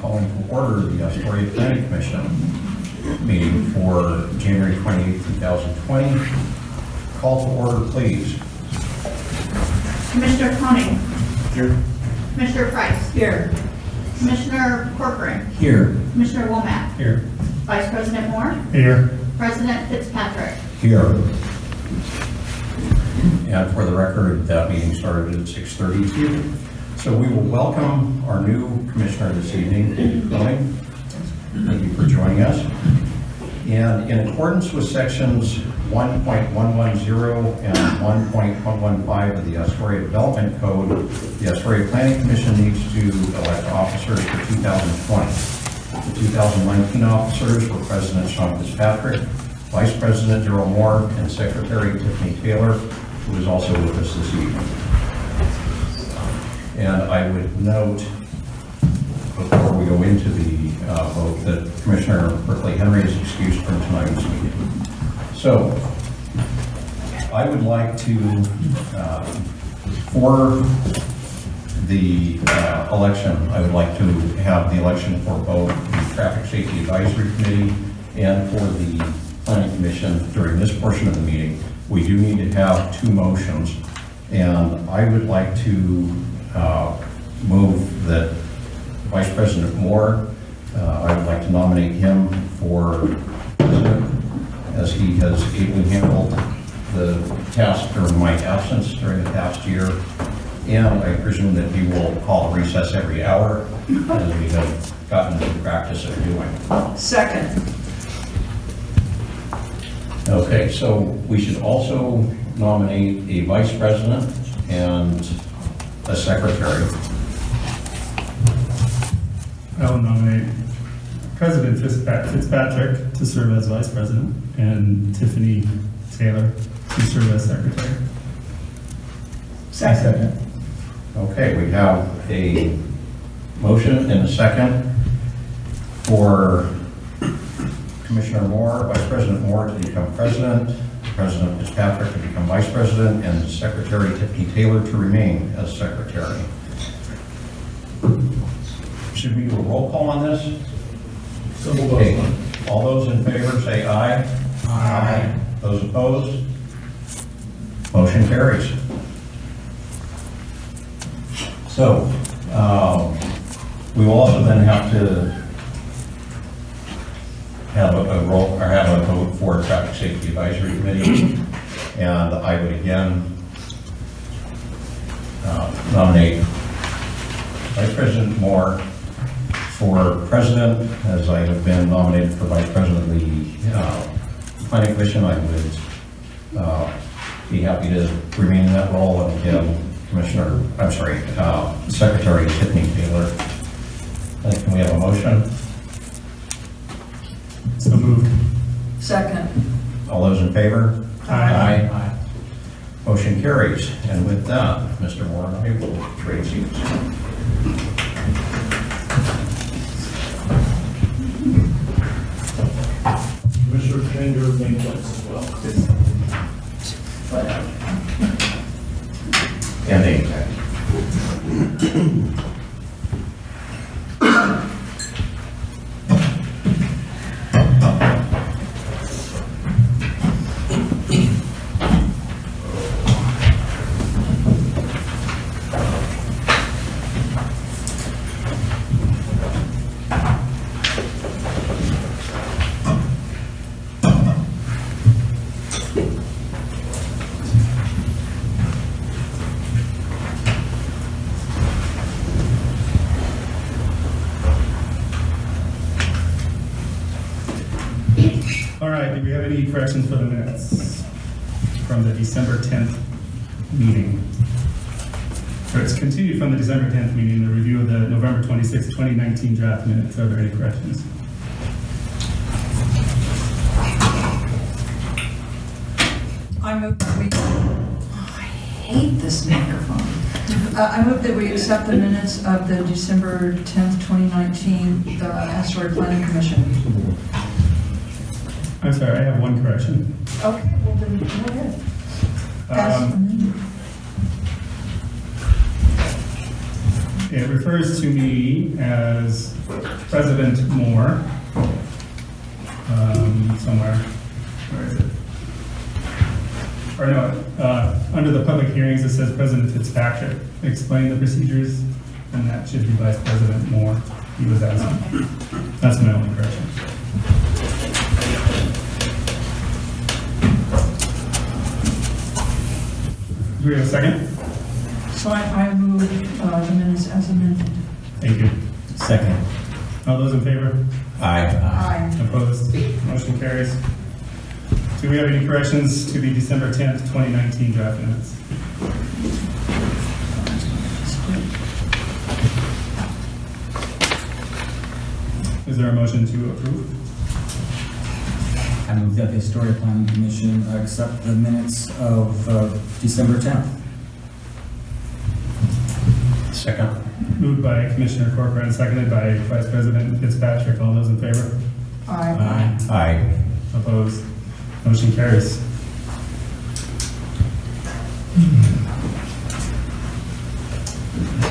calling to order the Astoria Planning Commission meeting for January 28, 2020. Call to order, please. Commissioner Koenig. Here. Commissioner Price. Here. Commissioner Corcoran. Here. Commissioner Womack. Here. Vice President Moore. Here. President Fitzpatrick. Here. And for the record, that meeting started at 6:32. So we will welcome our new commissioner this evening, David Koenig. Thank you for joining us. And in accordance with sections 1.110 and 1.115 of the Astoria Development Code, the Astoria Planning Commission needs to elect officers for 2020. The 2019 officers were President Sean Fitzpatrick, Vice President Daryl Moore, and Secretary Tiffany Taylor, who is also with us this evening. And I would note, before we go into the vote, that Commissioner Berkeley Henry is excused from tonight's meeting. So, I would like to, for the election, I would like to have the election for both the Traffic Safety Advisory Committee and for the Planning Commission during this portion of the meeting. We do need to have two motions, and I would like to move that Vice President Moore, I would like to nominate him for president, as he has ably handled the task during my absence during the past year, and I presume that he will call a recess every hour, as we have gotten into the practice of doing. Second. Okay, so we should also nominate a vice president and a secretary. I will nominate President Fitzpatrick to serve as Vice President and Tiffany Taylor to serve as Secretary. Second. Okay, we have a motion and a second for Commissioner Moore, Vice President Moore to become President, President Fitzpatrick to become Vice President, and Secretary Tiffany Taylor to remain as Secretary. Should we do a roll call on this? Okay. All those in favor say aye. Aye. Those opposed? Motion carries. So, we will also then have to have a vote for Traffic Safety Advisory Committee, and I would again nominate Vice President Moore for President, as I have been nominated for Vice President of the Planning Commission. I would be happy to remain in that role, and again, Secretary Tiffany Taylor. Can we have a motion? So moved. Second. All those in favor? Aye. Aye. Motion carries. And with that, Mr. Moore and I will trade seats. Commissioner Kinder remain place as well. And ATAC. All right, do we have any corrections for the minutes from the December 10th meeting? So it's continued from the December 10th meeting, the review of the November 26th, 2019 draft minutes. Are there any corrections? I move that we, I hate this microphone. I move that we accept the minutes of the December 10th, 2019, the Astoria Planning Commission. I'm sorry, I have one correction. Okay, well then, go ahead. As amended. In it refers to me as President Moore. Somewhere, where is it? Or no, under the public hearings, it says President Fitzpatrick explained the procedures, and that should be Vice President Moore. He was asking. That's my only correction. Do we have a second? So I move the minutes as amended. Thank you. Second. All those in favor? Aye. Aye. Opposed? Motion carries. Do we have any corrections to the December 10th, 2019 draft minutes? Is there a motion to approve? I move that the Astoria Planning Commission accept the minutes of December 10th. Second. Moved by Commissioner Corcoran, seconded by Vice President Fitzpatrick. All those in favor? Aye. Aye. Opposed? Motion carries.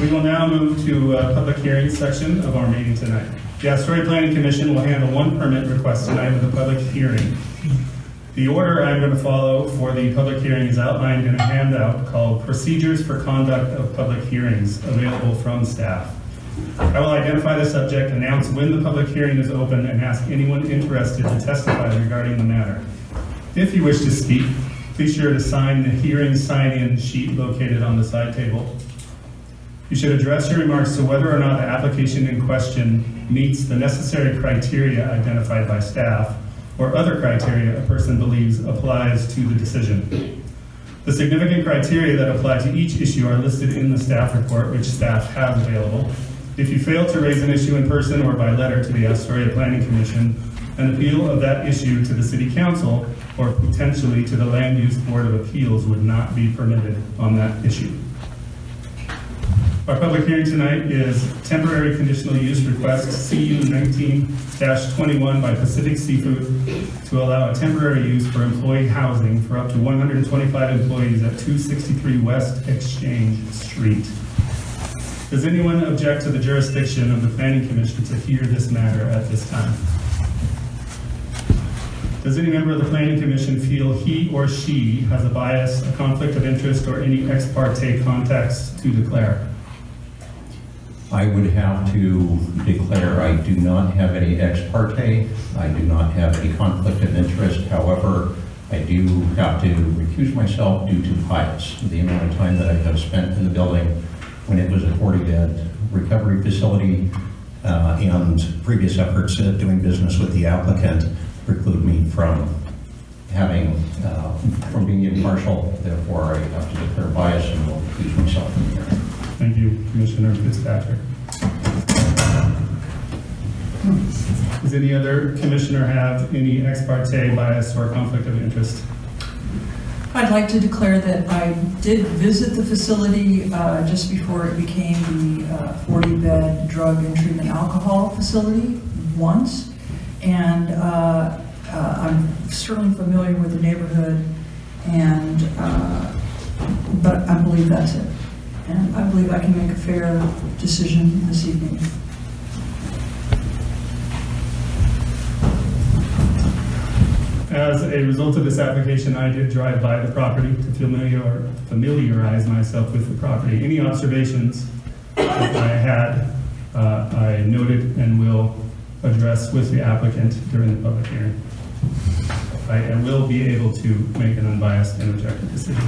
We will now move to public hearing section of our meeting tonight. The Astoria Planning Commission will handle one permit request tonight with a public hearing. The order I'm going to follow for the public hearing is outlined in a handout called Procedures for Conduct of Public Hearings, available from staff. I will identify the subject, announce when the public hearing is open, and ask anyone interested to testify regarding the matter. If you wish to speak, please be sure to sign the hearing sign-in sheet located on the side table. You should address your remarks to whether or not the application in question meets the necessary criteria identified by staff or other criteria a person believes applies to the decision. The significant criteria that apply to each issue are listed in the staff report, which staff has available. If you fail to raise an issue in person or by letter to the Astoria Planning Commission, an appeal of that issue to the City Council or potentially to the Land Use Board of Appeals would not be permitted on that issue. Our public hearing tonight is temporary conditional use request CU 19-21 by Pacific Seafood to allow a temporary use for employee housing for up to 125 employees at 263 West Exchange Street. Does anyone object to the jurisdiction of the Planning Commission to hear this matter at this time? Does any member of the Planning Commission feel he or she has a bias, a conflict of interest, or any ex parte contacts to declare? I would have to declare I do not have any ex parte. I do not have any conflict of interest. However, I do have to recuse myself due to bias. The amount of time that I have spent in the building when it was a 40-bed recovery facility and previous efforts at doing business with the applicant preclude me from from being impartial. Therefore, I have to declare bias and will recuse myself from here. Thank you, Commissioner Fitzpatrick. Does any other commissioner have any ex parte bias or conflict of interest? I'd like to declare that I did visit the facility just before it became the 40-bed drug and treatment alcohol facility once. And I'm certainly familiar with the neighborhood, and but I believe that's it. And I believe I can make a fair decision this evening. As a result of this application, I did drive by the property to familiarize myself with the property. Any observations that I had, I noted and will address with the applicant during the public hearing. I will be able to make an unbiased and objective decision.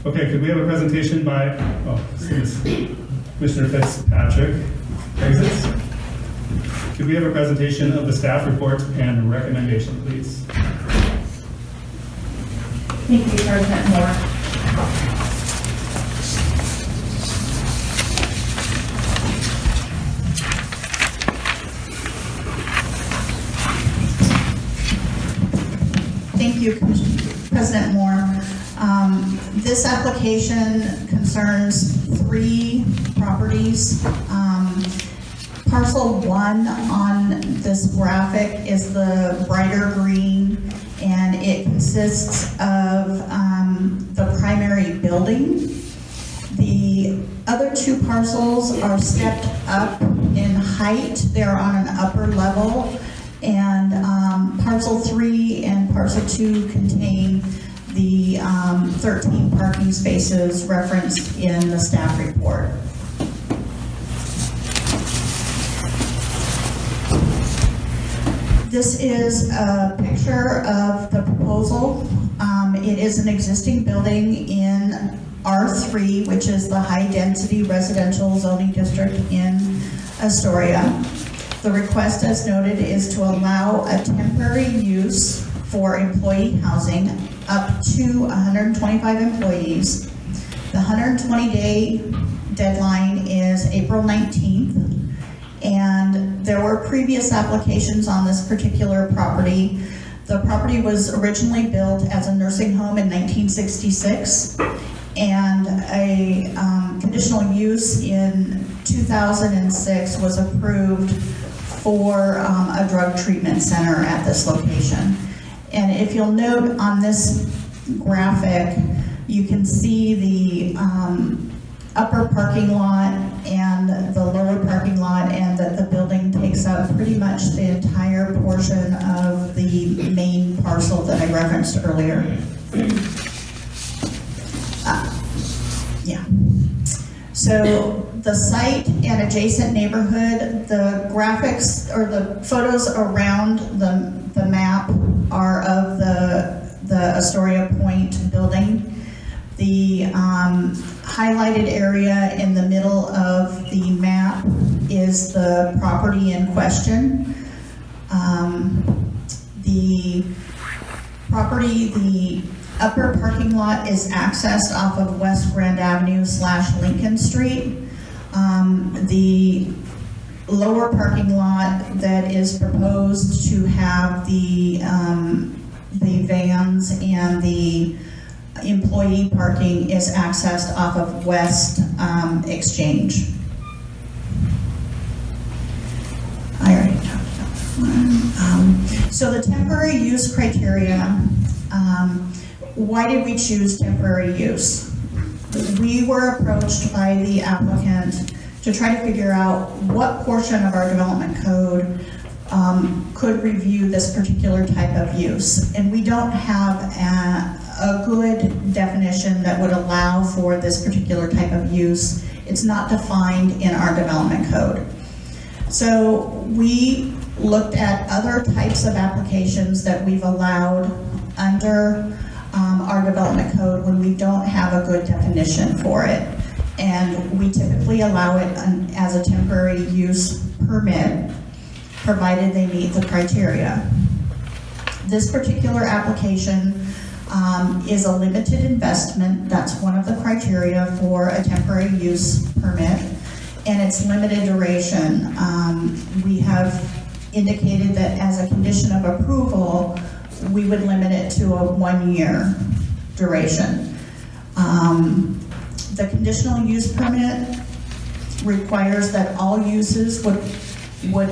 Okay, could we have a presentation by, Commissioner Fitzpatrick exits? Could we have a presentation of the staff report and recommendation, please? Thank you, President Moore. Thank you, President Moore. This application concerns 3 properties. Parcel 1 on this graphic is the brighter green, and it consists of the primary building. The other two parcels are stepped up in height. They're on an upper level. And parcel 3 and parcel 2 contain the 13 parking spaces referenced in the staff report. This is a picture of the proposal. It is an existing building in R3, which is the high-density residential zoning district in Astoria. The request, as noted, is to allow a temporary use for employee housing up to 125 employees. The 120-day deadline is April 19th. And there were previous applications on this particular property. The property was originally built as a nursing home in 1966, and a conditional use in 2006 was approved for a drug treatment center at this location. And if you'll note on this graphic, you can see the upper parking lot and the lower parking lot, and that the building takes up pretty much the entire portion of the main parcel that I referenced earlier. Yeah. So the site and adjacent neighborhood, the graphics or the photos around the map are of the Astoria Point building. The highlighted area in the middle of the map is the property in question. The property, the upper parking lot is accessed off of West Grand Avenue / Lincoln Street. The lower parking lot that is proposed to have the vans and the employee parking is accessed off of West Exchange. I already talked about that one. So the temporary use criteria, why did we choose temporary use? We were approached by the applicant to try to figure out what portion of our development code could review this particular type of use. And we don't have a good definition that would allow for this particular type of use. It's not defined in our development code. So we looked at other types of applications that we've allowed under our development code when we don't have a good definition for it. And we typically allow it as a temporary use permit, provided they meet the criteria. This particular application is a limited investment. That's one of the criteria for a temporary use permit, and it's limited duration. We have indicated that as a condition of approval, we would limit it to a 1-year duration. The conditional use permit requires that all uses would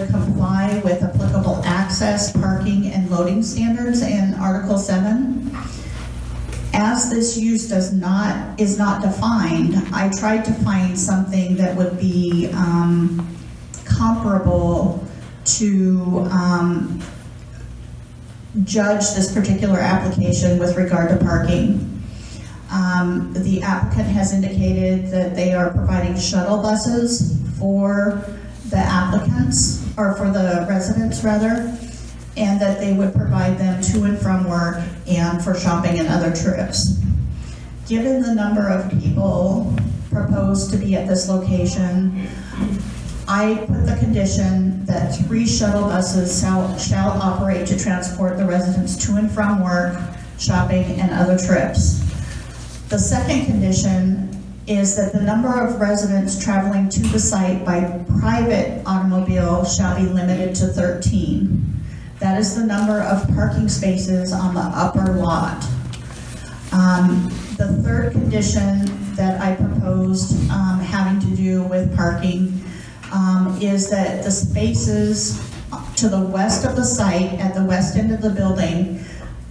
comply with applicable access, parking, and loading standards in Article 7. As this use is not defined, I tried to find something that would be comparable to judge this particular application with regard to parking. The applicant has indicated that they are providing shuttle buses for the applicants, or for the residents rather, and that they would provide them to and from work and for shopping and other trips. Given the number of people proposed to be at this location, I put the condition that 3 shuttle buses shall operate to transport the residents to and from work, shopping, and other trips. The second condition is that the number of residents traveling to the site by private automobile shall be limited to 13. That is the number of parking spaces on the upper lot. The third condition that I proposed having to do with parking is that the spaces to the west of the site, at the west end of the building,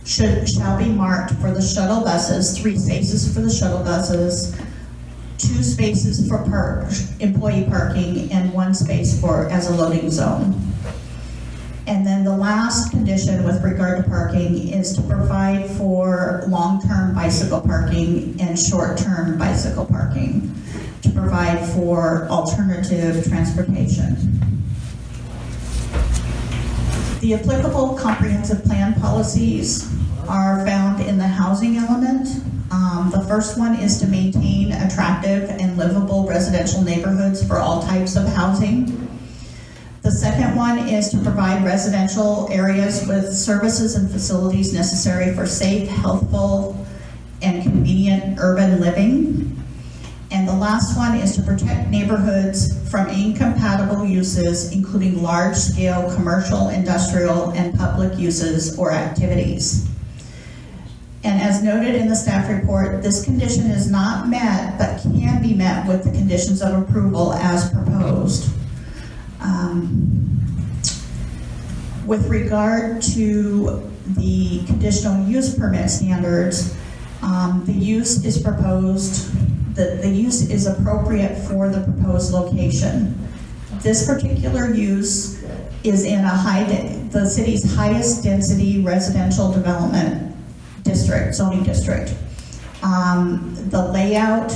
shall be marked for the shuttle buses, 3 spaces for the shuttle buses, 2 spaces for employee parking, and 1 space as a loading zone. And then the last condition with regard to parking is to provide for long-term bicycle parking and short-term bicycle parking, to provide for alternative transportation. The applicable comprehensive plan policies are found in the housing element. The first one is to maintain attractive and livable residential neighborhoods for all types of housing. The second one is to provide residential areas with services and facilities necessary for safe, healthful, and convenient urban living. And the last one is to protect neighborhoods from incompatible uses, including large-scale commercial, industrial, and public uses or activities. And as noted in the staff report, this condition is not met, but can be met with the conditions of approval as proposed. With regard to the conditional use permit standards, the use is proposed, the use is appropriate for the proposed location. This particular use is in the city's highest density residential development district, zoning district. The layout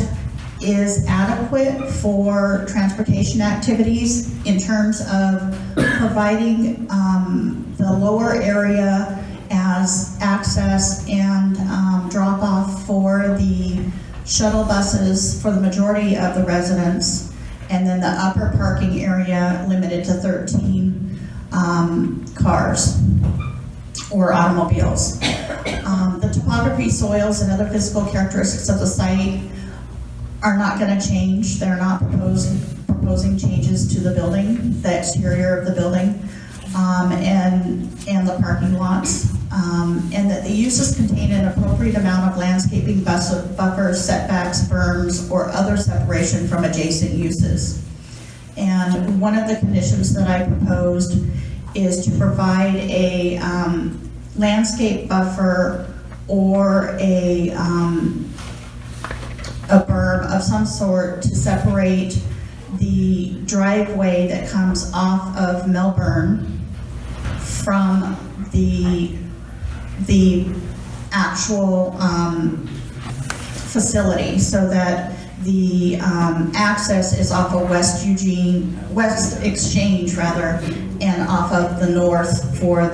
is adequate for transportation activities in terms of providing the lower area as access and drop off for the shuttle buses for the majority of the residents, and then the upper parking area limited to 13 cars or automobiles. The topography, soils, and other physical characteristics of the site are not going to change. They're not proposing changes to the building, the exterior of the building, and the parking lots. And that the uses contain an appropriate amount of landscaping, buffers, setbacks, berms, or other separation from adjacent uses. And one of the conditions that I proposed is to provide a landscape buffer or a berm of some sort to separate the driveway that comes off of Melbourne from the actual facility, so that the access is off of West Exchange rather, and off of the north for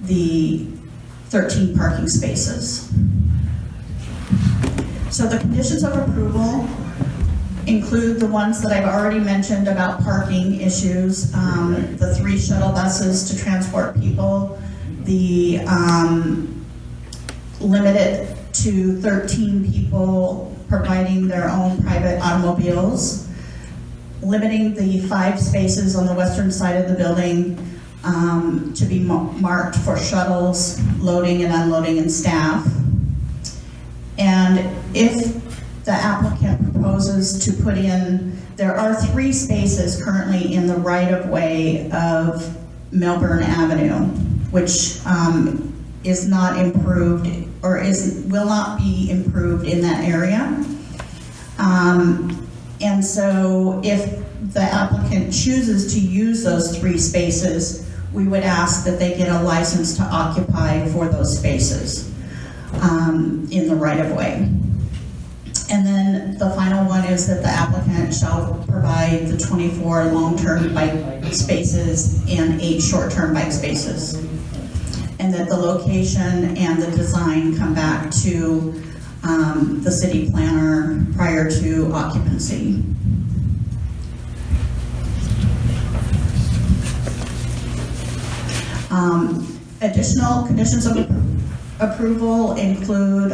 the 13 parking spaces. So the conditions of approval include the ones that I've already mentioned about parking issues, the 3 shuttle buses to transport people, the limit it to 13 people providing their own private automobiles, limiting the 5 spaces on the western side of the building to be marked for shuttles, loading and unloading, and staff. And if the applicant proposes to put in, there are 3 spaces currently in the right-of-way of Melbourne Avenue, which is not improved, or will not be improved in that area. And so if the applicant chooses to use those 3 spaces, we would ask that they get a license to occupy for those spaces in the right-of-way. And then the final one is that the applicant shall provide the 24 long-term bike spaces and 8 short-term bike spaces. And that the location and the design come back to the city planner prior to occupancy. Additional conditions of approval include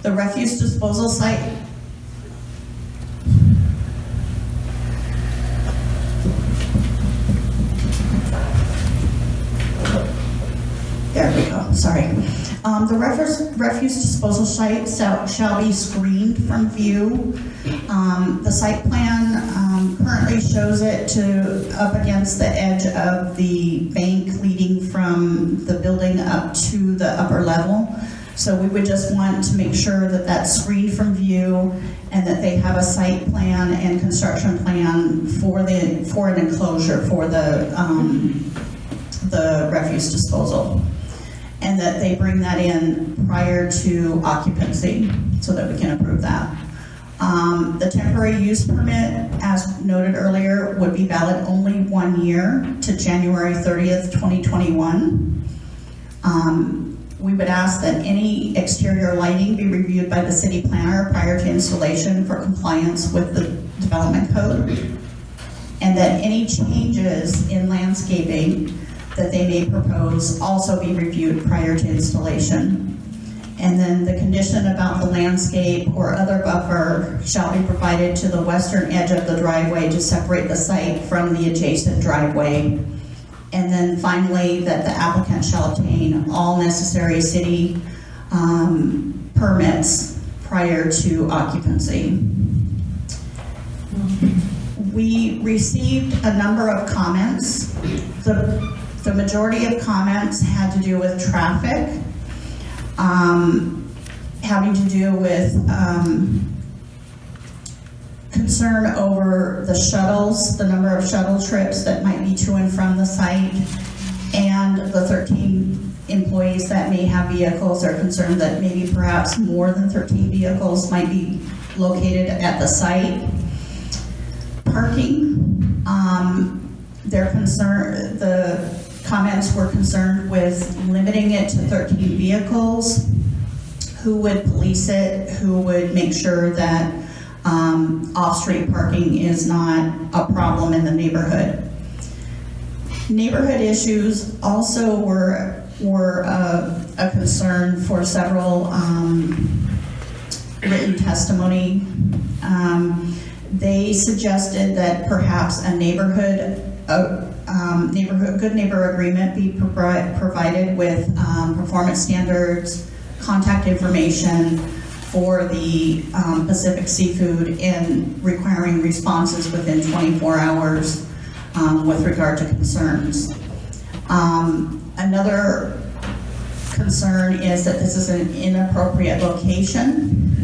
the refuse disposal site. There we go, sorry. The refuse disposal site shall be screened from view. The site plan currently shows it up against the edge of the bank leading from the building up to the upper level. So we would just want to make sure that that's screened from view and that they have a site plan and construction plan for an enclosure for the refuse disposal. And that they bring that in prior to occupancy so that we can approve that. The temporary use permit, as noted earlier, would be valid only 1 year to January 30th, 2021. We would ask that any exterior lighting be reviewed by the city planner prior to installation for compliance with the development code. And that any changes in landscaping that they may propose also be reviewed prior to installation. And then the condition about the landscape or other buffer shall be provided to the western edge of the driveway to separate the site from the adjacent driveway. And then finally, that the applicant shall obtain all necessary city permits prior to occupancy. We received a number of comments. The majority of comments had to do with traffic, having to do with concern over the shuttles, the number of shuttle trips that might be to and from the site, and the 13 employees that may have vehicles are concerned that maybe perhaps more than 13 vehicles might be located at the site. Parking, the comments were concerned with limiting it to 13 vehicles. Who would police it? Who would make sure that off-street parking is not a problem in the neighborhood? Neighborhood issues also were a concern for several written testimony. They suggested that perhaps a good neighbor agreement be provided with performance standards, contact information for the Pacific Seafood, and requiring responses within 24 hours with regard to concerns. Another concern is that this is an inappropriate location,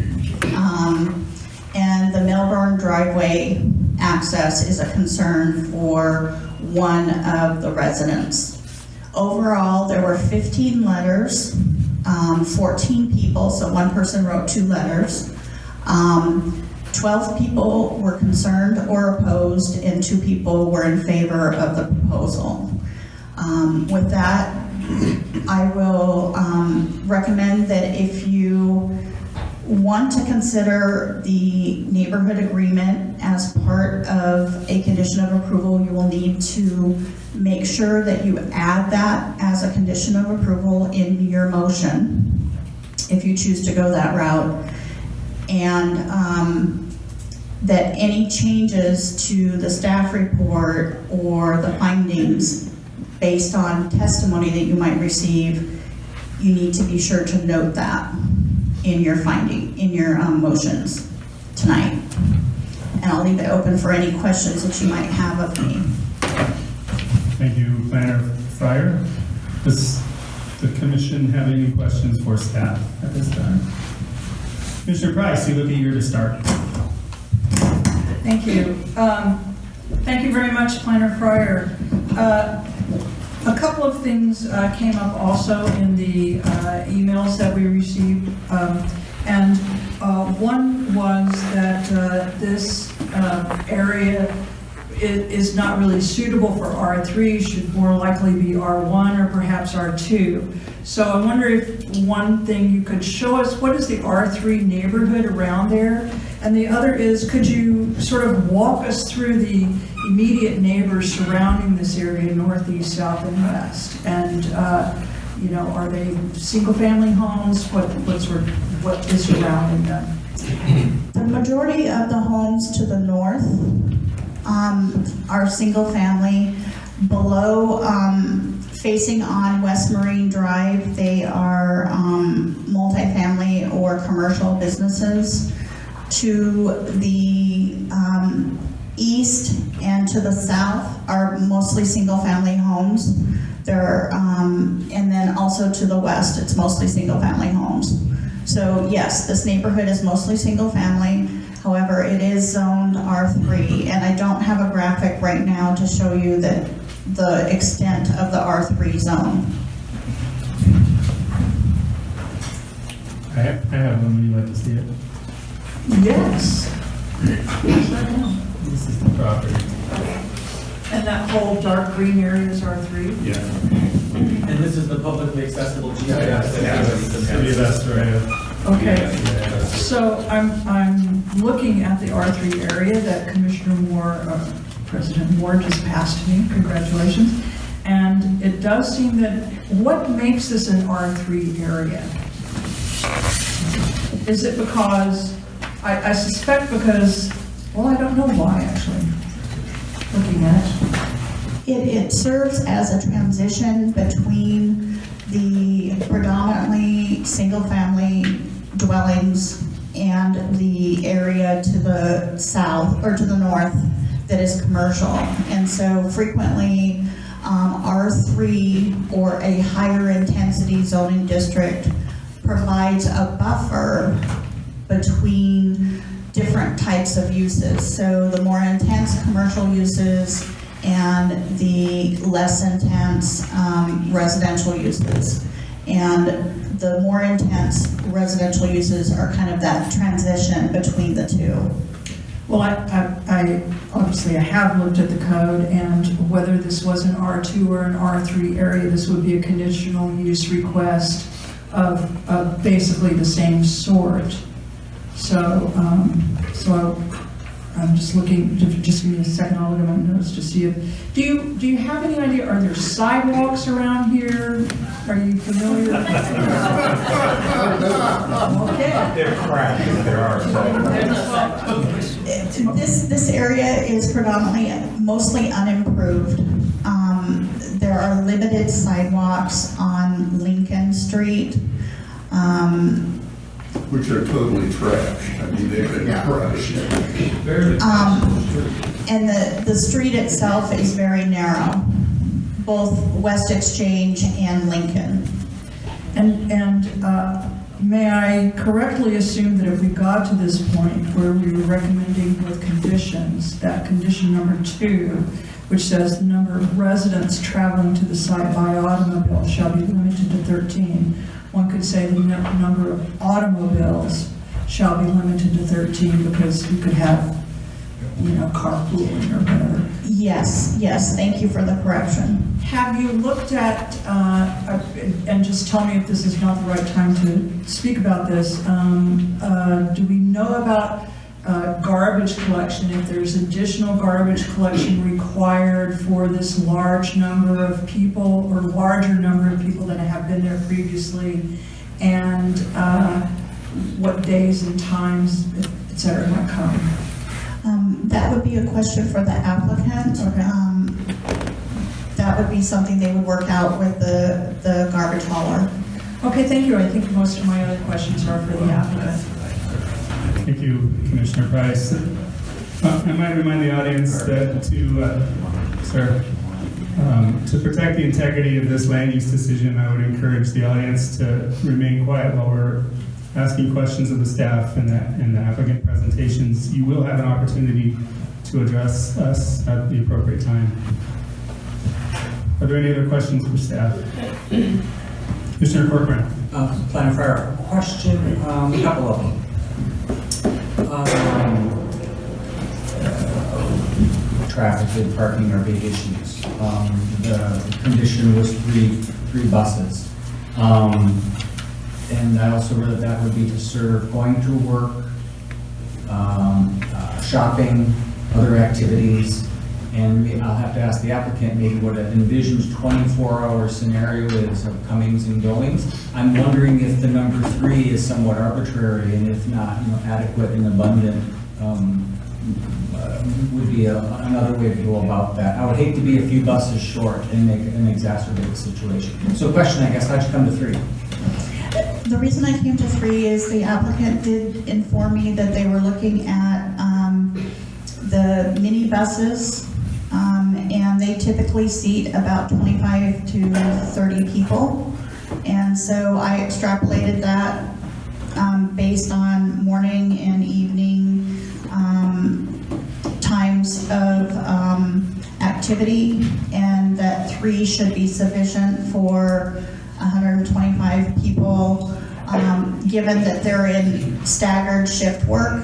and the Melbourne driveway access is a concern for one of the residents. Overall, there were 15 letters, 14 people, so one person wrote 2 letters. 12 people were concerned or opposed, and 2 people were in favor of the proposal. With that, I will recommend that if you want to consider the neighborhood agreement as part of a condition of approval, you will need to make sure that you add that as a condition of approval in your motion, if you choose to go that route, and that any changes to the staff report or the findings based on testimony that you might receive, you need to be sure to note that in your motions tonight. And I'll leave it open for any questions that you might have of me. Thank you, Planner Fryer. Does the commission have any questions for staff at this time? Mr. Price, you look eager to start. Thank you. Thank you very much, Planner Fryer. A couple of things came up also in the emails that we received, and one was that this area is not really suitable for R3, should more likely be R1 or perhaps R2. So I wonder if one thing you could show us, what is the R3 neighborhood around there? And the other is, could you sort of walk us through the immediate neighbors surrounding this area, northeast, south, and west? And, are they single-family homes? What is surrounding them? The majority of the homes to the north are single-family. Below, facing on West Marine Drive, they are multifamily or commercial businesses. To the east and to the south are mostly single-family homes. And then also to the west, it's mostly single-family homes. So yes, this neighborhood is mostly single-family. However, it is zoned R3, and I don't have a graphic right now to show you that the extent of the R3 zone. I have one, would you like to see it? Yes. This is the property. And that whole dark green area is R3? Yeah. And this is the publicly accessible GIS. City of Astoria. Okay. Yeah. So I'm looking at the R3 area that Commissioner Moore, President Moore just passed to me. Congratulations. And it does seem that, what makes this an R3 area? Is it because, I suspect because, well, I don't know why actually, looking at it. It serves as a transition between the predominantly single-family dwellings and the area to the south or to the north that is commercial. And so frequently R3 or a higher intensity zoning district provides a buffer between different types of uses. So the more intense commercial uses and the less intense residential uses. And the more intense residential uses are kind of that transition between the two. Well, I obviously I have looked at the code, and whether this was an R2 or an R3 area, this would be a conditional use request of basically the same sort. So, I'm just looking, just give me a second, I'll look at my notes to see if, do you have any idea, are there sidewalks around here? Are you familiar? Okay. They're cracked, there are sidewalks. This area is predominantly, mostly unimproved. There are limited sidewalks on Lincoln Street. Which are totally trashed. I mean, they've been crushed. And the street itself is very narrow, both West Exchange and Lincoln. And may I correctly assume that if we got to this point where we were recommending with conditions, that condition number 2, which says the number of residents traveling to the site by automobile shall be limited to 13, one could say the number of automobiles shall be limited to 13 because you could have, carpooling or whatever. Yes, thank you for the correction. Have you looked at, and just tell me if this is not the right time to speak about this, do we know about garbage collection, if there's additional garbage collection required for this large number of people or larger number of people that have been there previously, and what days and times, et cetera, might come? That would be a question for the applicant. Okay. That would be something they would work out with the garbage hauler. Okay, thank you. I think most of my other questions are for the applicant. Thank you, Commissioner Price. I might remind the audience that to protect the integrity of this land use decision, I would encourage the audience to remain quiet while we're asking questions of the staff and the applicant presentations. You will have an opportunity to address us at the appropriate time. Are there any other questions for staff? Commissioner Corcoran. Planner Fryer, question, a couple of them. Traffic and parking are big issues. The condition was three buses. And I also read that would be to serve going to work, shopping, other activities. And I'll have to ask the applicant maybe what it envisions 24-hour scenario is of comings and goings. I'm wondering if the number 3 is somewhat arbitrary, and if not, adequate and abundant would be another way to go about that. I would hate to be a few buses short and make an exacerbated situation. So question, I guess, how'd you come to 3? The reason I came to 3 is the applicant did inform me that they were looking at the minibuses, and they typically seat about 25 to 30 people. And so I extrapolated that based on morning and evening times of activity, and that 3 should be sufficient for 125 people, given that they're in staggered shift work.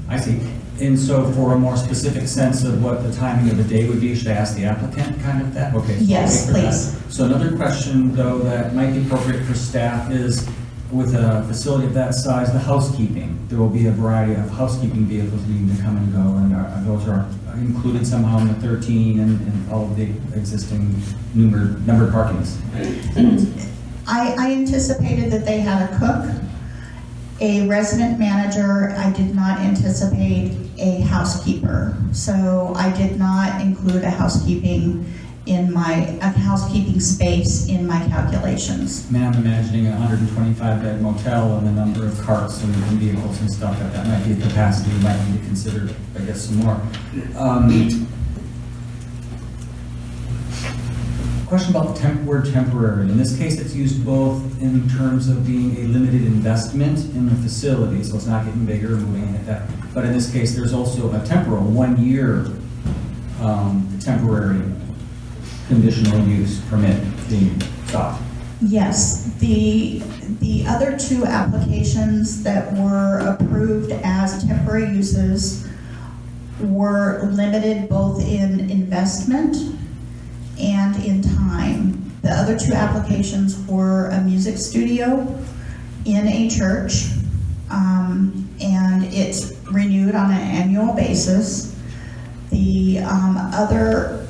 I see. And so for a more specific sense of what the timing of the day would be, should I ask the applicant kind of that? Okay. So Yes, I'll wait for please. that. So another question, though, that might be appropriate for staff is, with a facility of that size, the housekeeping. There will be a variety of housekeeping vehicles needing to come and go, and those are included somehow in the 13 and all of the existing numbered parkings. I anticipated that they had a cook, a resident manager. I did not anticipate a housekeeper. So I did not include a housekeeping space in my calculations. I mean, I'm imagining a 125-bed motel and the number of carts and vehicles and stuff, that might be a capacity you might need to consider, I guess, some more. Question about the word temporary. In this case, it's used both in terms of being a limited investment in the facility, so it's not getting bigger or moving like that. But in this case, there's also a temporal, 1-year temporary conditional use permit being sought. Yes, the other 2 applications that were approved as temporary uses were limited both in investment and in time. The other 2 applications were a music studio in a church, and it's renewed on an annual basis. The other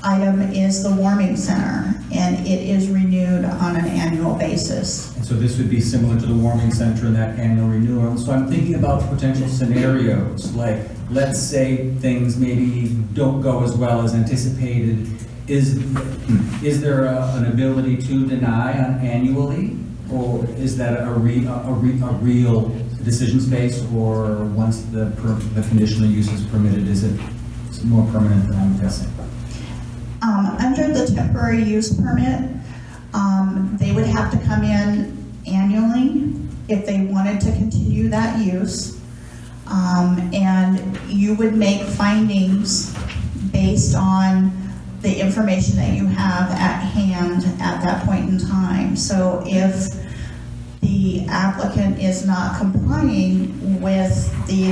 item is the warming center, and it is renewed on an annual basis. And so this would be similar to the warming center and that annual renewal. So I'm thinking about potential scenarios, like let's say things maybe don't go as well as anticipated. Is there an ability to deny annually, or is that a real decision space, or once the conditional use is permitted, is it more permanent than I'm guessing? Under the temporary use permit, they would have to come in annually if they wanted to continue that use. And you would make findings based on the information that you have at hand at that point in time. So if the applicant is not complying with the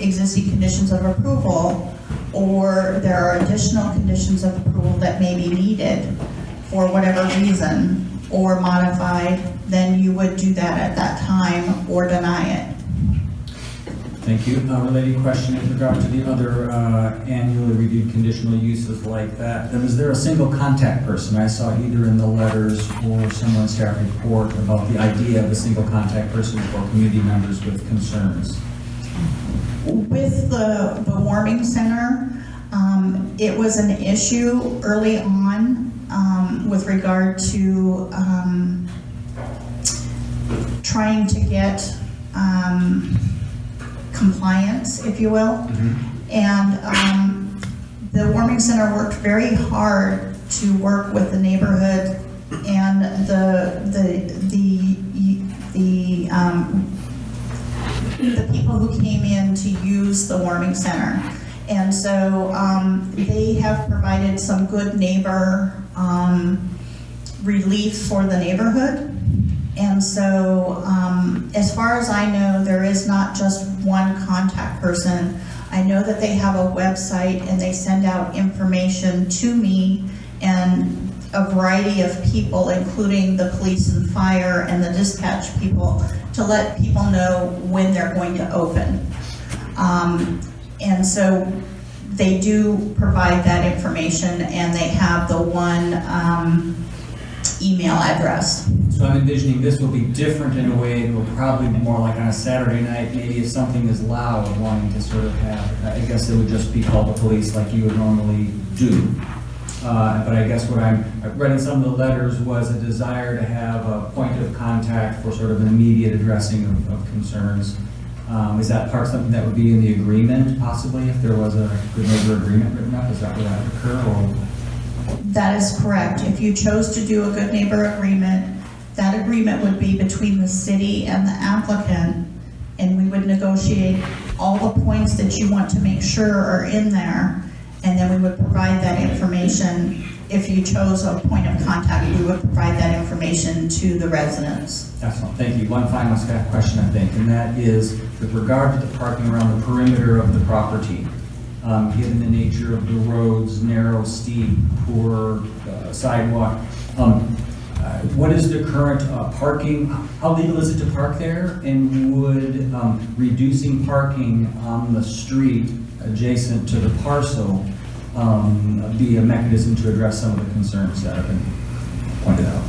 existing conditions of approval, or there are additional conditions of approval that may be needed for whatever reason, or modified, then you would do that at that time or deny it. Thank you. A related question in regard to the other annually reviewed conditional uses like that. Is there a single contact person? I saw either in the letters or someone's staff report about the idea of a single contact person for community members with concerns. With the warming center, it was an issue early on with regard to trying to get compliance, if you will. Mm-hmm. And the warming center worked very hard to work with the neighborhood and the people who came in to use the warming center. And so they have provided some good neighbor relief for the neighborhood. And so as far as I know, there is not just one contact person. I know that they have a website and they send out information to me and a variety of people, including the police and fire and the dispatch people, to let people know when they're going to open. And so they do provide that information, and they have the one email address. So I'm envisioning this will be different in a way. It will probably be more like on a Saturday night, maybe if something is loud, wanting to sort of have, I guess it would just be called the police like you would normally do. But I guess what I read in some of the letters was a desire to have a point of contact for sort of an immediate addressing of concerns. Is that part something that would be in the agreement possibly if there was a good neighbor agreement written up? Is that where that would occur or? That is correct. If you chose to do a good neighbor agreement, that agreement would be between the city and the applicant, and we would negotiate all the points that you want to make sure are in there, and then we would provide that information. If you chose a point of contact, we would provide that information to the residents. Excellent, thank you. One final staff question, I think, and that is with regard to the parking around the perimeter of the property. Given the nature of the roads, narrow, steep, poor sidewalk, what is the current parking? How legal is it to park there? And would reducing parking on the street adjacent to the parcel be a mechanism to address some of the concerns that have been pointed out?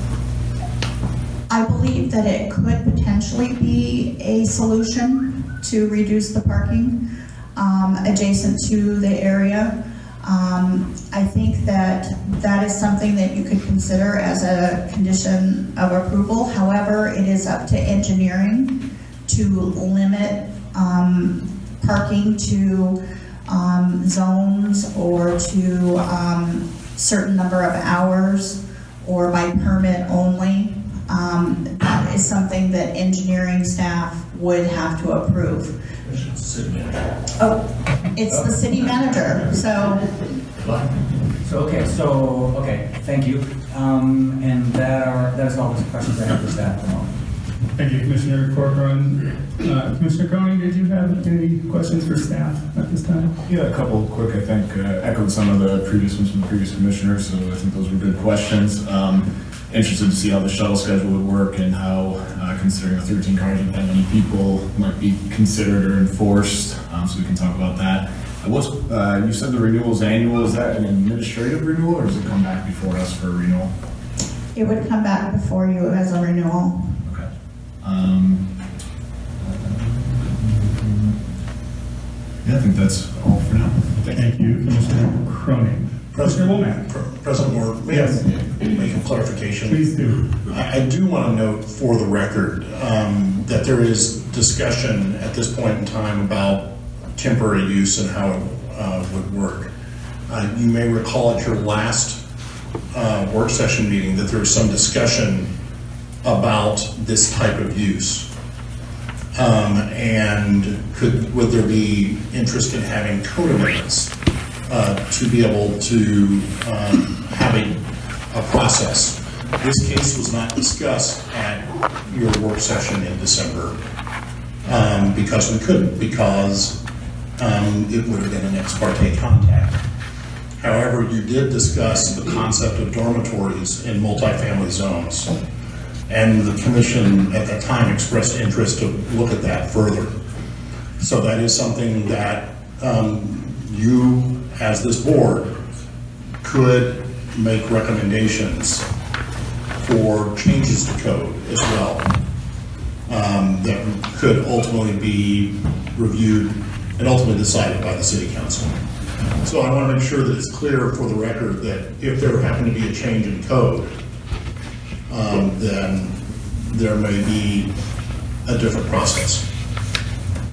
I believe that it could potentially be a solution to reduce the parking adjacent to the area. I think that that is something that you could consider as a condition of approval. However, it is up to engineering to limit parking to zones or to certain number of hours or by permit only. That is something that engineering staff would have to approve. Oh, it's the city manager, so. Okay, thank you. And that is all the questions I have for staff at the moment. Thank you, Commissioner Corcoran. Commissioner Koenig, did you have any questions for staff at this time? Yeah, a couple quick, I think, echoed some of the previous ones from the previous commissioners, so I think those were good questions. Interested to see how the shuttle schedule would work and how, considering 13 cars and that many people might be considered or enforced, so we can talk about that. You said the renewal is annual. Is that an administrative renewal or does it come back before us for renewal? It would come back before you as a renewal. Okay. Yeah, I think that's all for now. Thank you, Commissioner Cronin. Commissioner Womack. President Moore, may Yes. I make a clarification? Please do. I do want to note for the record that there is discussion at this point in time about temporary use and how it would work. You may recall at your last work session meeting that there was some discussion about this type of use. And would there be interest in having code amendments to be able to have a process? This case was not discussed at your work session in December because we couldn't, because it would have been an ex parte contact. However, you did discuss the concept of dormitories in multifamily zones. And the commission at that time expressed interest to look at that further. So that is something that you, as this board, could make recommendations for changes to code as well that could ultimately be reviewed and ultimately decided by the city council. So I want to make sure that it's clear for the record that if there happened to be a change in code, then there may be a different process.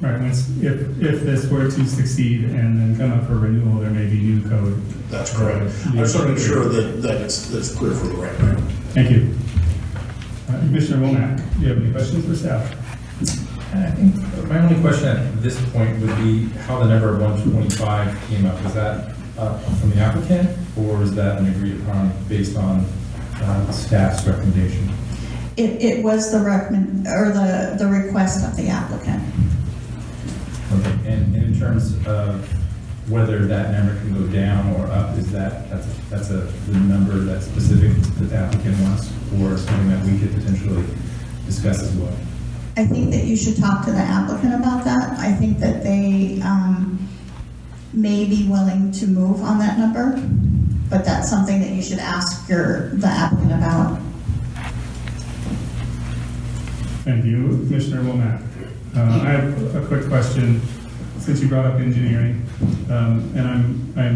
Right, if this were to succeed and then come up for renewal, there may be new code. That's correct. I just want to make sure that it's clear for the record. Thank you. Commissioner Womack, do you have any questions for staff? I think my only question at this point would be how the number 125 came up. Was that from the applicant, or is that an agreed upon based on staff's recommendation? It was the the request of the applicant. Okay. And in terms of whether that number can go down or up, is that's the number that's specific that the applicant wants, or something that we could potentially discuss as well? I think that you should talk to the applicant about that. I think that they may be willing to move on that number, but that's something that you should ask the applicant about. Thank you. Commissioner Womack. I have a quick question, since you brought up engineering, and I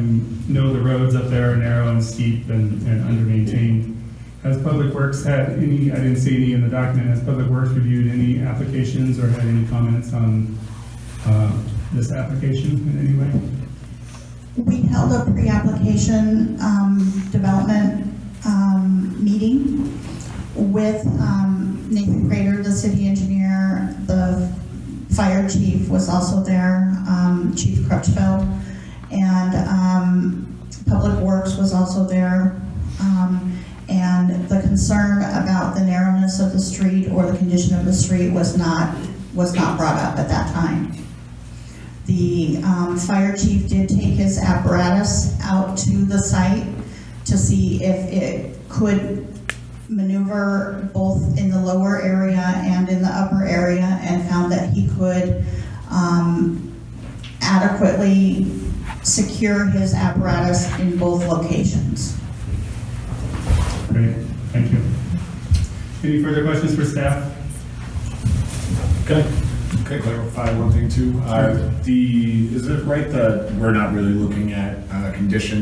know the roads up there are narrow and steep and under-maintained. Has Public Works had any, I didn't see any in the document, has Public Works reviewed any applications or had any comments on this application in any way? We held a pre-application development meeting with Nathan Crater, the city engineer. The fire chief was also there, Chief Crutchfield, and Public Works was also there. And the concern about the narrowness of the street or the condition of the street was not brought up at that time. The fire chief did take his apparatus out to the site to see if it could maneuver both in the lower area and in the upper area, and found that he could adequately secure his apparatus in both locations. Great, thank you. Any further questions for staff? Okay. Can I clarify one thing too? Is it right that we're not really looking at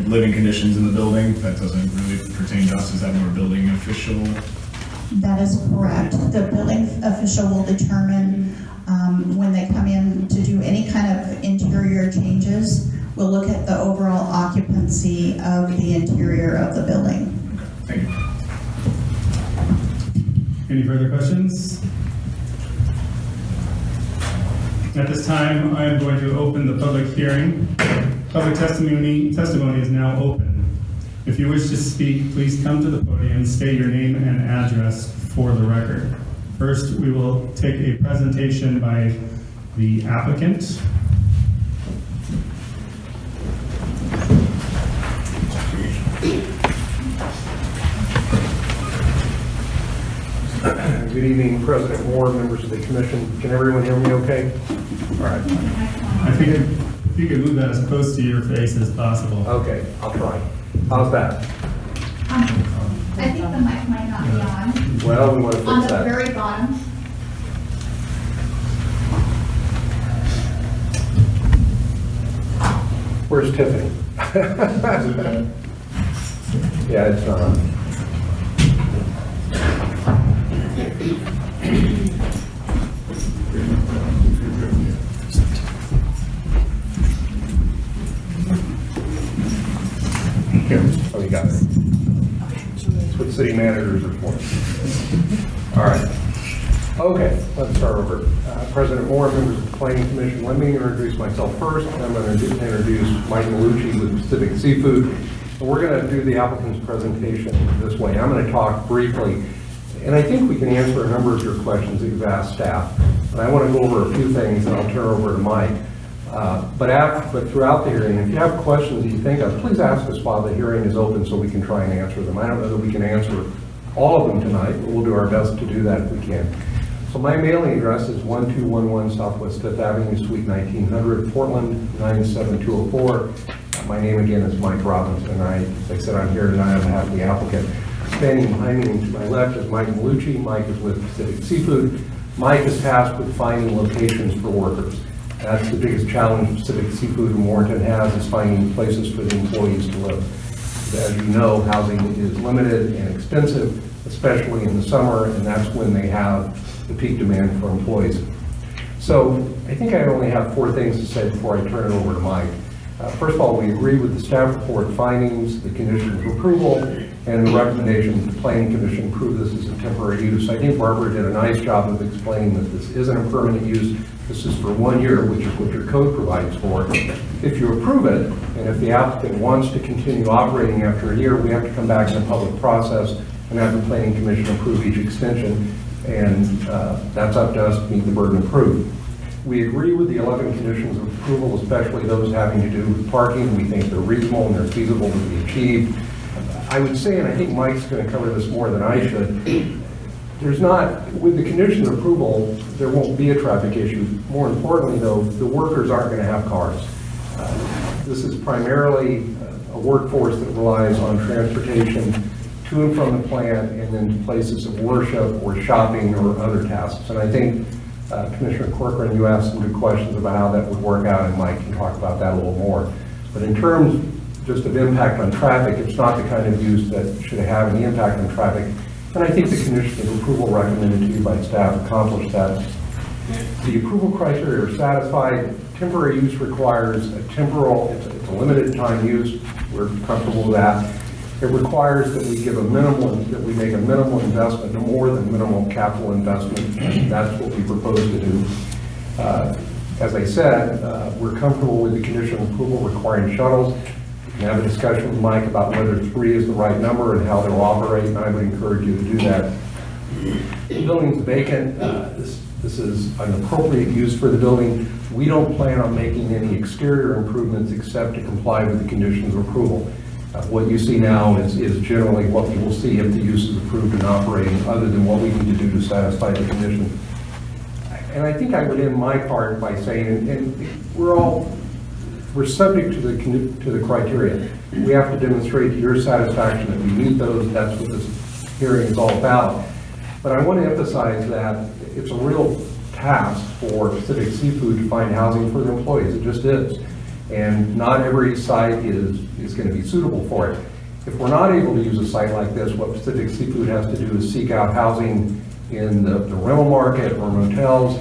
living conditions in the building? That doesn't really pertain to us. Is that more building official? That is correct. The building official will determine when they come in to do any kind of interior changes. We'll look at the overall occupancy of the interior of the building. Okay, thank you. Any further questions? At this time, I am going to open the public hearing. Public testimony is now open. If you wish to speak, please come to the podium, state your name and address for the record. First, we will take a presentation by the applicant. Good evening, President Moore, members of the commission. Can everyone hear me okay? All right. I think if you could move that as close to your face as possible. Okay, I'll try. How's that? I think the mic might not be on. Well, we want to fix On the that. very bottom. Where's Tiffany? Yeah, it's not on. Here, oh, you got it. That's what city managers are for. All right. Okay, let's start over. President Moore, members of the Planning Commission, let me introduce myself first. I'm going to introduce Mike Malucci with Pacific Seafood. And we're going to do the applicant's presentation this way. I'm going to talk briefly, and I think we can answer a number of your questions that you've asked staff. And I want to go over a few things, and I'll turn over to Mike. But throughout the hearing, if you have questions that you think of, please ask us while the hearing is open so we can try and answer them. I don't know that we can answer all of them tonight, but we'll do our best to do that if we can. So my mailing address is 1211 Southwest 5th Avenue, Suite 1900, Portland, 97204. My name again is Mike Robinson, and as I said, I'm here tonight on behalf of the applicant. Standing behind me and to my left is Mike Malucci. Mike is with Pacific Seafood. Mike is tasked with finding locations for workers. That's the biggest challenge Pacific Seafood in Warrenton has, is finding places for the employees to live. As you know, housing is limited and expensive, especially in the summer, and that's when they have the peak demand for employees. So I think I only have 4 things to say before I turn it over to Mike. First of all, we agree with the staff report findings, the conditions of approval, and the recommendations the Planning Commission approve this as a temporary use. I think Barbara did a nice job of explaining that this isn't a permanent use. This is for 1 year, which is what your code provides for. If you approve it, and if the applicant wants to continue operating after a year, we have to come back in a public process and have the Planning Commission approve each extension, and that's up to us to meet the burden of proof. We agree with the 11 conditions of approval, especially those having to do with parking. We think they're reasonable and they're feasible to be achieved. I would say, and I think Mike's going to cover this more than I should, there's not, with the conditions of approval, there won't be a traffic issue. More importantly, though, the workers aren't going to have cars. This is primarily a workforce that relies on transportation to and from the plant and then to places of worship or shopping or other tasks. And I think Commissioner Corcoran, you asked some good questions about how that would work out, and Mike can talk about that a little more. But in terms just of impact on traffic, it's not the kind of use that should have any impact on traffic. And I think the conditions of approval recommended to you by staff accomplished that. The approval criteria are satisfied. Temporary use requires it's a limited time use. We're comfortable with that. It requires that we make a minimal investment, no more than minimal capital investment, and that's what we propose to do. As I said, we're comfortable with the conditional approval requiring shuttles. We can have a discussion with Mike about whether 3 is the right number and how they'll operate, and I would encourage you to do that. The building's vacant. This is an appropriate use for the building. We don't plan on making any exterior improvements except to comply with the conditions of approval. What you see now is generally what you will see if the use is approved and operating, other than what we need to do to satisfy the condition. And I think I would end my part by saying, and we're subject to the criteria. We have to demonstrate to your satisfaction that we meet those. That's what this hearing is all about. But I want to emphasize that it's a real task for Pacific Seafood to find housing for their employees. It just is. And not every site is going to be suitable for it. If we're not able to use a site like this, what Pacific Seafood has to do is seek out housing in the rental market or motels.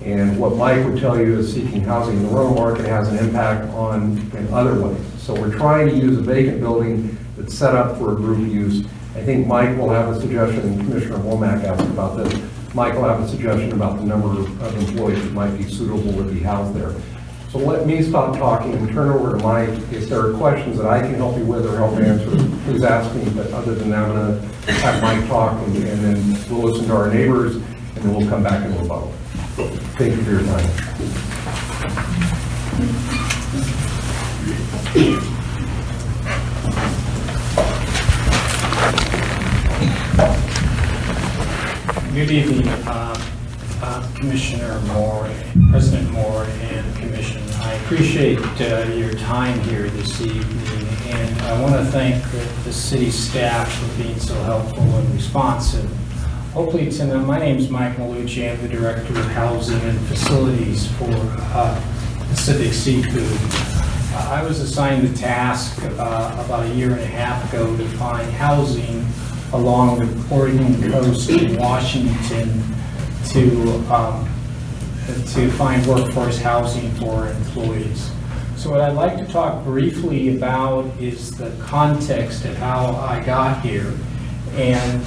And what Mike would tell you is seeking housing in the rental market has an impact in other ways. So we're trying to use a vacant building that's set up for a group use. I think Mike will have a suggestion, and Commissioner Womack asked about this. Mike will have a suggestion about the number of employees that might be suitable to be housed there. So let me stop talking and turn over to Mike. If there are questions that I can help you with or help answer, please ask me. But other than that, I'm going to have Mike talk, and then we'll listen to our neighbors, and then we'll come back and rebuttal. Thank you for your time. Good evening, Commissioner Moore, President Moore, and Commission. I appreciate your time here this evening, and I want to thank the city staff for being so helpful and responsive. Hopefully tonight, my name is Mike Malucci. I'm the Director of Housing and Facilities for Pacific Seafood. I was assigned the task about a year and a half ago to find housing along the Oregon coast in Washington to find workforce housing for our employees. So what I'd like to talk briefly about is the context of how I got here and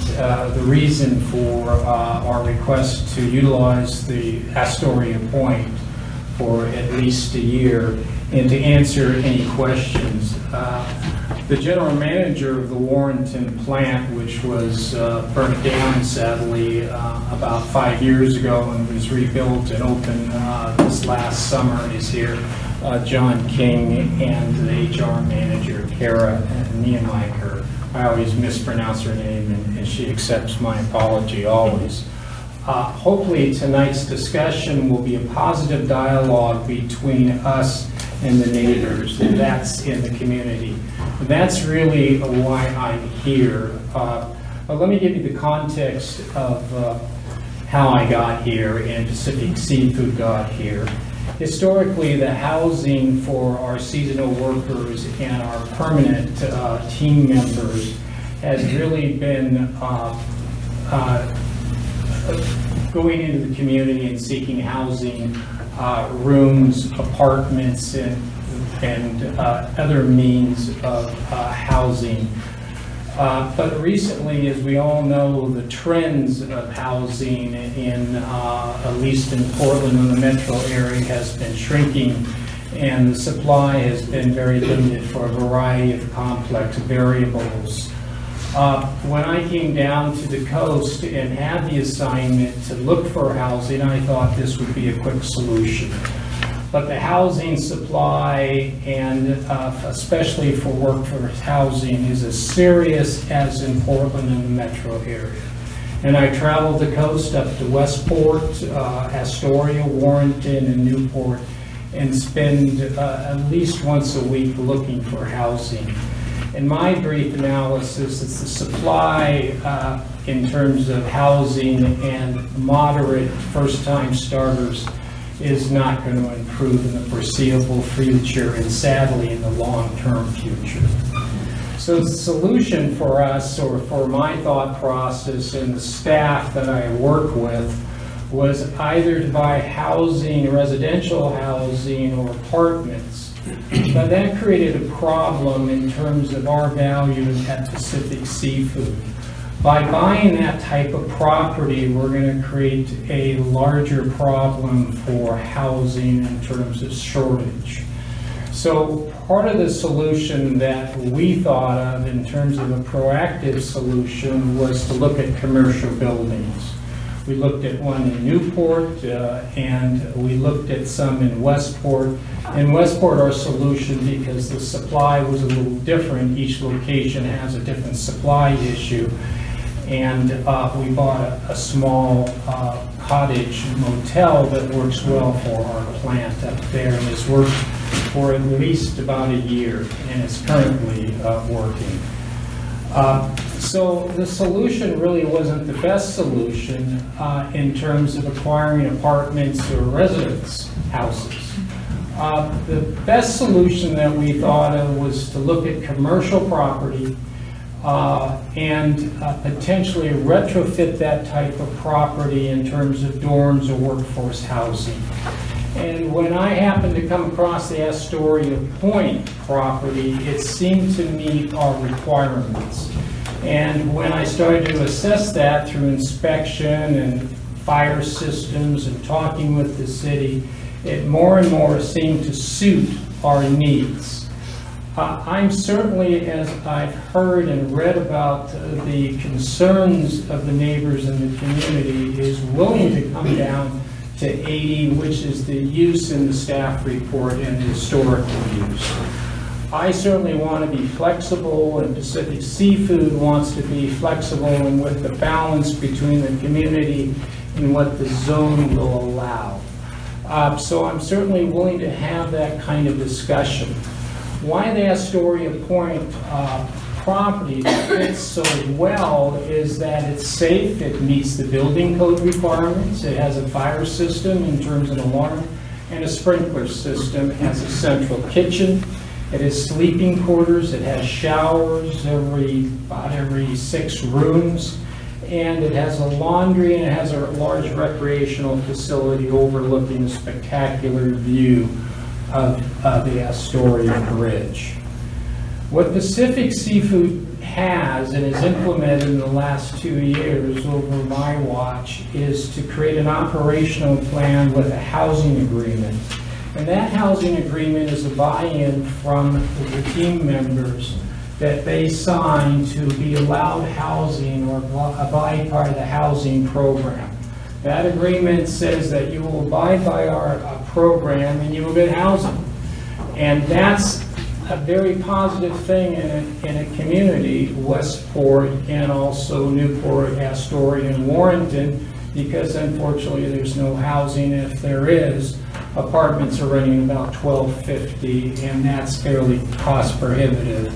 the reason for our request to utilize the Astoria Point for at least a year and to answer any questions. The general manager of the Warrenton plant, which was burnt down sadly about 5 years ago and was rebuilt and opened this last summer, is here. John King, and the HR manager, Kara Nehemiah. I always mispronounce her name, and she accepts my apology always. Hopefully tonight's discussion will be a positive dialogue between us and the neighbors, and that's in the community. And that's really why I'm here. But let me give you the context of how I got here and Pacific Seafood got here. Historically, the housing for our seasonal workers and our permanent team members has really been going into the community and seeking housing, rooms, apartments, and other means of housing. But recently, as we all know, the trends of housing at least in Portland and the metro area, has been shrinking, and the supply has been very limited for a variety of complex variables. When I came down to the coast and had the assignment to look for housing, I thought this would be a quick solution. But the housing supply, and especially for workforce housing, is as serious as in Portland and the metro area. And I traveled the coast up to Westport, Astoria, Warrenton, and Newport, and spend at least once a week looking for housing. In my brief analysis, it's the supply in terms of housing and moderate first-time starters is not going to improve in the foreseeable future, and sadly in the long-term future. So the solution for us, or for my thought process and the staff that I work with, was either to buy housing, residential housing, or apartments. But that created a problem in terms of our value at Pacific Seafood. By buying that type of property, we're going to create a larger problem for housing in terms of shortage. So part of the solution that we thought of in terms of a proactive solution was to look at commercial buildings. We looked at one in Newport and we looked at some in Westport. In Westport, our solution, because the supply was a little different, each location has a different supply issue. And we bought a small cottage motel that works well for our plant up there and has worked for at least about a year and is currently working. So the solution really wasn't the best solution in terms of acquiring apartments or residence houses. The best solution that we thought of was to look at commercial property and potentially retrofit that type of property in terms of dorms or workforce housing. And when I happened to come across the Astoria Point property, it seemed to meet our requirements. And when I started to assess that through inspection and fire systems and talking with the city, it more and more seemed to suit our needs. I'm certainly, as I've heard and read about the concerns of the neighbors in the community, is willing to come down to 80, which is the use in the staff report and the historical use. I certainly want to be flexible, and Pacific Seafood wants to be flexible and with the balance between the community and what the zone will allow. So I'm certainly willing to have that kind of discussion. Why the Astoria Point property fits so well is that it's safe, it meets the building code requirements, it has a fire system in terms of alarm, and a sprinkler system. It has a central kitchen, it has sleeping quarters, it has showers about every 6 rooms, and it has a laundry, and it has a large recreational facility overlooking a spectacular view of the Astoria Bridge. What Pacific Seafood has and has implemented in the last 2 years over my watch is to create an operational plan with a housing agreement. And that housing agreement is a buy-in from the team members that they sign to be allowed housing or abide by the housing program. That agreement says that you will abide by our program and you will get housing. And that's a very positive thing in a community, Westport and also Newport, Astoria, and Warrenton, because unfortunately there's no housing. If there is, apartments are running about $1,250, and that's fairly cost prohibitive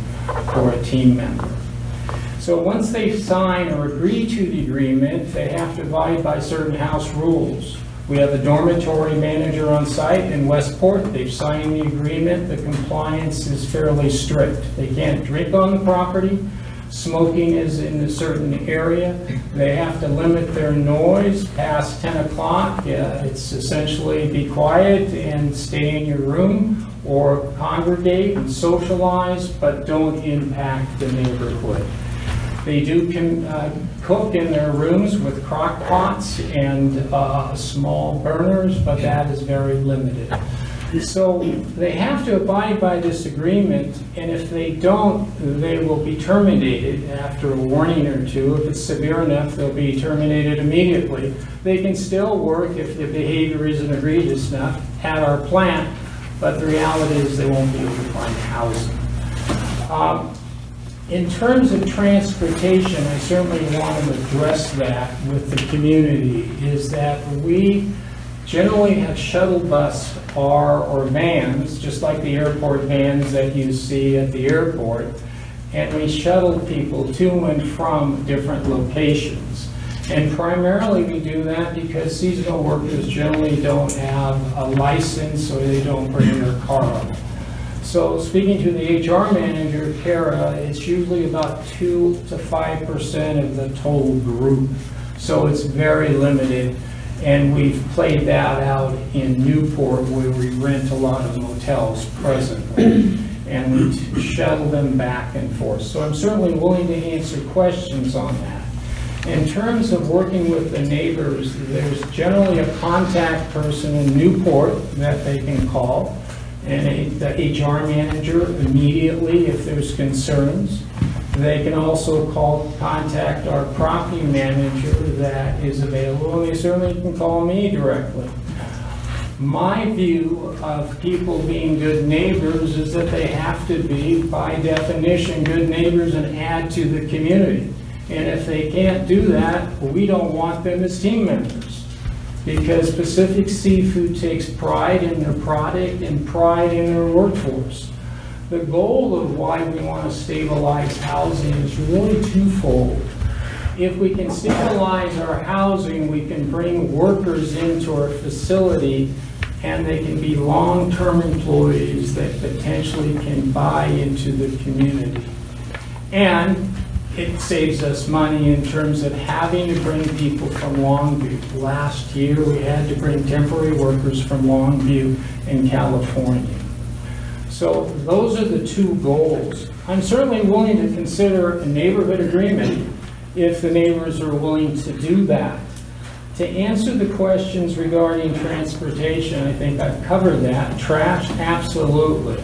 for a team member. So once they sign or agree to the agreement, they have to abide by certain house rules. We have a dormitory manager on site in Westport. They've signed the agreement. The compliance is fairly strict. They can't drink on the property. Smoking is in a certain area. They have to limit their noise past 10 o'clock. It's essentially be quiet and stay in your room or congregate and socialize, but don't impact the neighborhood. They do cook in their rooms with crock pots and small burners, but that is very limited. So they have to abide by this agreement, and if they don't, they will be terminated after a warning or two. If it's severe enough, they'll be terminated immediately. They can still work if the behavior isn't egregious enough at our plant, but the reality is they won't be able to find housing. In terms of transportation, I certainly want to address that with the community, is that we generally have shuttle bus or vans, just like the airport vans that you see at the airport, and we shuttle people to and from different locations. And primarily we do that because seasonal workers generally don't have a license or they don't bring their car. So speaking to the HR manager, Kara, it's usually about 2 to 5% of the total group. So it's very limited. And we've played that out in Newport where we rent a lot of motels presently. And we shuttle them back and forth. So I'm certainly willing to answer questions on that. In terms of working with the neighbors, there's generally a contact person in Newport that they can call, and the HR manager immediately if there's concerns. They can also contact our property manager that is available, and they certainly can call me directly. My view of people being good neighbors is that they have to be, by definition, good neighbors and add to the community. And if they can't do that, we don't want them as team members. Because Pacific Seafood takes pride in their product and pride in their workforce. The goal of why we want to stabilize housing is really twofold. If we can stabilize our housing, we can bring workers into our facility and they can be long-term employees that potentially can buy into the community. And it saves us money in terms of having to bring people from Longview. Last year, we had to bring temporary workers from Longview in California. So those are the two goals. I'm certainly willing to consider a neighborhood agreement if the neighbors are willing to do that. To answer the questions regarding transportation, I think I've covered that. Trash, absolutely.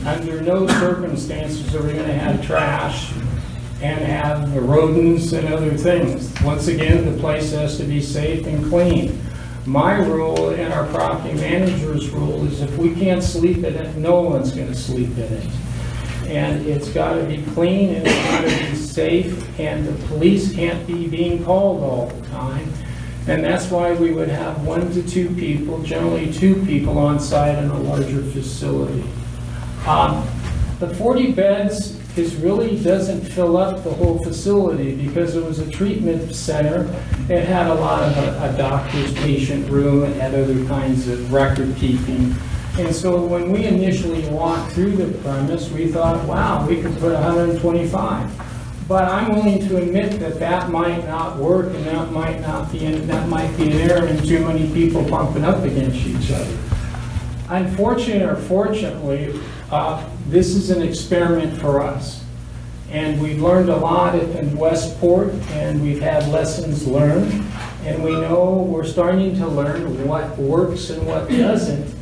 Under no circumstances are we going to have trash and have rodents and other things. Once again, the place has to be safe and clean. My rule and our property manager's rule is if we can't sleep in it, no one's going to sleep in it. And it's got to be clean and it's got to be safe, and the police can't be being called all the time. And that's why we would have 1 to 2 people, generally 2 people on site in a larger facility. The 40 beds really doesn't fill up the whole facility because it was a treatment center. It had a lot of a doctor's patient room. It had other kinds of record keeping. And so when we initially walked through the premise, we thought, wow, we could put 125. But I'm willing to admit that that might not work, and that might be an error in too many people bumping up against each other. Unfortunately or fortunately, this is an experiment for us. And we've learned a lot in Westport, and we've had lessons learned. And we know we're starting to learn what works and what doesn't.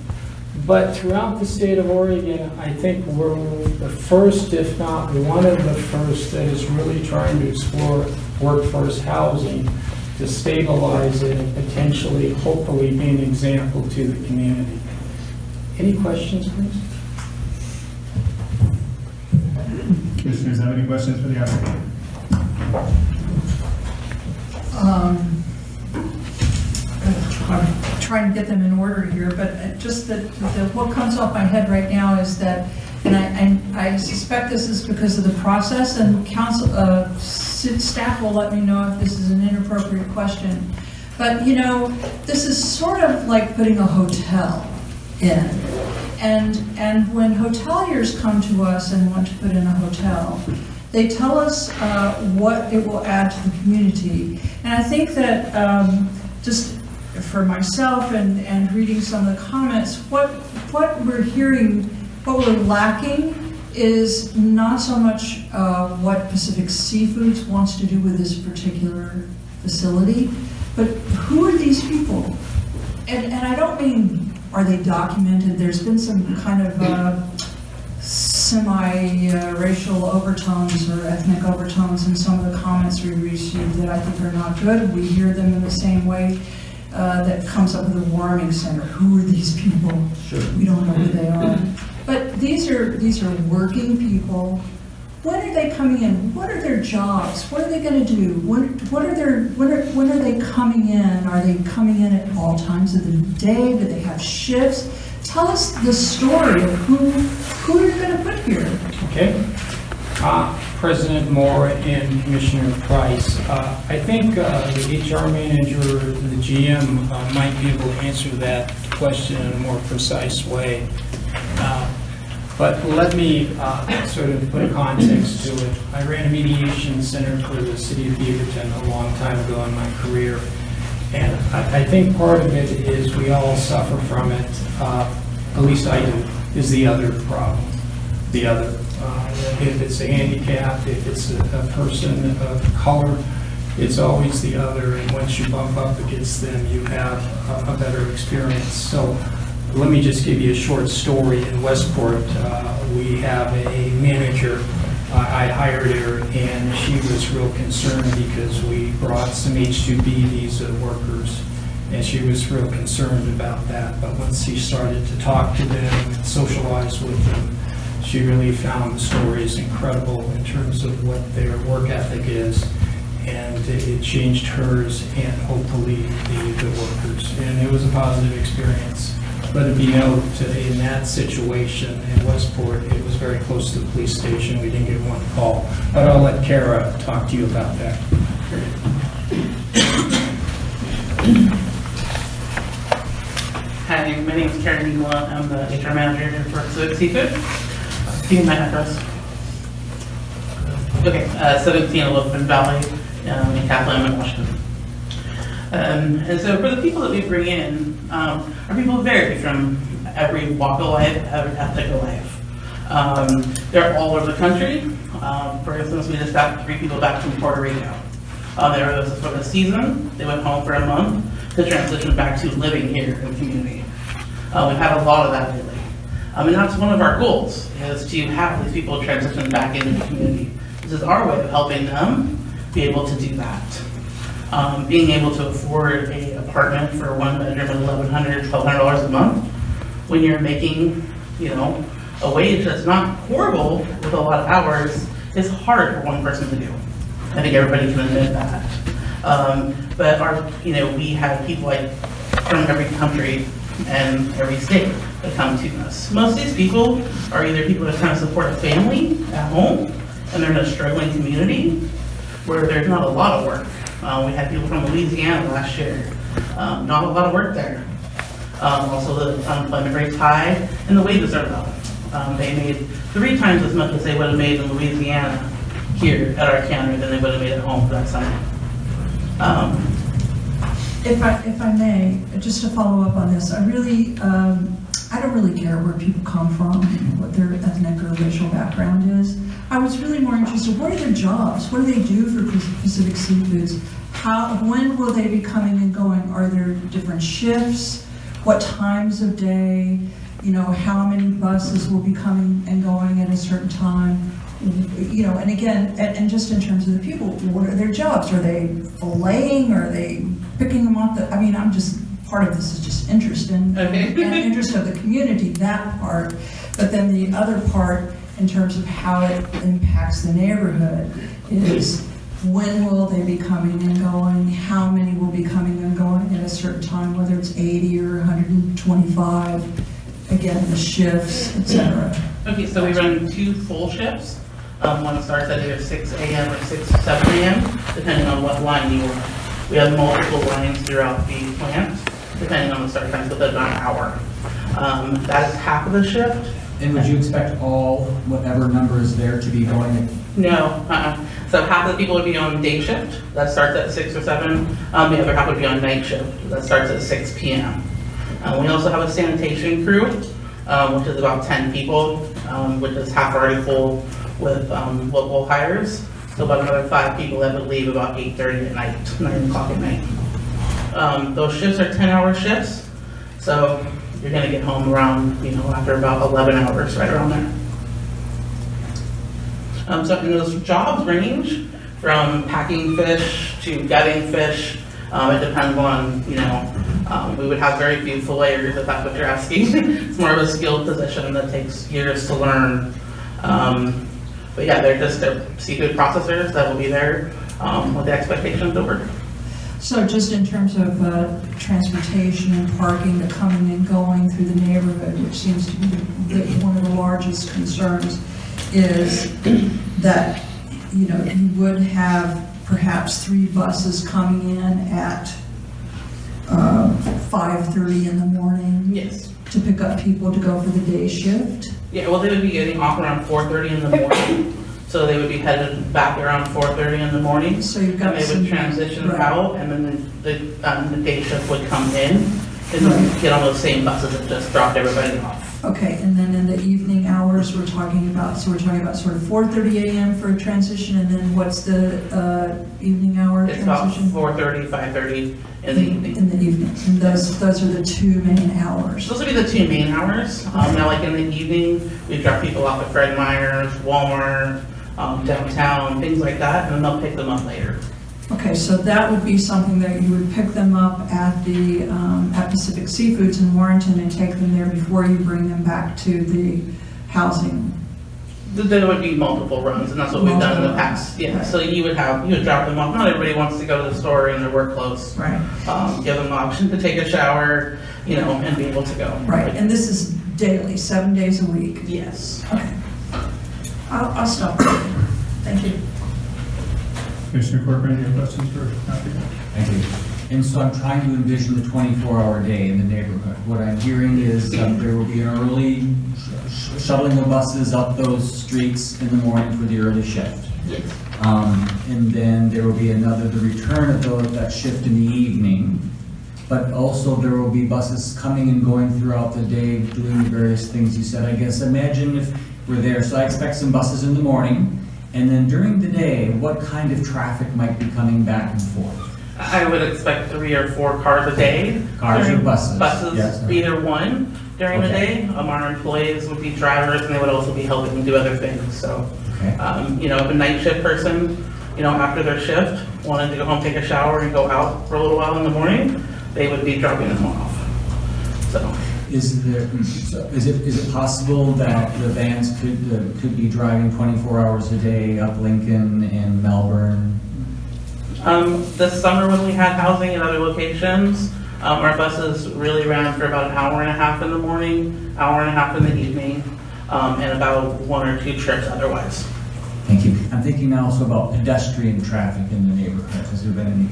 But throughout the state of Oregon, I think we're the first, if not one of the first, that is really trying to explore workforce housing to stabilize it and potentially, hopefully, be an example to the community. Any questions, please? Commissioners, have any questions for the applicant? I'm trying to get them in order here, but just what comes off my head right now is that, and I suspect this is because of the process, and council staff will let me know if this is an inappropriate question. But you know, this is sort of like putting a hotel in. And when hoteliers come to us and want to put in a hotel, they tell us what it will add to the community. And I think that just for myself and reading some of the comments, what we're hearing, what we're lacking is not so much what Pacific Seafoods wants to do with this particular facility, but who are these people? And I don't mean, are they documented? There's been some kind of semi-racial overtones or ethnic overtones in some of the comments we received that I think are not good. We hear them in the same way that comes up with the warming center. Who are these people? Sure. We don't know who they are. But these are working people. When are they coming in? What are their jobs? What are they going to do? When are they coming in? Are they coming in at all times of the day? Do they have shifts? Tell us the story of who you're going to put here. Okay. President Moore and Commissioner Price, I think the HR manager, the GM, might be able to answer that question in a more precise way. But let me sort of put context to it. I ran a mediation center for the city of Beaverton a long time ago in my career. And I think part of it is we all suffer from it, at least I do, is the other problem. The other, if it's a handicap, if it's a person of color, it's always the other, and once you bump up against them, you have a better experience. So let me just give you a short story. In Westport, we have a manager. I hired her, and she was real concerned because we brought some H-2B visa workers, and she was real concerned about that. But once she started to talk to them and socialize with them, she really found the stories incredible in terms of what their work ethic is, and it changed hers and hopefully the workers. And it was a positive experience. Let it be noted, in that situation in Westport, it was very close to the police station. We didn't get one call. But I'll let Kara talk to you about that. Hi, my name is Karen Nigula. I'm the HR manager here for Civic Seafood. Do you my address? Okay, 17 Elizabeth Valley in Kaplan, Washington. And so for the people that we bring in, are people vary from every walk of life, every ethnic of life. They're all over the country. For instance, we just got 3 people back from Puerto Rico. They were with us for the season. They went home for a month to transition back to living here in the community. We've had a lot of that lately. And that's one of our goals, is to have these people transition back into the community. This is our way of helping them be able to do that. Being able to afford an apartment for 1 bedroom at $1,100, $1,200 a month, when you're making, a wage that's not horrible with a lot of hours, is hard for one person to do. I think everybody can admit that. But we have people from every country and every state that come to us. Most of these people are either people that kind of support a family at home, and they're in a struggling community where there's not a lot of work. We had people from Louisiana last year. Not a lot of work there. Also, the unemployment rate's high, and the wages are low. They made 3 times as much as they would have made in Louisiana here at our county than they would have made at home for that summer. If I may, just to follow up on this, I don't really care where people come from, what their ethnic or racial background is. I was really more interested, what are their jobs? What do they do for Pacific Seafoods? When will they be coming and going? Are there different shifts? What times of day? How many buses will be coming and going at a certain time? And again, and just in terms of the people, what are their jobs? Are they filleting? Are they picking them off I'm just, part of this is just interest and interest of the community, that part. But then the other part, in terms of how it impacts the neighborhood, is when will they be coming and going? How many will be coming and going at a certain time, whether it's 80 or 125? Again, the shifts, etc. Okay, so we run 2 full shifts. One starts at either 6 a.m. or 6 or 7 a.m., depending on what line you are. We have multiple lines throughout the plant, depending on the start times, within an hour. That is half of the shift. And would you expect all, whatever number is there, to be going? No, So half of the people would be on day shift, that starts at 6 or 7. The other half would be on night shift, that starts at 6 p.m. We also have a sanitation crew, which is about 10 people, which is half already full with local hires. So about another 5 people that would leave about 8:30 at night, 9 o'clock at night. Those shifts are 10-hour shifts, so you're going to get home around, after about 11 hours, right around there. So and those jobs range from packing fish to gutting fish. It depends on, we would have very few filleters, if that's what you're asking. It's more of a skilled position that takes years to learn. But yeah, they're seafood processors that will be there with the expectation to work. So just in terms of transportation and parking, the coming and going through the neighborhood, which seems to be one of the largest concerns, is that, you would have perhaps 3 buses coming in at 5:30 in the morning. Yes. To pick up people to go for the day shift. Yeah, well, they would be getting off around 4:30 in the morning So they would be headed back around 4:30 in the morning. So you've got And they some- would transition right. out, and then the day shift would come in, and then we'd get on those same buses that just dropped everybody off. Okay, and then in the evening hours, we're talking about sort of 4:30 a.m. for a transition, and then what's the evening hour It's about transition? 4:30, 5:30 in the evening. In the evening, and those are the two main hours. Those would be the two main hours. Now, like in the evening, we drop people off at Fred Meyer's, Walmart, downtown, things like that, and then they'll pick them up later. Okay, so that would be something that you would pick them up at the, at Pacific Seafoods in Warrenton and take them there before you bring them back to the housing. There would be multiple runs, and that's what we've done in the Multiple past. runs, Yeah, right. so you would drop them off. Not everybody wants to go to the store in their work clothes. Right. Give them the option to take a shower, and be able to go. Right, and this is daily, 7 days a week? Yes. Okay. I'll stop there. Thank you. Commissioner Corcoran, you have questions for Matthew? Thank you. And so I'm trying to envision the 24-hour day in the neighborhood. What I'm hearing is there will be an early shuttling of buses up those streets in the morning for the early shift. Yes. And then there will be the return of that shift in the evening. But also there will be buses coming and going throughout the day doing the various things you said. I guess imagine if we're there. So I expect some buses in the morning. And then during the day, what kind of traffic might be coming back and forth? I would expect 3 or 4 cars a day. Cars or buses? Buses, Yes. either one during the Okay. day. Our employees would be drivers, and they would also be helping do other things. So, Okay. if a night shift person, after their shift, wanted to go home, take a shower, and go out for a little while in the morning, they would be dropping them off. So, Is it possible that the vans could be driving 24 hours a day up Lincoln and Melbourne? this summer when we had housing at other locations, our buses really ran for about an hour and a half in the morning, hour and a half in the evening, and about 1 or 2 trips otherwise. Thank you. I'm thinking now also about pedestrian traffic in the neighborhood. Has there been any,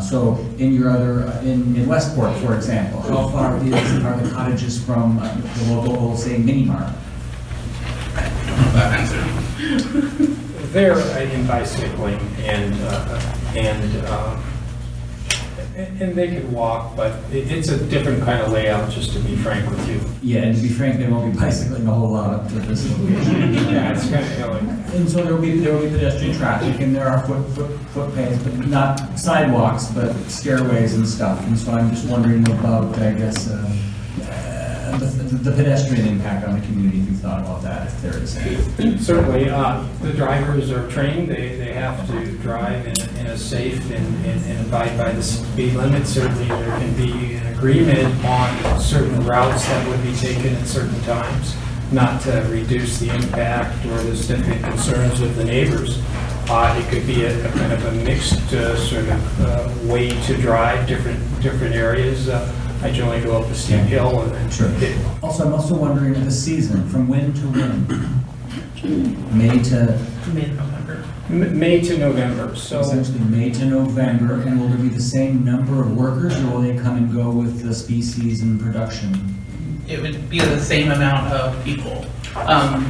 so in Westport, for example, how far are the cottages from the local, say, mini mart? That answer. They're in bicycling and they could walk, but it's a different kind of layout, just to be frank with you. Yeah, and to be frank, they won't be bicycling a whole lot up to this location. Yeah, it's kind of hilly. And so there will be pedestrian traffic, and there are footpaths, but not sidewalks, but stairways and stuff. And so I'm just wondering about, I guess, the pedestrian impact on the community, if you thought about that, if there is any. Certainly, the drivers are trained, they have to drive in a safe and abide by the speed limit. Certainly, there can be an agreement on certain routes that would be taken at certain times, not to reduce the impact or the significant concerns of the neighbors. It could be a kind of a mixed way to drive different areas. I generally go up a steep hill and then. Sure. Also, I'm also wondering the season, from when to when? May to, Mid-November. May to November, so. essentially May to November, and will there be the same number of workers, or will they come and go with the species and production? It would be the same amount of people.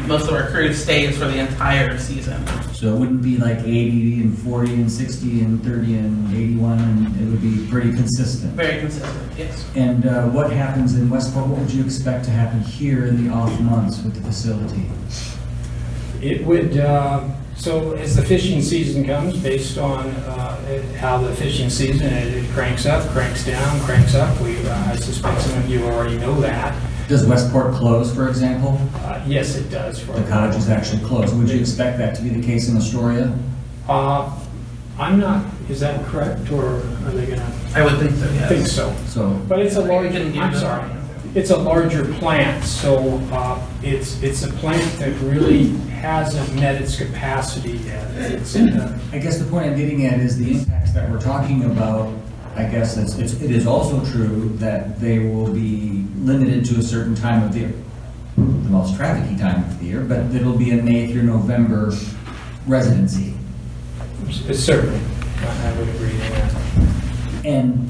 Most of our crew stays for the entire season. So it wouldn't be like 80 and 40 and 60 and 30 and 81, and it would be pretty consistent. Very consistent, yes. And what happens in Westport, what would you expect to happen here in the off months with the facility? It would, so as the fishing season comes, based on how the fishing season, it cranks up, cranks down, cranks up. I suspect some of you already know that. Does Westport close, for example? Yes, it does. The cottages actually close. Would you expect that to be the case in Astoria? I'm not, is that correct, or are they gonna? I would think so, yes. I think so. So, But it's a large, Didn't give I'm the- sorry, it's a larger plant, so it's a plant that really hasn't met its capacity yet. It's I guess the point I'm getting at is the impacts that we're talking about. I guess it is also true that they will be limited to a certain time of the year, the most trafficy time of the year, but it'll be a May through November residency. certainly, I would agree to that. And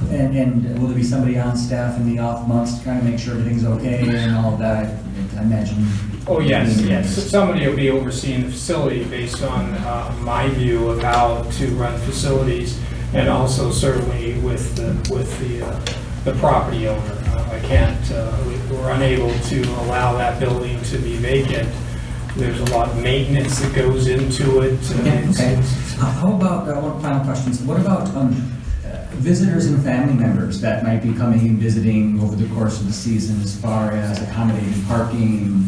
will there be somebody on staff in the off months to kind of make sure everything's okay and all of that? I imagine. Oh, yes, yes. Somebody will be overseeing the facility based on my view of how to run facilities, and also certainly with the property owner. I can't, we're unable to allow that building to be vacant. There's a lot of maintenance that goes into it. Okay. How about, one final question, what about visitors and family members that might be coming and visiting over the course of the season, as far as accommodating parking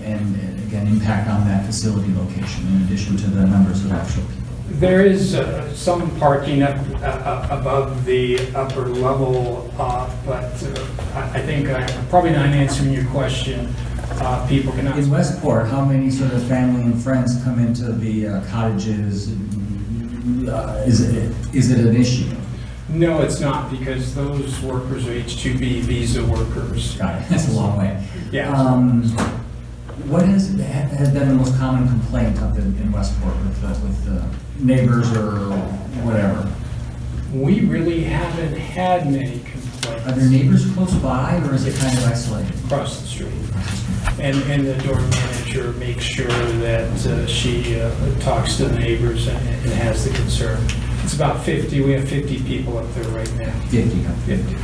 and again, impact on that facility location, in addition to the numbers of actual people? There is some parking up above the upper level, but I think I'm probably not answering your question. People cannot. In Westport, how many sort of family and friends come into the cottages? Is it an issue? No, it's not, because those workers are H-2B visa workers. Got it, that's a long way. Yeah. What has been the most common complaint up in Westport with the neighbors or whatever? We really haven't had many complaints. Are there neighbors close by, or is it kind of isolated? Across the street. And the door manager makes sure that she talks to the neighbors and has the concern. It's about 50, we have 50 people up there right now. 50. 50.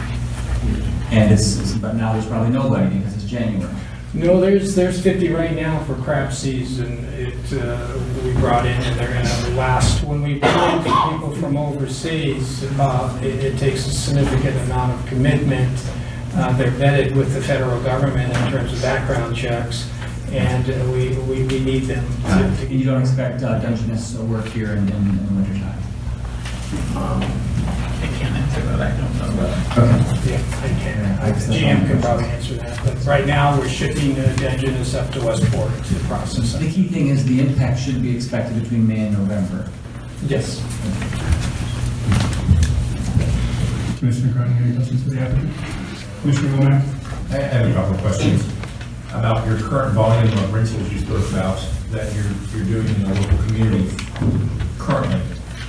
And but now there's probably nobody because it's January. No, there's 50 right now for crab season. We brought in, and they're gonna last. When we bring people from overseas, it takes a significant amount of commitment. They're vetted with the federal government in terms of background checks, and we need them. You don't expect Dungeness work here in the wintertime? I can't answer that, I don't know that. Okay. Yeah, I can. GM can probably answer that, but right now we're shipping Dungeness up to Westport to process The it. key thing is the impact should be expected between May and November. Yes. Commissioner Cronin, any questions for the applicant? Commissioner Womack? I have a couple of questions about your current volume of rentals you spoke about that you're doing in the local community currently.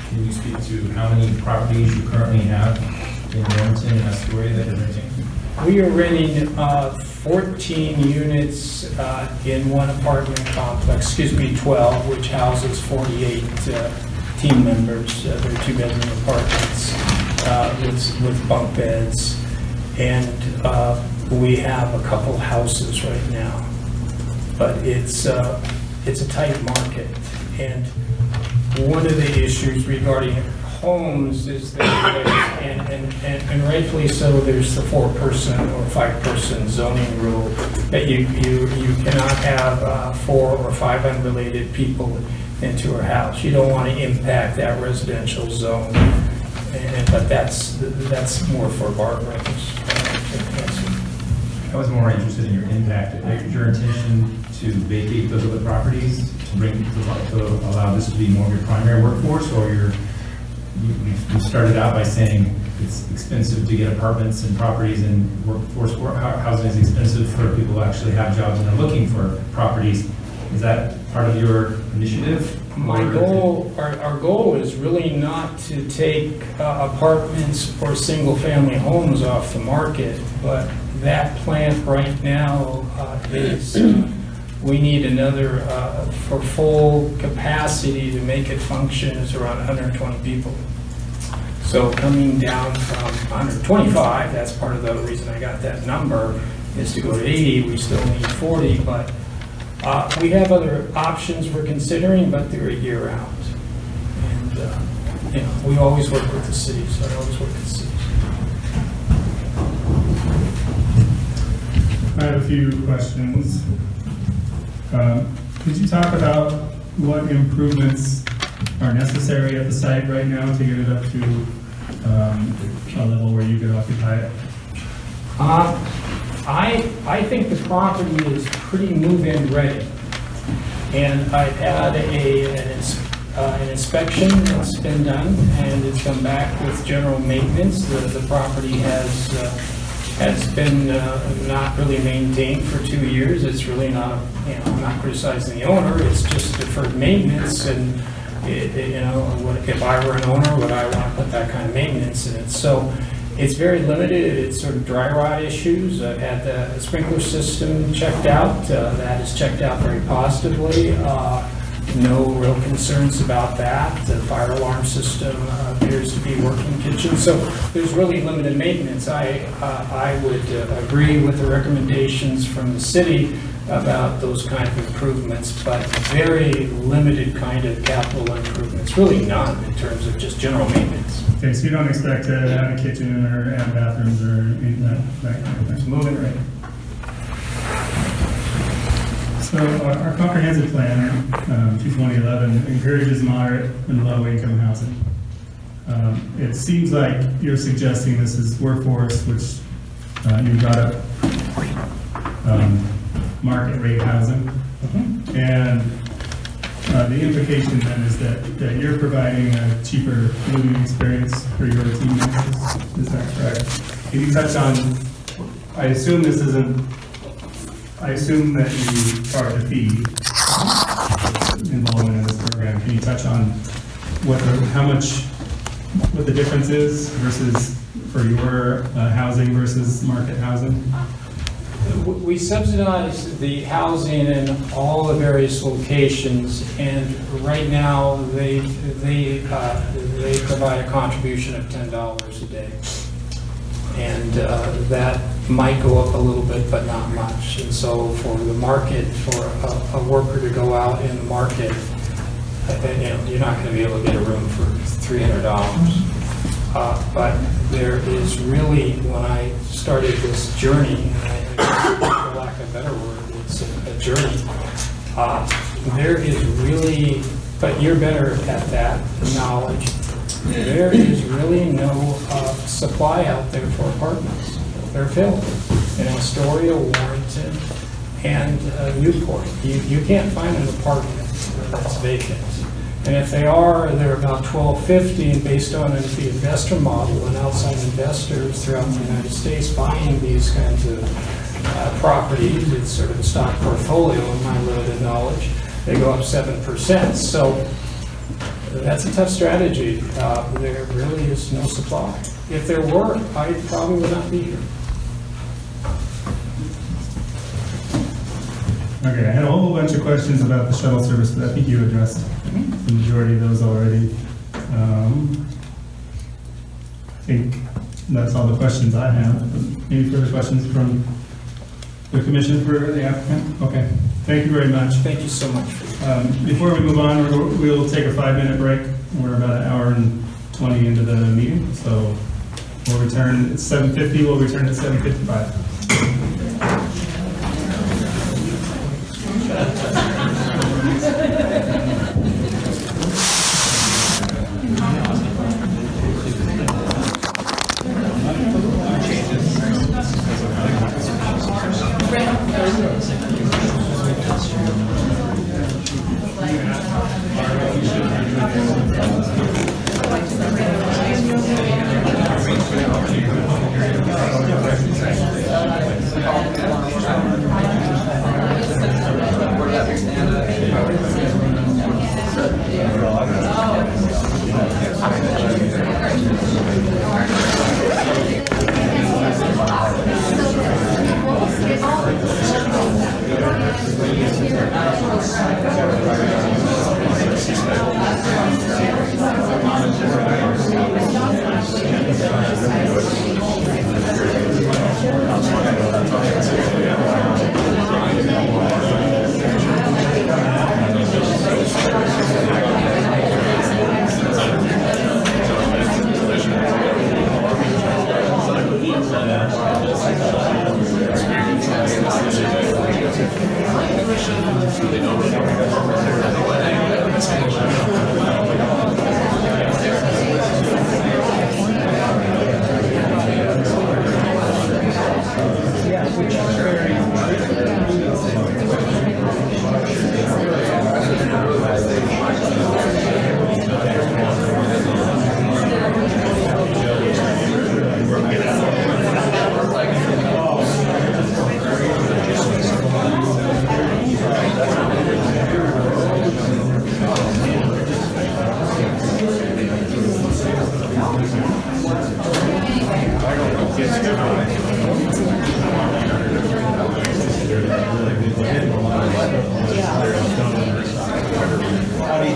Can you speak to how many properties you currently have in Warrenton and Astoria that you're renting? We are renting 14 units in one apartment complex, 12, which houses 48 team members. They're 2-bedroom apartments with bunk beds. And we have a couple houses right now. But it's a tight market. And one of the issues regarding homes is that, and rightfully so, there's the 4-person or 5-person zoning rule that you cannot have 4 or 5 unrelated people into a house. You don't want to impact that residential zone, but that's more for bar rentals. I was more interested in your impact. Is your intention to vacate those other properties to allow this to be more of your primary workforce, or you started out by saying it's expensive to get apartments and properties, and workforce housing is expensive for people who actually have jobs and are looking for properties. Is that part of your initiative? Our goal is really not to take apartments or single-family homes off the market, but that plant right now is, we need another, for full capacity to make it function, is around 120 people. So coming down from 125, that's part of the reason I got that number, is to go to 80. We still need 40, but we have other options we're considering, but they're a year out. And we always work with the city, so I always work with the city. I have a few questions. Could you talk about what improvements are necessary at the site right now to get it up to a level where you could occupy it? I think the property is pretty move-in ready. And I've had an inspection that's been done, and it's come back with general maintenance. The property has been not really maintained for 2 years. It's really not, I'm not criticizing the owner, it's just deferred maintenance. And if I were an owner, would I want to put that kind of maintenance in it? So It's very limited, it's sort of dry rot issues. I've had the sprinkler system checked out, that is checked out very positively. No real concerns about that. The fire alarm system appears to be working kitchen, so there's really limited maintenance. I would agree with the recommendations from the city about those kind of improvements, but very limited kind of capital improvements, really none in terms of just general maintenance. Okay, so you don't expect to add a kitchen or add bathrooms or anything that kind of thing? Moving right. So our comprehensive plan, 2011, encourages moderate and low-income housing. It seems like you're suggesting this is workforce, which you brought up, market rate housing. And the implication then is that you're providing a cheaper living experience for your team members. Is that correct? Can you touch on, I assume that you charge a fee involvement in this program. Can you touch on what the difference is versus for your housing versus market housing? We subsidize the housing in all the various locations, and right now they provide a contribution of $10 a day. And that might go up a little bit, but not much. And so for the market, for a worker to go out in the market, you're not going to be able to get a room for $300. But there is really, when I started this journey, for lack of a better word, it's a journey. There is really, but you're better at that knowledge. There is really no supply out there for apartments. They're filled in Astoria, Warrenton, and Newport. You can't find an apartment that's vacant. And if they are, they're about $12.50, and based on the investor model and outside investors throughout the United States buying these kinds of properties, it's sort of a stock portfolio in my limited knowledge, they go up 7%. So that's a tough strategy. There really is no supply. If there were, I probably would not be here. Okay, I had a whole bunch of questions about the shuttle service, but I think you addressed the majority of those already. I think that's all the questions I have. Any further questions from the commission for the applicant? Okay, thank you very much. Thank you so much. Before we move on, we'll take a 5-minute break. We're about 1 hour and 20 into the meeting, so we'll return at 7:50. We'll return at 7:55. How do you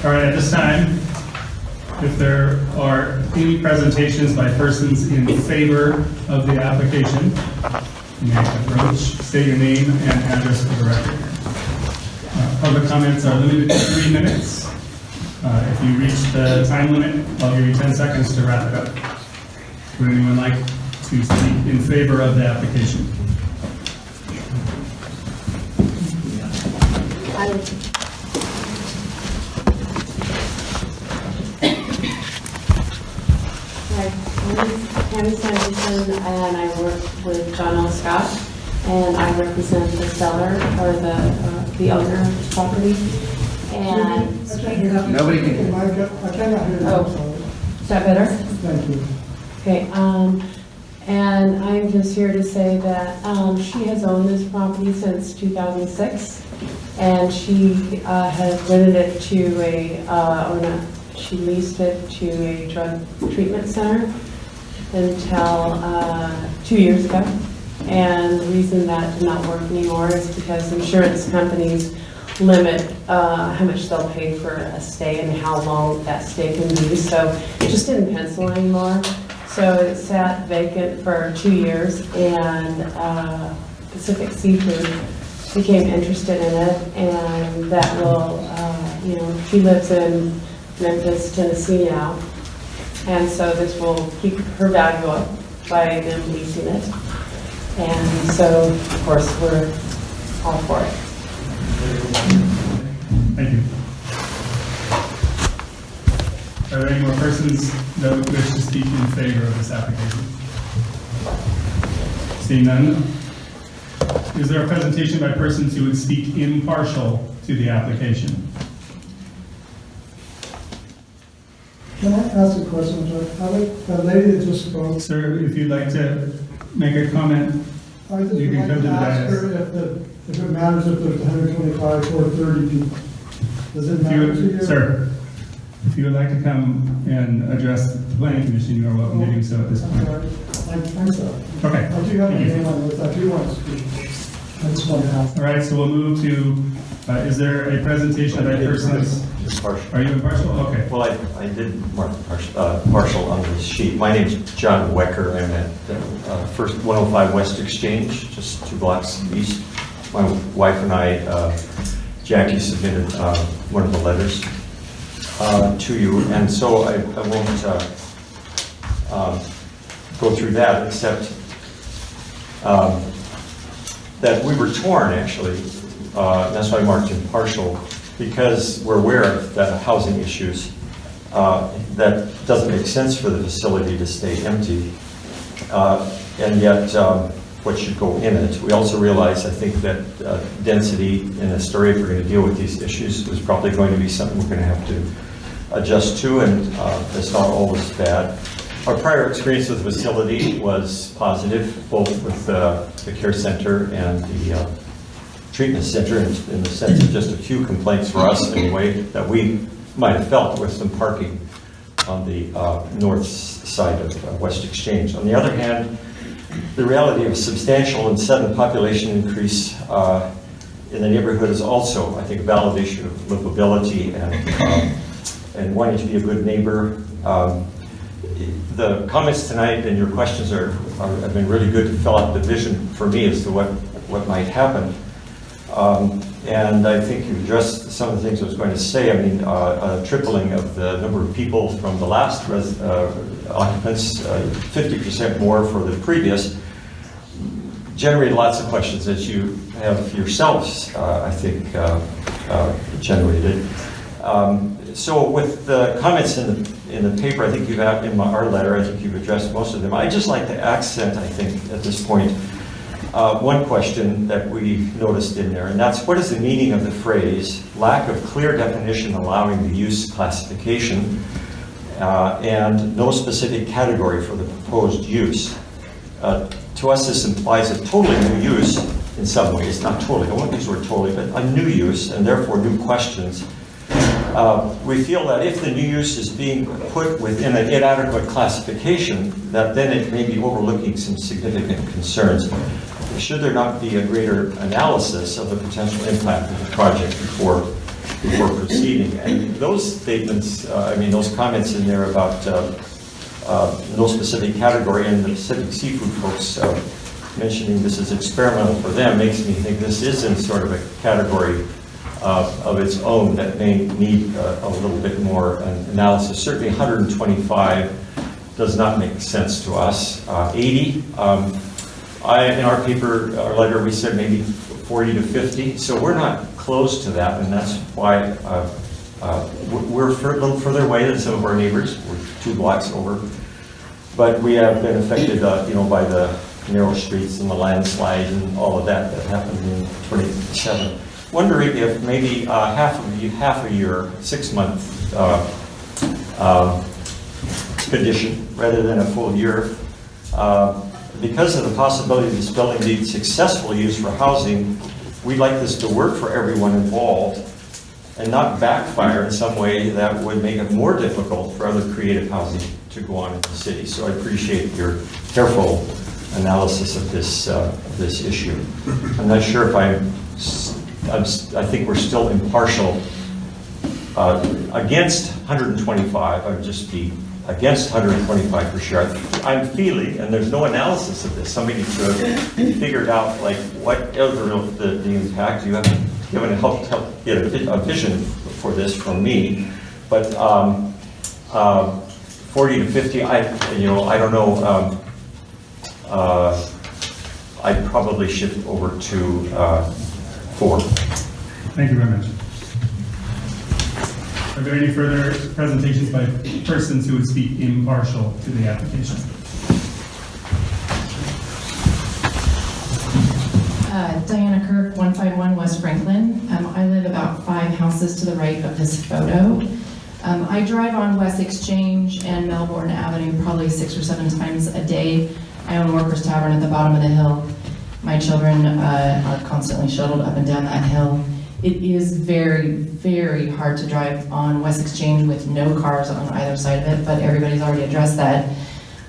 All right, at this time, if there are any presentations by persons in favor of the application, you may approach, state your name and address for the record. Public comments are limited to 3 minutes. If you reach the time limit, I'll give you 10 seconds to wrap it up. Would anyone like to speak in favor of the application? Hi, my name is Tammy Sanderson, and I work with John L. Scott, and I represent the seller or the owner of the property. And Nobody can. I cannot hear you. Oh. Is that better? Thank you. Okay, and I'm just here to say that she has owned this property since 2006, and she has rented it to she leased it to a drug treatment center until 2 years ago. And the reason that did not work anymore is because insurance companies limit how much they'll pay for a stay and how long that stay can be. So it just didn't pencil anymore. So it sat vacant for 2 years, and Pacific Seafood became interested in it, and that will, she lives in Memphis, Tennessee now, and so this will keep her value up by them leasing it. And so, of course, we're all for it. Thank you. Are there any more persons that would wish to speak in favor of this application? Seeing none, is there a presentation by persons who would speak impartial to the application? Can I ask a question? I like the lady that just spoke. Sir, if you'd like to make a comment, I just you would can like come to to the ask dais. her if it matters if there's 125 or 30 people. Does it If matter to you, you? sir, if you would like to come and address the planning commission, you are welcome to do so at this I'm point. sorry. I'm sorry. Okay. I do have my Thank you. name on this. I do want to speak. I just want to ask. All right, so we'll move to, is there a presentation by persons? Partial. Are you impartial? Okay. Well, I did mark partial on this sheet. My name's John Wecker. I'm at first 105 West Exchange, just 2 blocks east. My wife and I, Jackie, submitted one of the letters to you, and so I won't go through that, except that we were torn, actually. That's why I marked impartial, because we're aware of that housing issues. That doesn't make sense for the facility to stay empty, and yet what should go in it. We also realize, I think, that density in Astoria, if we're going to deal with these issues, is probably going to be something we're going to have to adjust to, and it's not always bad. Our prior experience with the facility was positive, both with the care center and the treatment center, in the sense of just a few complaints for us anyway, that we might have felt with some parking on the north side of West Exchange. On the other hand, the reality of a substantial and sudden population increase in the neighborhood is also, I think, a validation of livability and wanting to be a good neighbor. The comments tonight and your questions have been really good to fill out the vision for me as to what might happen. And I think you addressed some of the things I was going to say. I mean, a tripling of the number of people from the last occupants, 50% more for the previous, generated lots of questions that you have yourselves, I think, generated. So with the comments in the paper, I think you've in our letter, I think you've addressed most of them. I'd just like to accent, I think, at this point, one question that we noticed in there, and that's, what is the meaning of the phrase, lack of clear definition allowing the use classification, and no specific category for the proposed use? To us, this implies a totally new use in some ways, not totally, I won't use the word totally, but a new use, and therefore new questions. We feel that if the new use is being put within an inadequate classification, that then it may be overlooking some significant concerns. Should there not be a greater analysis of the potential impact of the project before proceeding? And those statements, those comments in there about no specific category, and the Pacific Seafood folks mentioning this is experimental for them, makes me think this is in sort of a category of its own that may need a little bit more analysis. Certainly 125 does not make sense to us. 80, in our paper, our letter, we said maybe 40 to 50, so we're not close to that, and that's why we're a little further away than some of our neighbors. We're 2 blocks over, but we have been affected, by the narrow streets and the landslide and all of that happened in 27. Wondering if maybe half a year, 6-month condition rather than a full year. Because of the possibility of this building being successfully used for housing, we'd like this to work for everyone involved and not backfire in some way that would make it more difficult for other creative housing to go on in the city. So I appreciate your careful analysis of this issue. I'm not sure if I think we're still impartial against 125. I would just be against 125 for sure. I'm feeling, and there's no analysis of this. Somebody should have figured out like what is the impact. You haven't helped get a vision for this from me, but 40 to 50. I don't know. I'd probably shift over to 4. Thank you very much. Are there any further presentations by persons who would speak impartial to the application? Diana Kirk, 151 West Franklin. I live about 5 houses to the right of this photo. I drive on West Exchange and Melbourne Avenue probably 6 or 7 times a day. I own Workers Tavern at the bottom of the hill. My children are constantly shuttled up and down that hill. It is very, very hard to drive on West Exchange with no cars on either side of it, but everybody's already addressed that.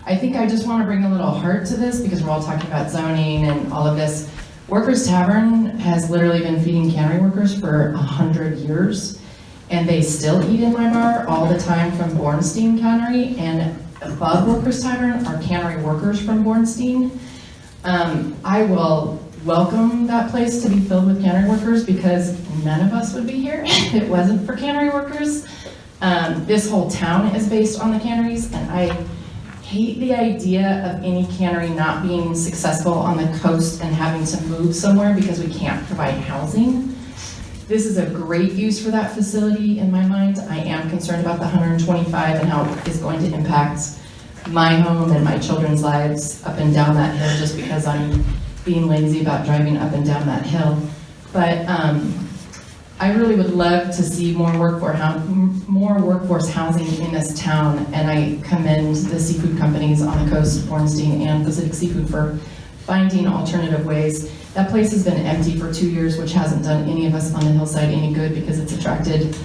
I think I just want to bring a little heart to this because we're all talking about zoning and all of this. Workers Tavern has literally been feeding cannery workers for 100 years, and they still eat in my bar all the time from Bornstein Cannery, and above Workers Tavern are cannery workers from Bornstein. I will welcome that place to be filled with cannery workers because none of us would be here if it wasn't for cannery workers. This whole town is based on the canneries, and I hate the idea of any cannery not being successful on the coast and having to move somewhere because we can't provide housing. This is a great use for that facility in my mind. I am concerned about the 125 and how it is going to impact my home and my children's lives up and down that hill just because I'm being lazy about driving up and down that hill. But I really would love to see more workforce housing in this town, and I commend the seafood companies on the coast, Bornstein and Pacific Seafood, for finding alternative ways. That place has been empty for 2 years, which hasn't done any of us on the hillside any good because it's attracted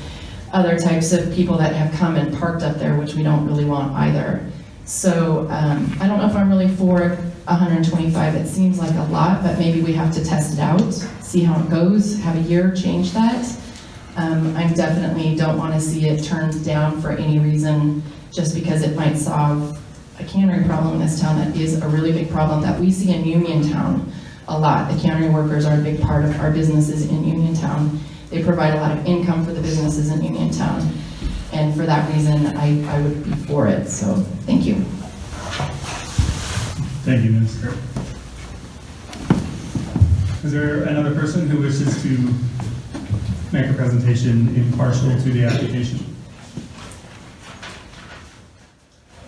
other types of people that have come and parked up there, which we don't really want either. So I don't know if I'm really for 125. It seems like a lot, but maybe we have to test it out, see how it goes, have a year change that. I definitely don't want to see it turned down for any reason just because it might solve a cannery problem in this town that is a really big problem that we see in Uniontown a lot. The cannery workers are a big part of our businesses in Uniontown. They provide a lot of income for the businesses in Uniontown. And for that reason, I would be for it. So thank you. Thank you, Ms. Kirk. Is there another person who wishes to make a presentation impartial to the application?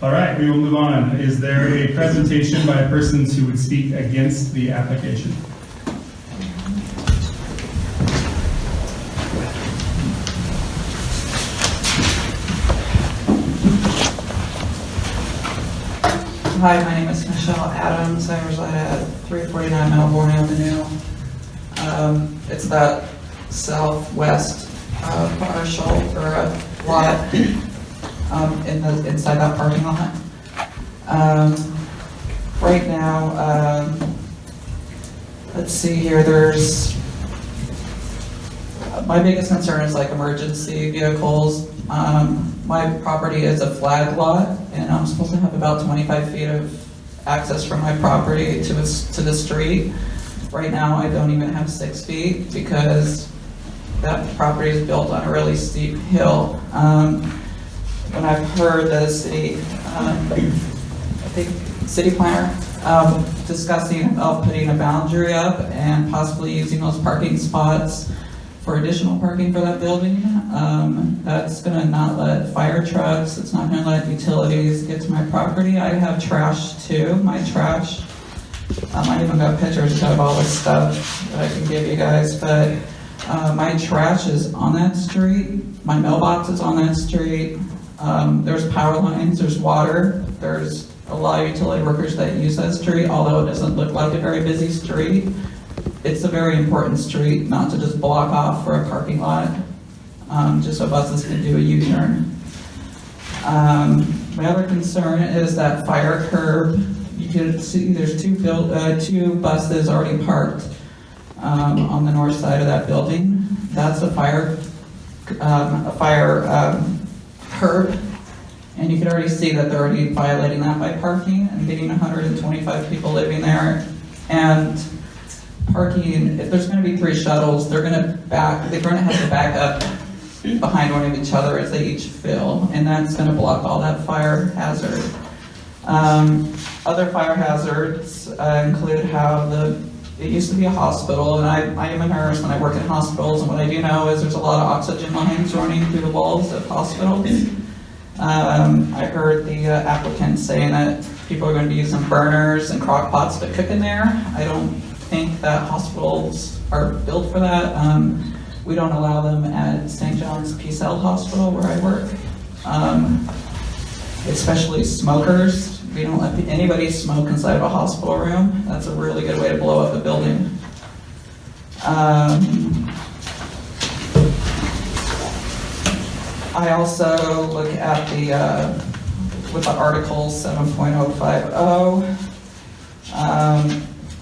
All right, we will move on. Is there a presentation by persons who would speak against the application? Hi, my name is Michelle Adams. I reside at 349 Melbourne Avenue. It's that southwest partial or lot inside that parking lot. Right now, let's see here. My biggest concern is like emergency vehicles. My property is a flag lot, and I'm supposed to have about 25 feet of access from my property to the street. Right now, I don't even have 6 feet because that property is built on a really steep hill. when I've heard the city, I think, city planner, discussing about putting a boundary up and possibly using those parking spots for additional parking for that building. That's gonna not let fire trucks, it's not gonna let utilities get to my property. I have trash too, my trash. I even got pictures of all this stuff that I can give you guys, but my trash is on that street, my mailbox is on that street. There's power lines, there's water, there's a lot of utility workers that use that street, although it doesn't look like a very busy street. It's a very important street, not to just block off for a parking lot, just so buses can do a U-turn. My other concern is that fire curb. You can see there's two buses already parked on the north side of that building. That's a fire curb. And you can already see that they're already violating that by parking and getting 125 people living there. And parking, if there's going to be 3 shuttles, they're going to have to back up behind one of each other as they each fill, and that's going to block all that fire hazard. Other fire hazards include how it used to be a hospital, and I am a nurse and I work in hospitals, and what I do know is there's a lot of oxygen lines running through the walls of hospitals. I heard the applicant saying that people are going to be using burners and crock pots to cook in there. I don't think that hospitals are built for that. We don't allow them at St. John's P-Cell Hospital where I work, especially smokers. We don't let anybody smoke inside of a hospital room. That's a really good way to blow up a building. I also look at with the article 7.050,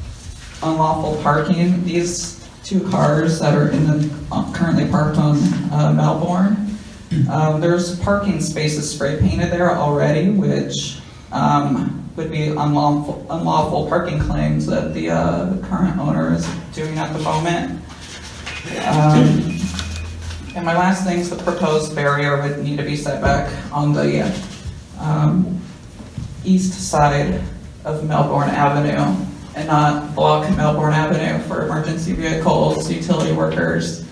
unlawful parking. These 2 cars that are currently parked on Melbourne, there's parking spaces spray painted there already, which would be unlawful parking claims that the current owner is doing at the moment. And my last thing is the proposed barrier would need to be set back on the east side of Melbourne Avenue and not block Melbourne Avenue for emergency vehicles, utility workers.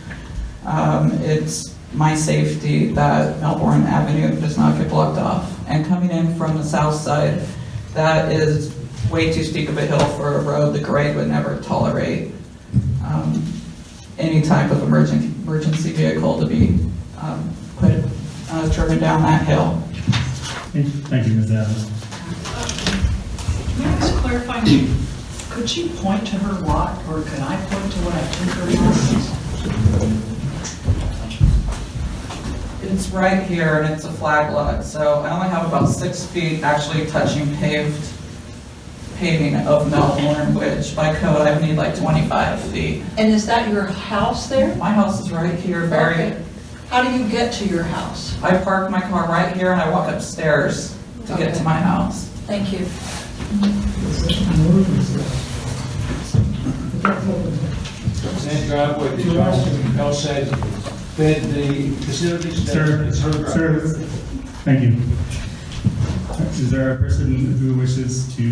It's my safety that Melbourne Avenue does not get blocked off. And coming in from the south side, that is way too steep of a hill for a road the grade would never tolerate any type of emergency vehicle to be driven down that hill. Thank you, Ms. Adams. May I just clarify, could she point to her lot, or could I point to what I think her lot is? It's right here, and it's a flag lot, so I only have about 6 feet actually touching paving of Melbourne, which by code I would need like 25 feet. And is that your house there? My house is right here, Okay. How do you get to your house? I park my car right here and I walk upstairs to get to my house. Thank you. That driveway that y'all said fed the facilities. Sir, thank you. Is there a person who wishes to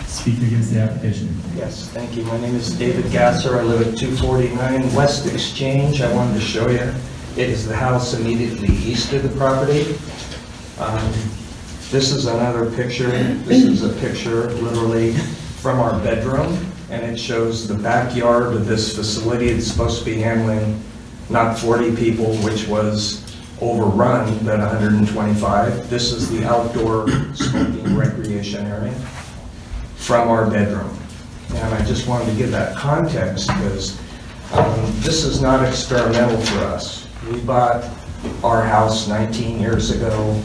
speak against the application? Yes, thank you. My name is David Gasser. I live at 249 West Exchange. I wanted to show you. It is the house immediately east of the property. This is another picture. This is a picture literally from our bedroom, and it shows the backyard of this facility. It's supposed to be handling not 40 people, which was overrun at 125. This is the outdoor smoking recreation area from our bedroom. And I just wanted to give that context because this is not experimental for us. We bought our house 19 years ago.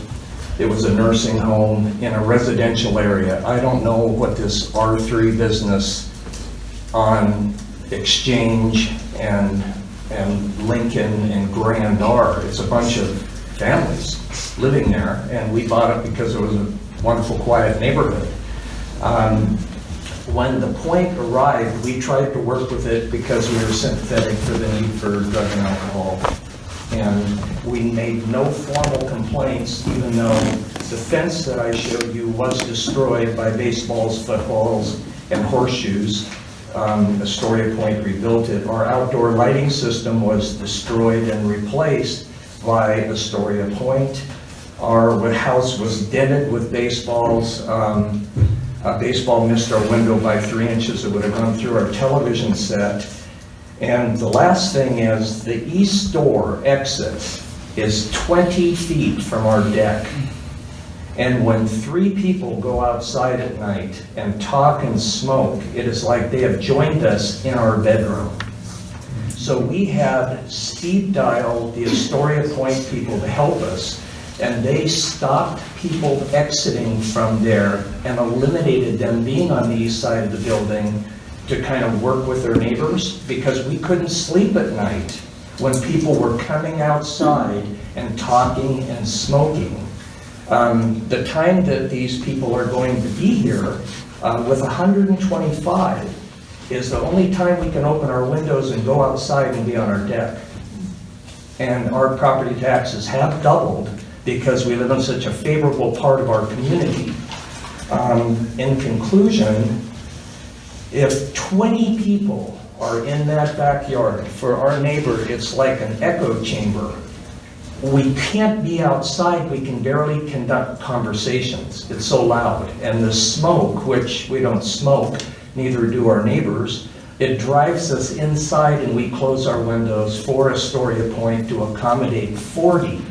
It was a nursing home in a residential area. I don't know what this R3 business on Exchange and Lincoln and Grand are. It's a bunch of families living there, and we bought it because it was a wonderful, quiet neighborhood. When the point arrived, we tried to work with it because we were sympathetic to the need for drug and alcohol And we made no formal complaints, even though the fence that I showed you was destroyed by baseballs, footballs, and horseshoes. Astoria Point rebuilt it. Our outdoor lighting system was destroyed and replaced by Astoria Point. Our house was dented with baseballs. A baseball missed our window by 3 inches. It would have gone through our television set. And the last thing is the east door exit is 20 feet from our deck. And when 3 people go outside at night and talk and smoke, it is like they have joined us in our bedroom. So we had speed dialed the Astoria Point people to help us, and they stopped people exiting from there and eliminated them being on the east side of the building to kind of work with their neighbors, because we couldn't sleep at night when people were coming outside and talking and smoking. The time that these people are going to be here with 125 is the only time we can open our windows and go outside and be on our deck. And our property taxes have doubled because we live in such a favorable part of our community. In conclusion, if 20 people are in that backyard, for our neighbor, it's like an echo chamber. We can't be outside, we can barely conduct conversations. It's so loud. And the smoke, which we don't smoke, neither do our neighbors, it drives us inside, and we close our windows for Astoria Point to accommodate 40,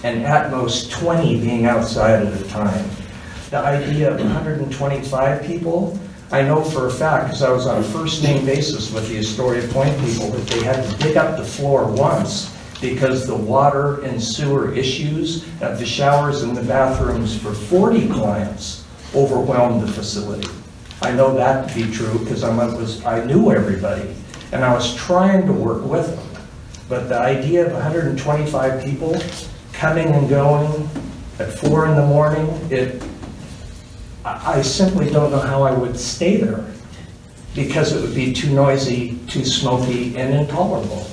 and at most 20 being outside at a time. The idea of 125 people, I know for a fact, because I was on a first name basis with the Astoria Point people, that they had to dig up the floor once because the water and sewer issues at the showers and the bathrooms for 40 clients overwhelmed the facility. I know that to be true because I knew everybody, and I was trying to work with them. But the idea of 125 people coming and going at 4 in the morning, I simply don't know how I would stay there, because it would be too noisy, too smoky, and intolerable.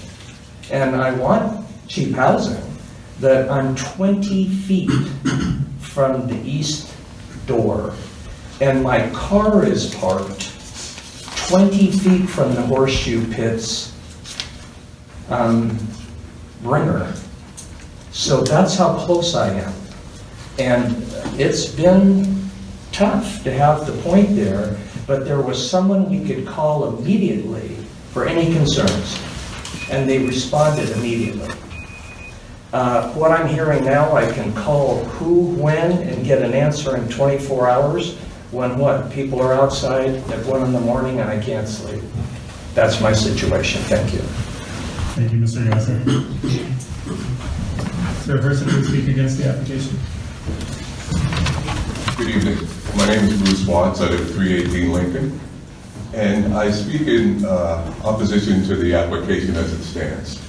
And I want cheap housing, that I'm 20 feet from the east door, and my car is parked 20 feet from the horseshoe pits ringer. So that's how close I am. And it's been tough to have the point there, but there was someone we could call immediately for any concerns, and they responded immediately. What I'm hearing now, I can call who, when, and get an answer in 24 hours, when what? People are outside at 1 in the morning and I can't sleep. That's my situation. Thank you. Thank you, Mr. Yosser. Is there a person who would speak against the application? Good evening. My name is Bruce Watts. I live at 318 Lincoln. And I speak in opposition to the application as it stands.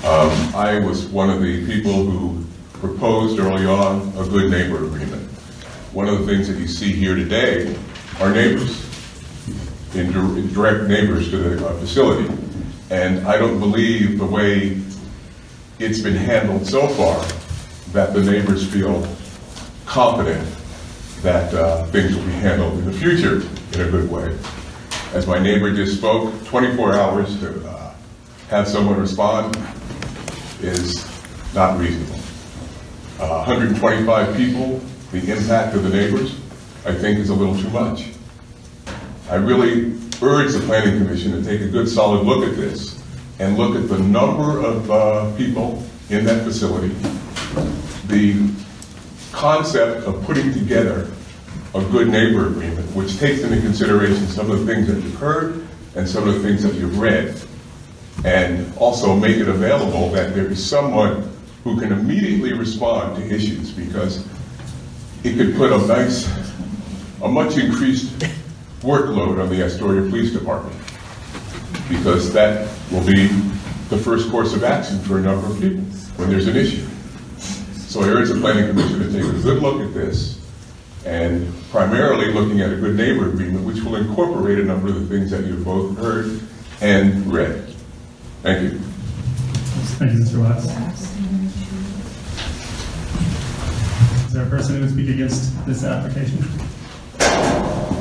I was one of the people who proposed early on a good neighbor agreement. One of the things that you see here today are neighbors, direct neighbors to the facility. And I don't believe the way it's been handled so far that the neighbors feel confident that things will be handled in the future in a good way. As my neighbor just spoke, 24 hours to have someone respond is not reasonable. 125 people, the impact of the neighbors, I think is a little too much. I really urge the Planning Commission to take a good solid look at this and look at the number of people in that facility, the concept of putting together a good neighbor agreement, which takes into consideration some of the things that you've heard and some of the things that you've read, and also make it available that there is someone who can immediately respond to issues, because it could put a much increased workload on the Astoria Police Department, because that will be the first course of action for a number of people when there's an issue. So I urge the Planning Commission to take a good look at this, and primarily looking at a good neighbor agreement, which will incorporate a number of the things that you've both heard and read. Thank you. Thank you, Mr. Watts. Is there a person who would speak against this application? I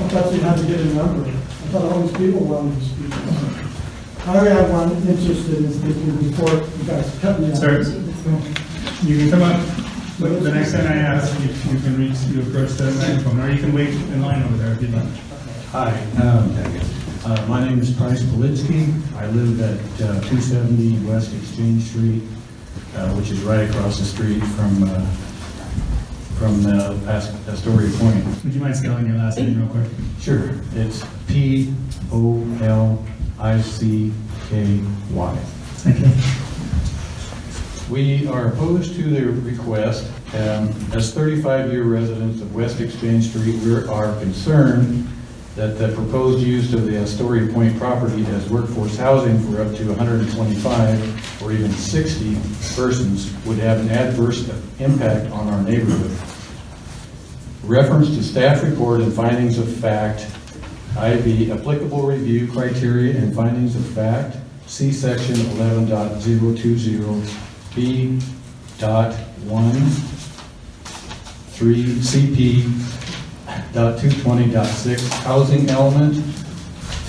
thought you had to get a number. I thought all these people wanted to speak. I already have one interested in speaking before you guys cut me off. Sir, you can come up, but the next time I ask, you can approach the microphone, or you can wait in line over there if you'd like. Hi, my name is Price Politsky. I live at 270 West Exchange Street, which is right across the street from Astoria Point. Would you mind spelling your last name real quick? Sure. It's Policky. Thank you. We are opposed to the request. As 35-year residents of West Exchange Street, we are concerned that the proposed use of the Astoria Point property as workforce housing for up to 125 or even 60 persons would have an adverse impact on our neighborhood. Reference to staff report and findings of fact, IV, applicable review criteria and findings of fact, see section 11.020B.1, 3 CP .220.6 housing element.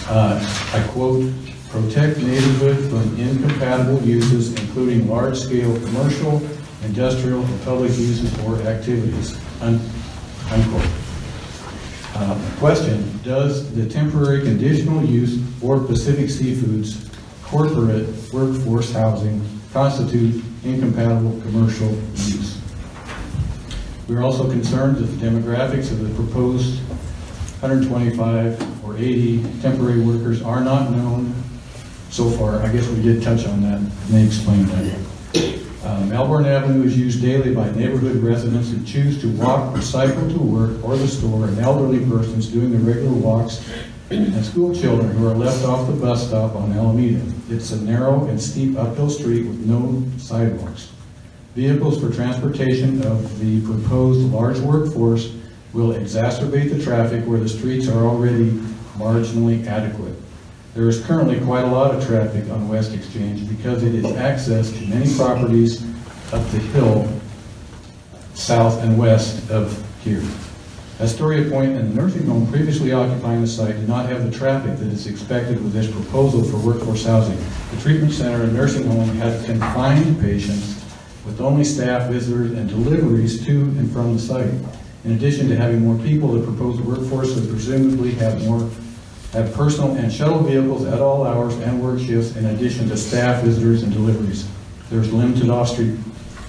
I quote, protect neighborhood from incompatible uses including large-scale commercial, industrial, and public uses or activities, unquote. Question, does the temporary conditional use for Pacific Seafoods corporate workforce housing constitute incompatible commercial use? We're also concerned that the demographics of the proposed 125 or 80 temporary workers are not known so far. I guess we did touch on that. May explain that. Melbourne Avenue is used daily by neighborhood residents who choose to walk or cycle to work or the store, and elderly persons doing the regular walks, and school children who are left off the bus stop on Alameda. It's a narrow and steep uphill street with no sidewalks. Vehicles for transportation of the proposed large workforce will exacerbate the traffic where the streets are already marginally adequate. There is currently quite a lot of traffic on West Exchange because it is access to many properties up the hill south and west of here. Astoria Point and the nursing home previously occupying the site do not have the traffic that is expected with this proposal for workforce housing. The treatment center and nursing home had confined patients with only staff, visitors, and deliveries to and from the site. In addition to having more people, the proposed workforce would presumably have personal and shuttle vehicles at all hours and work shifts, in addition to staff, visitors, and deliveries. There's limited off-street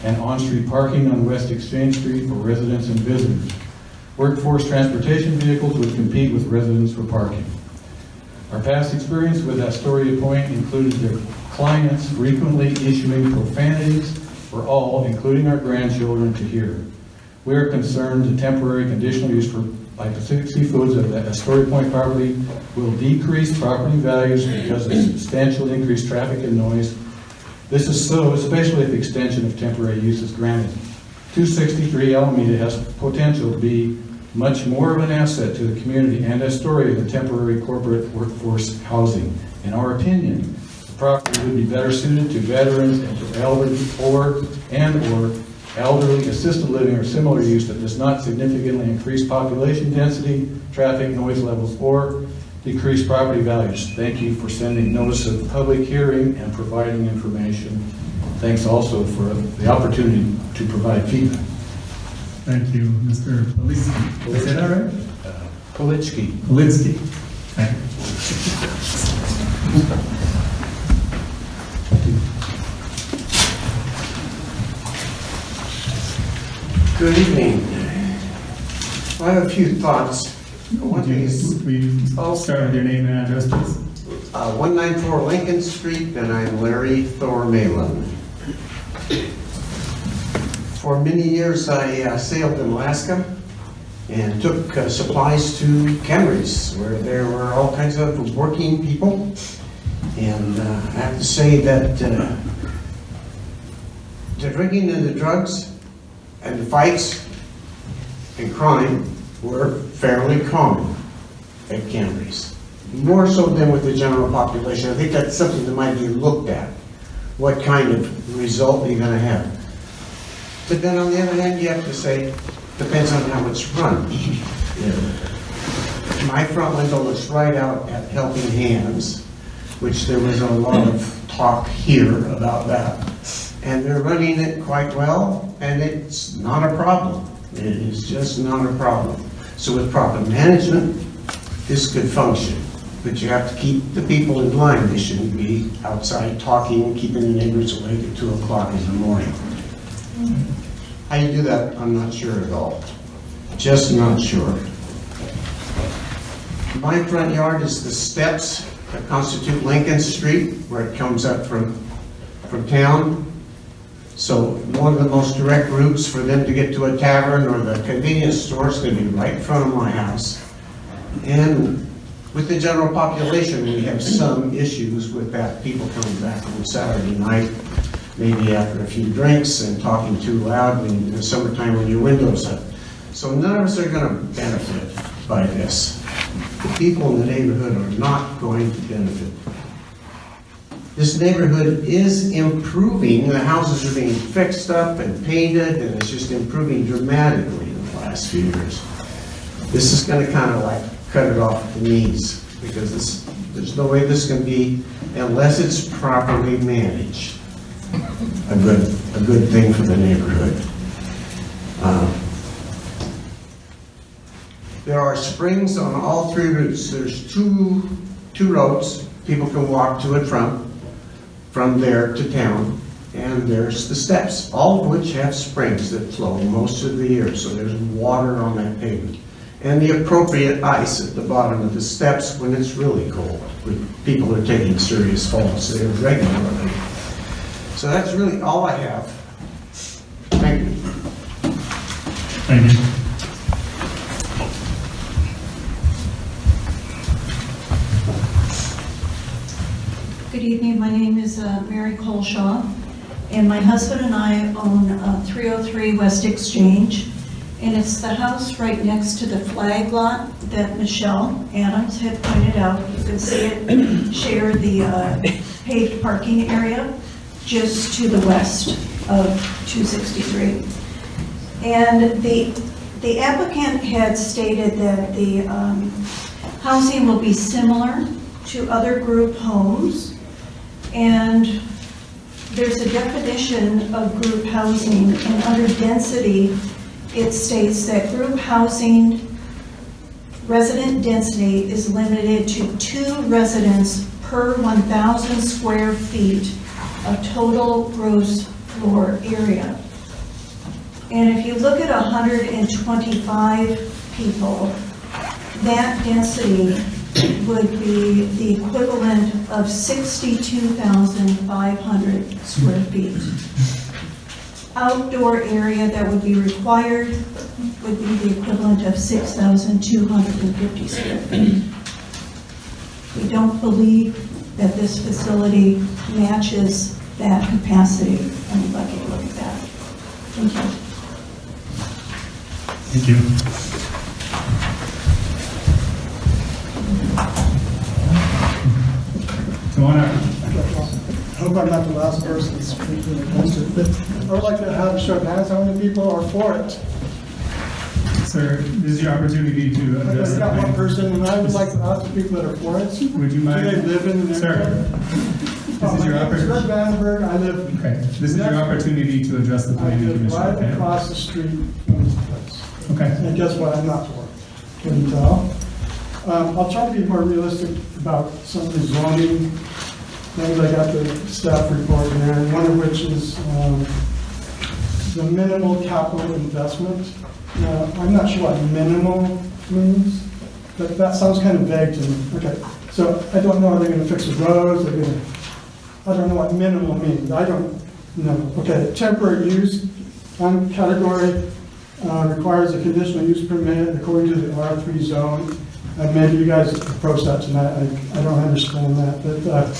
and on-street parking on West Exchange Street for residents and visitors. Workforce transportation vehicles would compete with residents for parking. Our past experience with Astoria Point included their clients frequently issuing profanities for all, including our grandchildren, to hear. We are concerned the temporary conditional use by Pacific Seafoods of the Astoria Point property will decrease property values because of substantial increased traffic and noise. This is so, especially if the extension of temporary use is granted. 263 Alameda has potential to be much more of an asset to the community and Astoria than temporary corporate workforce housing. In our opinion, the property would be better suited to veterans and to elderly or elderly assisted living or similar use that does not significantly increase population density, traffic noise levels, or decrease property values. Thank you for sending notice of public hearing and providing information. Thanks also for the opportunity to provide feedback. Thank you, Mr. Politsky. Did I say that right? Politsky. Politsky. Thank you. Good evening. I have a few thoughts. Would you start with your name and address, please? 194 Lincoln Street, and I'm Larry Thormalin. For many years, I sailed in Alaska and took supplies to canneries where there were all kinds of working people. And I have to say that the drinking and the drugs and the fights and crime were fairly common at canneries. More so than with the general population. I think that's something that might be looked at. what kind of result you're gonna have. But then on the other hand, you have to say, depends on how it's run. My front window looks right out at Helping Hands, which there was a lot of talk here about that. And they're running it quite well, and it's not a problem. It is just not a problem. So with proper management, this could function. But you have to keep the people in line. They shouldn't be outside talking, keeping the neighbors awake at 2 o'clock in the morning. How you do that, I'm not sure at all. Just not sure. My front yard is the steps that constitute Lincoln Street, where it comes up from town. So one of the most direct routes for them to get to a tavern or the convenience store is going to be right in front of my house. And with the general population, we have some issues with that. People coming back on Saturday night, maybe after a few drinks and talking too loud in the summertime when your window's up. So none of us are going to benefit by this. The people in the neighborhood are not going to benefit. This neighborhood is improving. The houses are being fixed up and painted, and it's just improving dramatically in the last few years. This is going to kind of like cut it off at the knees, because there's no way this can be, unless it's properly managed, a good thing for the neighborhood. There are springs on all 3 routes. There's two roads. People can walk to and from there to town. And there's the steps, all of which have springs that flow most of the year. So there's water on that pavement. And the appropriate ice at the bottom of the steps when it's really cold. When people are taking serious falls there regularly. So that's really all I have. Thank you. Thank you. Good evening, my name is Mary Colshaw, and my husband and I own 303 West Exchange, and it's the house right next to the flag lot that Michelle Adams had pointed out. You can see it share the paved parking area just to the west of 263. And the applicant had stated that the housing will be similar to other group homes. And there's a definition of group housing, and under density, it states that group housing resident density is limited to 2 residents per 1,000 square feet of total gross floor area. And if you look at 125 people, that density would be the equivalent of 62,500 square feet. Outdoor area that would be required would be the equivalent of 6,250 square feet. We don't believe that this facility matches that capacity, and we'd like you to look at that. Thank you. Thank you. I hope I'm not the last person speaking against it, but I would like to have a show of hands how many people are for it. Sir, this is your opportunity to address I've got one person, and I would like to ask the people that are for it. Would you mind? Do they live in the neighborhood? This is your opportunity. Red Vandenberg, I live. Okay, this is your opportunity to address the I planning live commission. right Okay? across the street from this place. Okay. And guess what? I'm not for it. Can you tell? I'll try to be more realistic about some of the zoning things. I got the staff report in there, and one of which is the minimal capital investment. I'm not sure what minimal means, but that sounds kind of vague to me. Okay, so I don't know, are they going to fix the roads? I don't know what minimal means. I don't know. Okay, temporary use, one category requires a conditional use permit according to the R3 zone. Maybe you guys approach that tonight. I don't understand that, but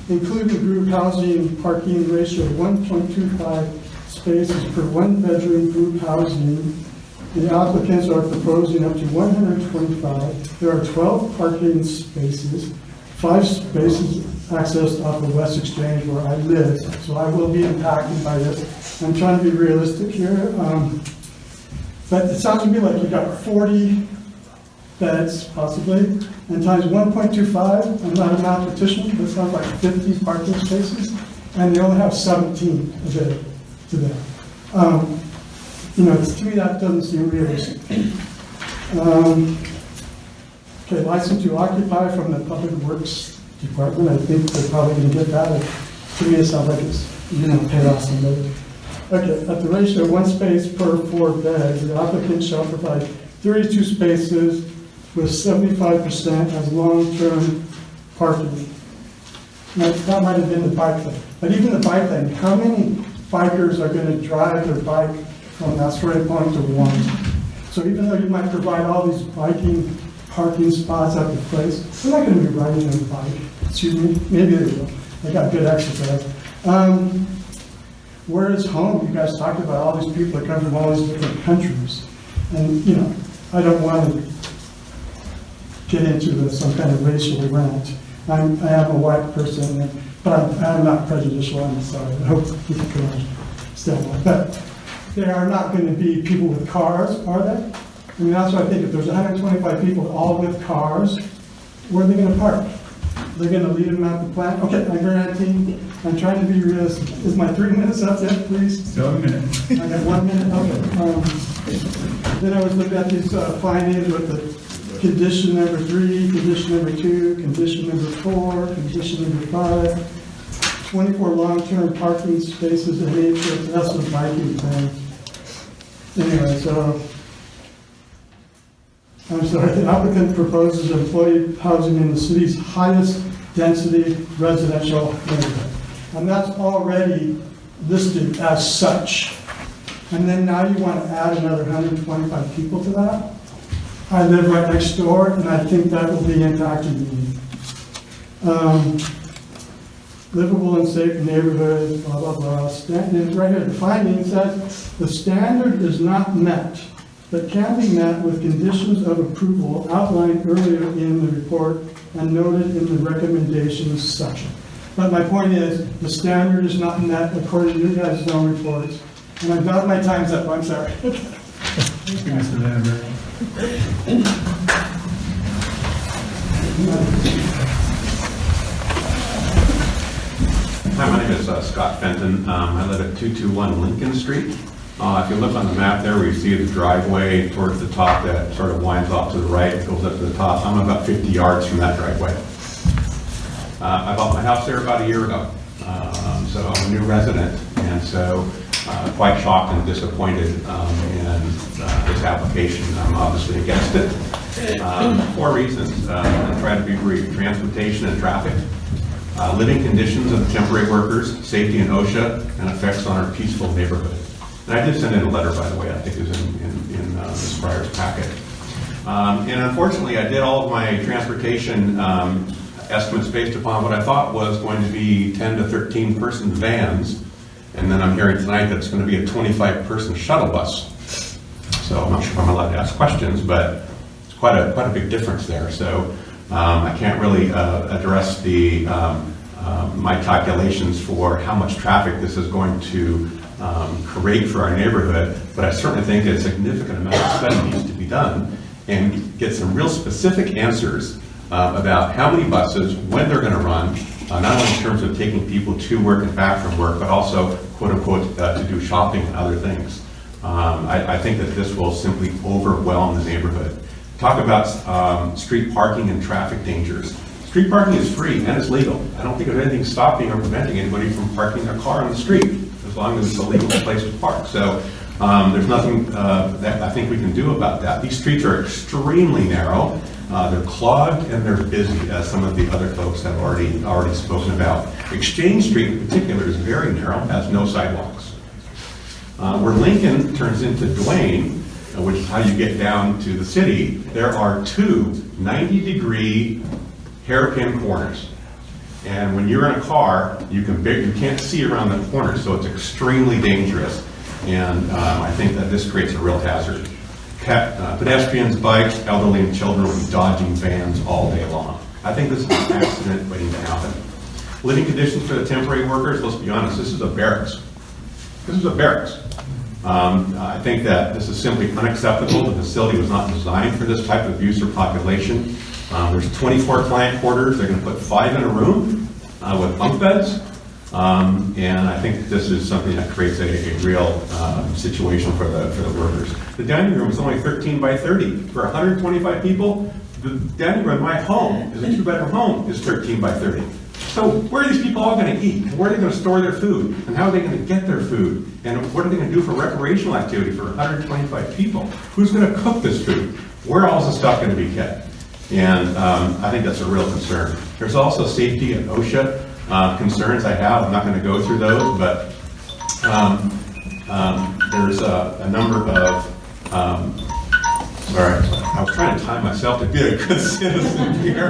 including group housing parking ratio of 1.25 spaces per 1-bedroom group housing. The applicants are proposing up to 125. There are 12 parking spaces, 5 spaces access off of West Exchange where I live, so I will be impacted by this. I'm trying to be realistic here, but it sounds to me like you got 40 beds possibly, and times 1.25, I'm not a mathematician, but it sounds like 50 parking spaces, and they only have 17 available to them. To me that doesn't seem realistic. Okay, license to occupy from the Public Works Department, I think they're probably gonna get that. To me, it sounds like it's, paid off somebody. Okay, at the ratio of 1 space per 4 beds, the applicant shall provide 32 spaces with 75% as long-term parking. Now, that might have been the bike lane, but even the bike lane, how many bikers are gonna drive their bike from Astoria Point to one? So even though you might provide all these biking parking spots at the place, they're not gonna be riding their bike. Excuse me, maybe they will. They got good exercise. Where is home? You guys talked about all these people that come from all these different countries. And, I don't want to get into some kind of racial rant. I am a white person, but I'm not prejudicial, I'm sorry. I hope you can understand that. But there are not going to be people with cars, are there? I mean, that's what I think. If there's 125 people all with cars, where are they going to park? They're going to leave them at the plant? Okay, I guarantee, I'm trying to be realistic. Is my 3 minutes up yet, please? Still a minute. I got 1 minute, okay. Then I was looking at these findings with the condition number 3, condition number 2, condition number 4, condition number 5, 24 long-term parking spaces in nature, that's the biking thing. Anyway, so, I'm sorry, the applicant proposes employee housing in the city's highest density residential neighborhood. And that's already listed as such. And then now you want to add another 125 people to that? I live right next door, and I think that will be impacting me. Livable and safe neighborhood, blah, blah, blah. And right here, the finding says, the standard is not met, but can be met with conditions of approval outlined earlier in the report and noted in the recommendations section. But my point is, the standard is not met according to you guys' own reports. And I've got my time's up, I'm sorry. Thank you, Mr. Vandenberg. Hi, my name is Scott Fenton. I live at 221 Lincoln Street. If you look on the map there, where you see the driveway towards the top that sort of winds off to the right, it goes up to the top. I'm about 50 yards from that driveway. I bought my house there about a year ago, so I'm a new resident, and so quite shocked and disappointed in this application. I'm obviously against it. 4 reasons. I'll try to be brief. Transportation and traffic, living conditions of the temporary workers, safety and OSHA, and effects on our peaceful neighborhood. And I did send in a letter, by the way, I think it was in Ms. Pryor's packet. And unfortunately, I did all of my transportation estimates based upon what I thought was going to be 10 to 13 person vans. And then I'm hearing tonight that it's going to be a 25-person shuttle bus. So I'm not sure if I'm allowed to ask questions, but it's quite a big difference there. So I can't really address the my calculations for how much traffic this is going to create for our neighborhood, but I certainly think a significant amount of study needs to be done and get some real specific answers about how many buses, when they're going to run, not only in terms of taking people to work and back from work, but also, quote unquote, to do shopping and other things. I think that this will simply overwhelm the neighborhood. Talk about street parking and traffic dangers. Street parking is free and it's legal. I don't think there's anything stopping or preventing anybody from parking their car on the street, as long as it's a legal place to park. So there's nothing that I think we can do about that. These streets are extremely narrow. They're clogged and they're busy, as some of the other folks have already spoken about. Exchange Street in particular is very narrow, has no sidewalks. Where Lincoln turns into Duane, which is how you get down to the city, there are 2 90-degree hairpin corners. And when you're in a car, you can't see around the corner, so it's extremely dangerous. And I think that this creates a real hazard. Pedestrians, bikes, elderly, and children will be dodging vans all day long. I think this is an accident waiting to happen. Living conditions for the temporary workers, let's be honest, this is a barracks. This is a barracks. I think that this is simply unacceptable. The facility was not designed for this type of use or population. There's 24 client quarters. They're going to put 5 in a room with bunk beds. And I think this is something that creates a real situation for the workers. The dining room is only 13 by 30. For 125 people, the dining room in my home, is a 2-bedroom home, is 13 by 30. So where are these people all going to eat? And where are they going to store their food? And how are they going to get their food? And what are they going to do for recreational activity for 125 people? Who's going to cook this food? Where all is the stuff going to be kept? And I think that's a real concern. There's also safety and OSHA concerns I have. I'm not going to go through those, but there's a number of, sorry, I was trying to time myself to be a good citizen here.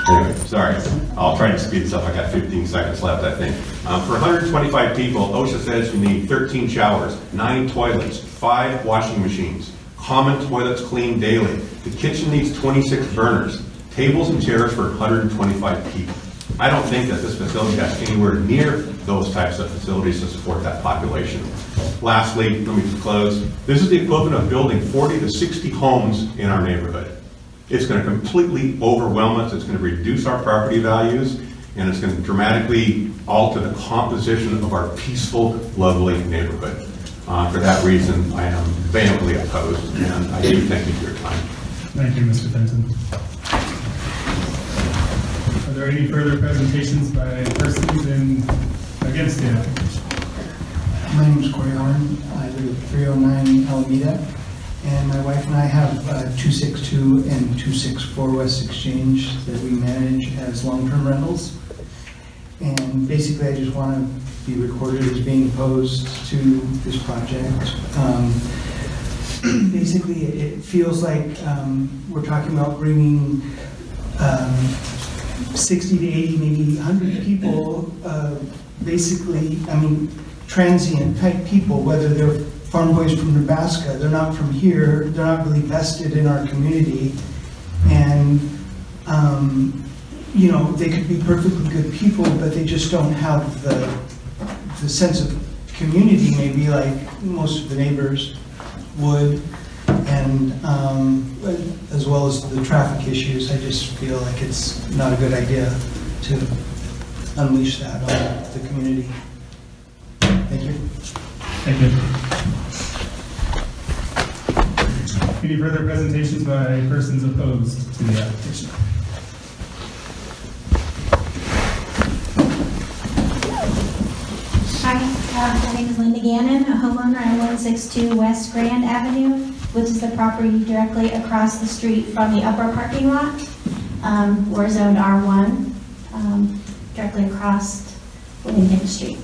Anyway, sorry. I'll try to speed this up. I got 15 seconds left, I think. For 125 people, OSHA says you need 13 showers, 9 toilets, 5 washing machines, common toilets cleaned daily. The kitchen needs 26 burners, tables and chairs for 125 people. I don't think that this facility has anywhere near those types of facilities to support that population. Lastly, let me just close. This is the equivalent of building 40 to 60 homes in our neighborhood. It's going to completely overwhelm us. It's going to reduce our property values, and it's going to dramatically alter the composition of our peaceful, lovely neighborhood. For that reason, I am vehemently opposed, and I do thank you for your time. Thank you, Mr. Fenton. Are there any further presentations by persons against the application? My name is Corey Horn. I live at 309 Alameda, and my wife and I have 262 and 264 West Exchange that we manage as long-term rentals. And basically, I just want to be recorded as being opposed to this project. Basically, it feels like we're talking about bringing 60 to 80, maybe 100 people, basically, I mean, transient type people, whether they're farm boys from Nebraska, they're not from here, they're not really vested in our community, and you know, they could be perfectly good people, but they just don't have the sense of community, maybe like most of the neighbors would, and as well as the traffic issues. I just feel like it's not a good idea to unleash that on the community. Thank you. Thank you. Any further presentations by persons opposed to the application? Hi, my name is Linda Gannon, a homeowner on 162 West Grand Avenue, which is the property directly across the street from the upper parking lot. We're zoned R1, directly across Lincoln Street.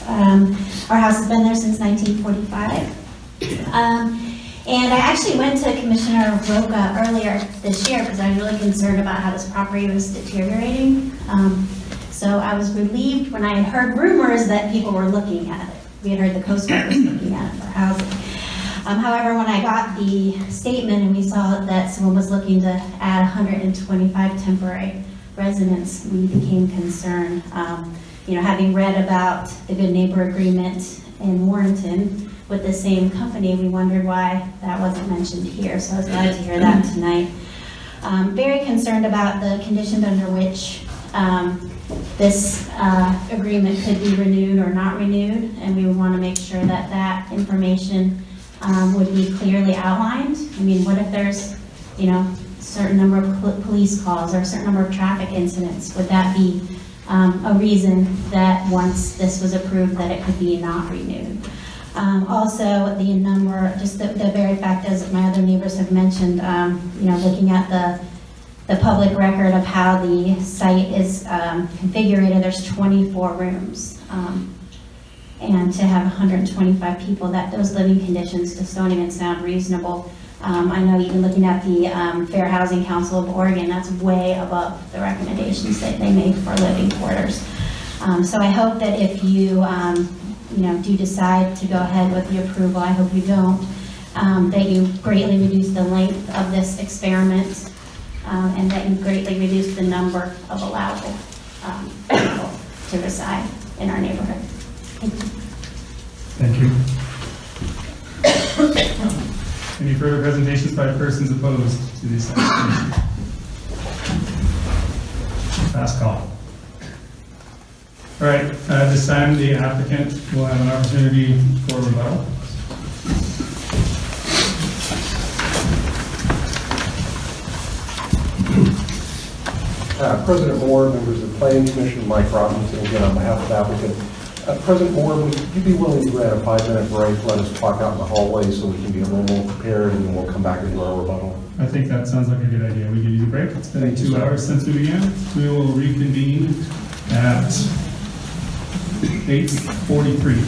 Our house has been there since 1945. And I actually went to Commissioner Roca earlier this year because I was really concerned about how this property was deteriorating. So I was relieved when I had heard rumors that people were looking at it. We had heard the Coast Guard was looking at it for housing. However, when I got the statement and we saw that someone was looking to add 125 temporary residents, we became concerned. You know, having read about the Good Neighbor Agreement in Warrenton with the same company, we wondered why that wasn't mentioned here. So I was glad to hear that tonight. Very concerned about the conditions under which this agreement could be renewed or not renewed, and we would want to make sure that that information would be clearly outlined. I mean, what if there's, you know, a certain number of police calls or a certain number of traffic incidents? Would that be a reason that once this was approved that it could be not renewed? Also, the number, just the very fact, as my other neighbors have mentioned, you know, looking at the public record of how the site is configured, there's 24 rooms. And to have 125 people, that those living conditions just don't even sound reasonable. I know even looking at the Fair Housing Council of Oregon, that's way above the recommendations that they make for living quarters. So I hope that if you, you know, do decide to go ahead with the approval, I hope you don't, that you greatly reduce the length of this experiment and that you greatly reduce the number of allowable people to reside in our neighborhood. Thank you. Thank you. Any further presentations by persons opposed to this application? Last call. All right, this time the applicant will have an opportunity for rebuttal. President Moore, members of the Planning Commission, Mike Robinson, again on behalf of the applicant. President Moore, would you be willing to grant a 5-minute break, let us talk out in the hallway so we can be a little more prepared, and then we'll come back and do our rebuttal? I think that sounds like a good idea. We give you a break. It's been 2 hours since we began. We will reconvene at 8:43.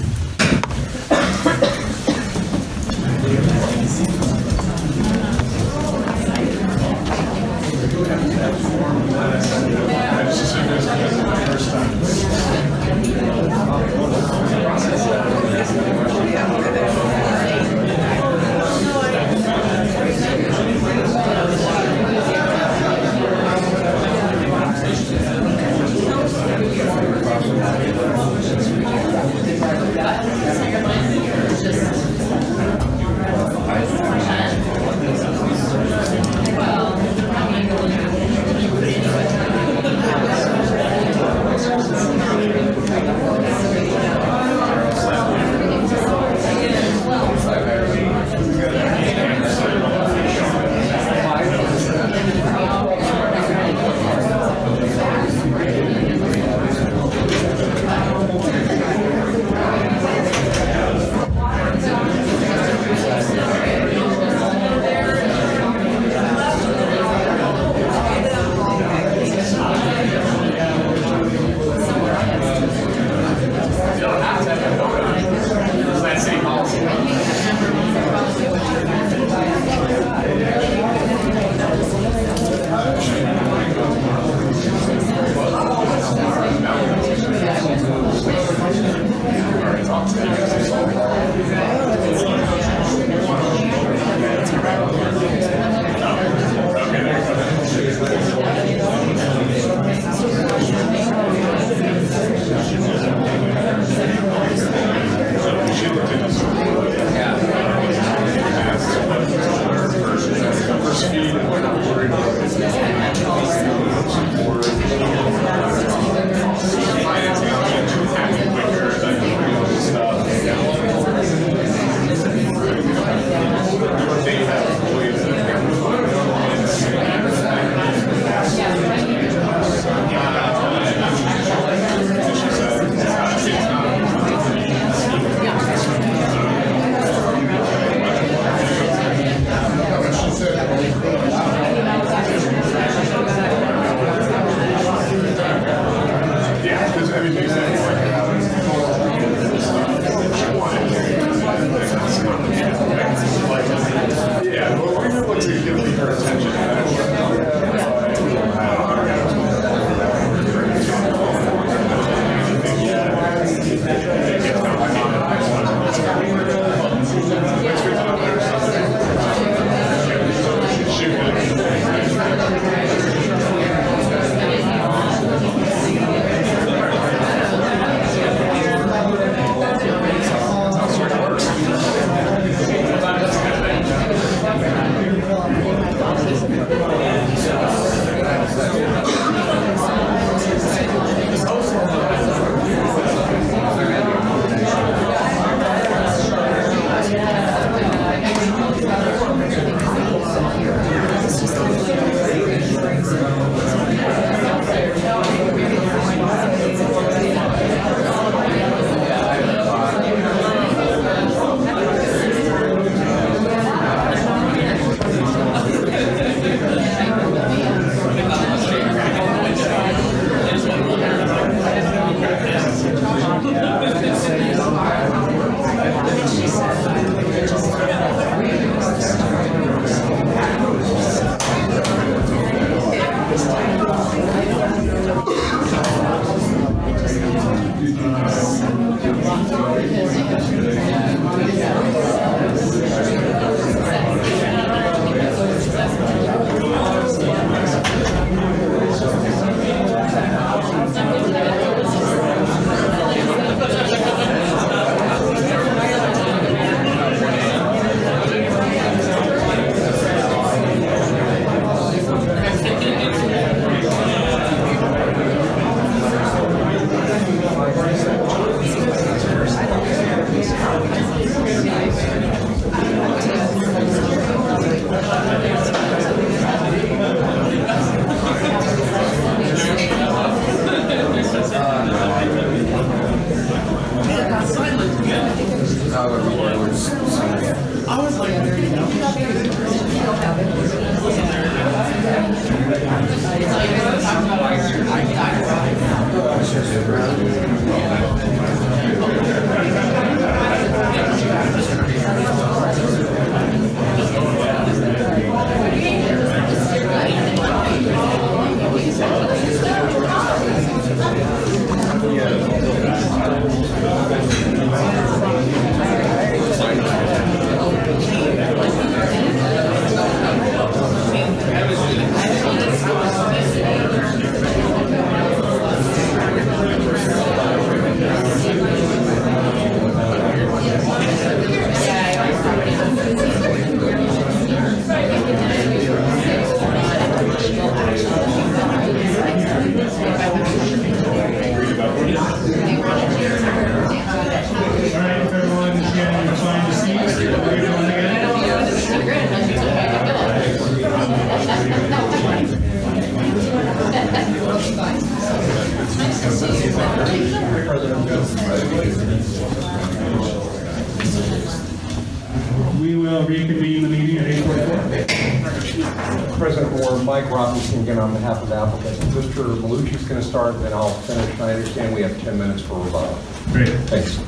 We will reconvene the meeting at 8:44. President Moore, Mike Robinson again on behalf of the applicant. Mr. Malucci's going to start, then I'll finish. I understand we have 10 minutes for rebuttal. Great. Thanks.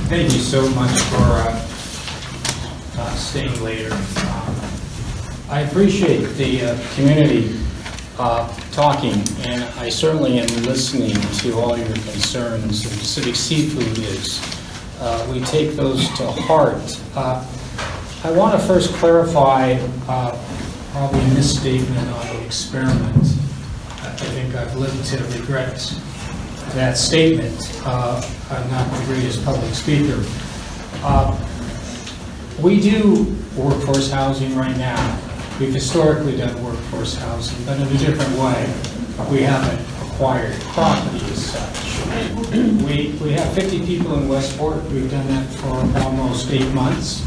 Thank you so much for staying later. I appreciate the community talking, and I certainly am listening to all your concerns. And Pacific Seafood is. We take those to heart. I want to first clarify probably a misstatement on the experiment. I think I've lived to regret that statement. I'm not the greatest public speaker. We do workforce housing right now. We've historically done workforce housing, but in a different way. We haven't acquired property as such. We have 50 people in Westport. We've done that for almost 8 months.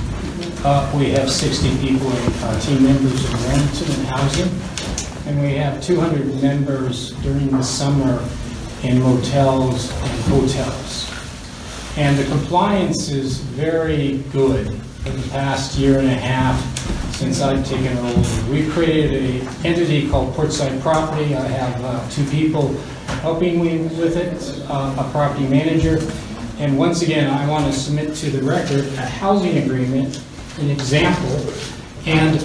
We have 60 people, team members in Warrenton and housing. And we have 200 members during the summer in motels and hotels. And the compliance is very good for the past year and a half since I've taken over. We created an entity called Portside Property. I have 2 people helping me with it, a property manager. And once again, I want to submit to the record a housing agreement, an example, and a